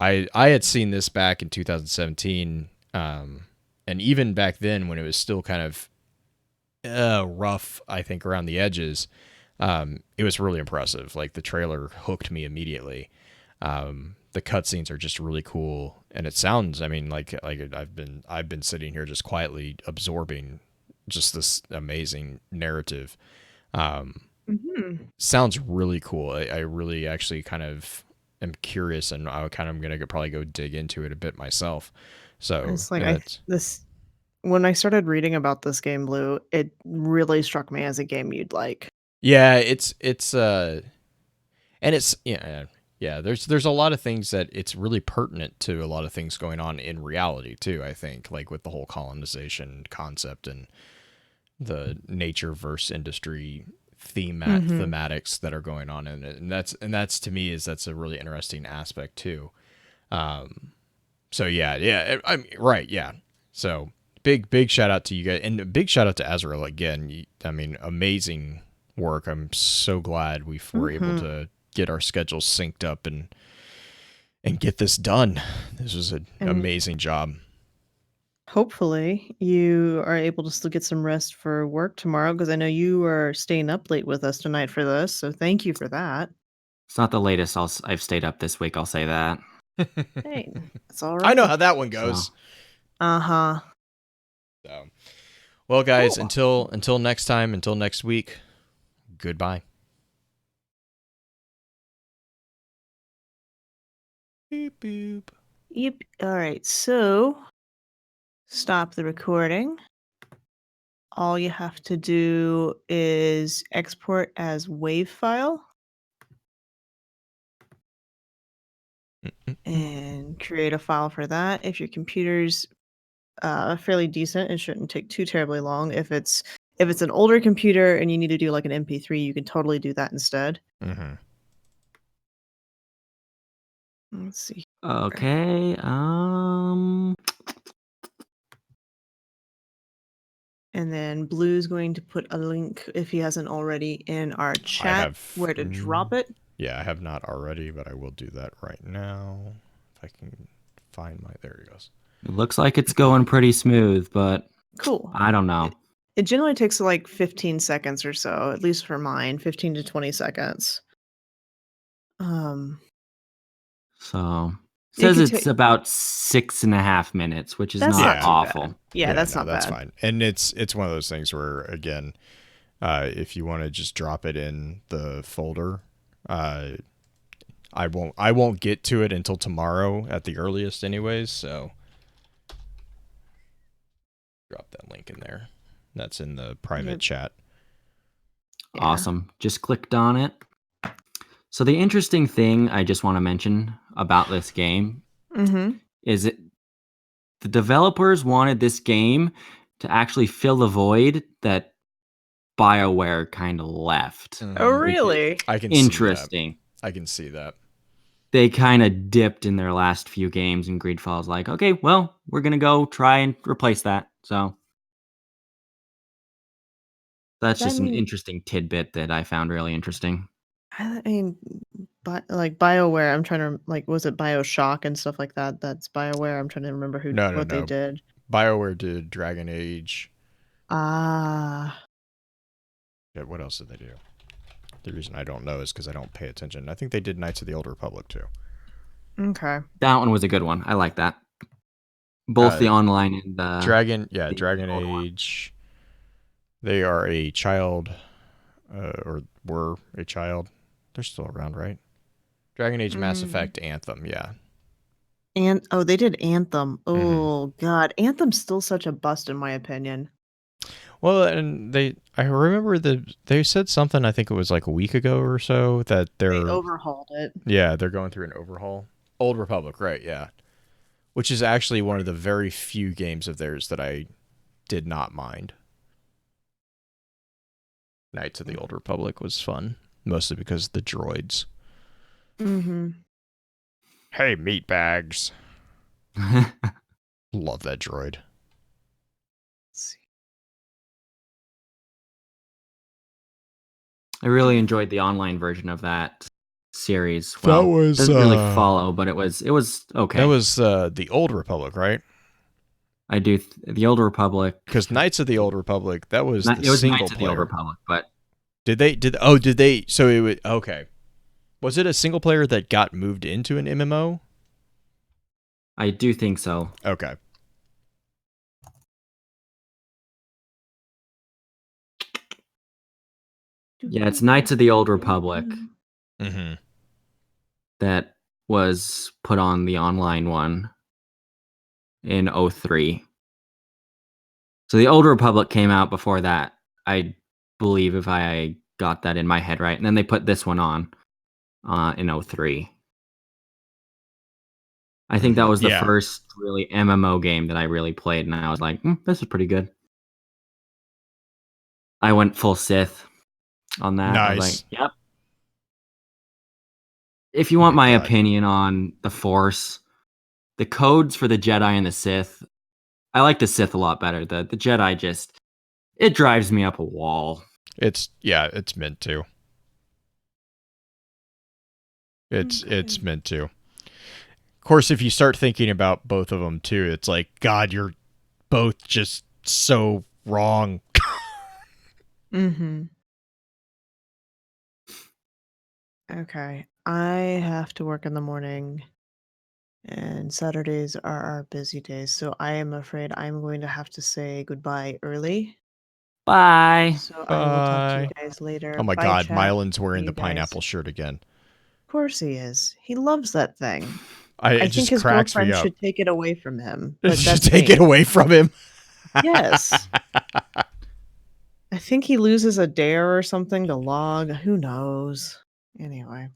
I had seen this back in 2017, and even back then when it was still kind of rough, I think around the edges, it was really impressive. Like the trailer hooked me immediately. The cutscenes are just really cool, and it sounds. I mean, like I've been sitting here just quietly absorbing just this amazing narrative. Sounds really cool. I really actually kind of am curious, and I kind of gonna probably go dig into it a bit myself. So It's like when I started reading about this game, Blue, it really struck me as a game you'd like. yeah, and it's yeah. There's a lot of things that it's really pertinent to a lot of things going on in reality too. I think like with the whole colonization concept and the nature versus industry thematics that are going on in it, and that's to me that's a really interesting aspect too. So yeah, I mean, right, yeah. So big shout out to you guys, and a big shout out to Azrael again. I mean, amazing work. I'm so glad we were able to get our schedules synced up and get this done. This was an amazing job. Hopefully, you are able to still get some rest for work tomorrow, because I know you are staying up late with us tonight for this. So thank you for that. It's not the latest I've stayed up this week. I'll say that. Hey, that's all right. I know how that one goes. So. So, well, guys, Cool. until next time, until next week, goodbye. Beep boop. Yep. All right. So stop the recording. All you have to do is export as WAV file and create a file for that. If your computer's fairly decent, it shouldn't take too terribly long. If it's an older computer and you need to do like an MP3, you can totally do that instead. Let's see. Okay. And then Blue's going to put a link, if he hasn't already, in our chat where to drop it. Yeah, I have not already, but I will do that right now. If I can find there it goes. It looks like it's going pretty smooth, but cool. I don't know. It generally takes like 15 seconds or so, at least for mine, 15 to 20 seconds. So it says it's about 6.5 minutes, which is not awful. Yeah, that's not that's bad. Fine. And it's one of those things where, again, if you want to just drop it in the folder, I won't get to it until tomorrow at the earliest, anyways. So drop that link in there. That's in the private chat. Yeah. Awesome. Just clicked on it. So the interesting thing I just want to mention about this game is the developers wanted this game to actually fill the void that BioWare kind of left. Oh, really? I can interesting. See that. I can see that. They kind of dipped in their last few games, and Greedfall is like, okay, well, we're going to go try and replace that. So that's just an interesting tidbit that I found really interesting. I mean, like BioWare, I'm trying to, like, was it BioShock and stuff like that? That's BioWare. I'm trying to remember what they did. BioWare did Dragon Age. Ah. Yeah, what else did they do? The reason I don't know is because I don't pay attention. I think they did Knights of the Old Republic too. Okay. That one was a good one. I like that. Both the online and the Dragon Age. They are a child, or were a child. They're still around, right? Dragon Age, Mass Effect, Anthem, yeah. And they did Anthem. Oh God, Anthem's still such a bust in my opinion. Well, and I remember they said something, I think it was like a week ago or so, that they overhauled it. Yeah, they're going through an overhaul. Old Republic, right? Yeah. which is actually one of the very few games of theirs that I did not mind. Knights of the Old Republic was fun, mostly because of the droids. Mm-hmm. Hey, meatbags. Love that droid. I really enjoyed the online version of that series. That Well, was, doesn't really follow, but it was okay. That was the Old Republic, right? I do the Old Republic. Because Knights of the Old Republic, that was It the was single Knights of the Old player. Republic, but Did they? So it would okay. Was it a single player that got moved into an MMO? I do think so. Okay. Yeah, it's Knights of the Old Republic Mm-hmm. that was put on the online one in 03. So the Old Republic came out before that, I believe, if I got that in my head right. And then they put this one on in 03. I think that was the first really MMO game that I really played, and I was like, this is pretty good. I went full Sith on that. Nice. I was like, yep. If you want my opinion on the Force, the codes for the Jedi and the Sith, I like the Sith a lot better. The Jedi just, it drives me up a wall. It's meant to. It's meant to. Of course, if you start thinking about both of them too, it's like, God, you're both just so wrong. Mm-hmm. Okay. I have to work in the morning, and Saturdays are our busy days, so I am afraid I'm going to have to say goodbye early. Bye. So I will talk to you Bye. guys later. Oh my Bye, God, chat. Mylan's wearing See the you guys. pineapple shirt again. Of course he is. He loves that thing. It I think just his cracks me girlfriend up. should take it away from him. But Just that's take me. it away from him. Yes. I think he loses a dare or something to log. Who knows? Anyway,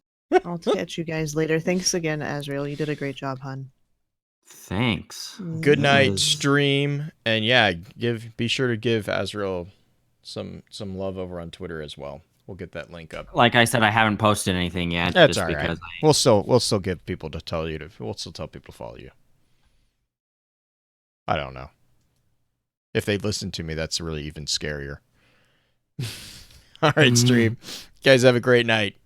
I'll catch you guys later. Thanks again, Azrael. You did a great job, hun. Thanks. Good night, was- stream, and yeah, be sure to give Azrael some love over on Twitter as well. We'll get that link up. Like I said, I haven't posted anything yet. That's just all right. because We'll still give people to tell you to. We'll still tell people to follow you. I don't know. If they listen to me, that's really even scarier. All right, stream. You guys have a great night.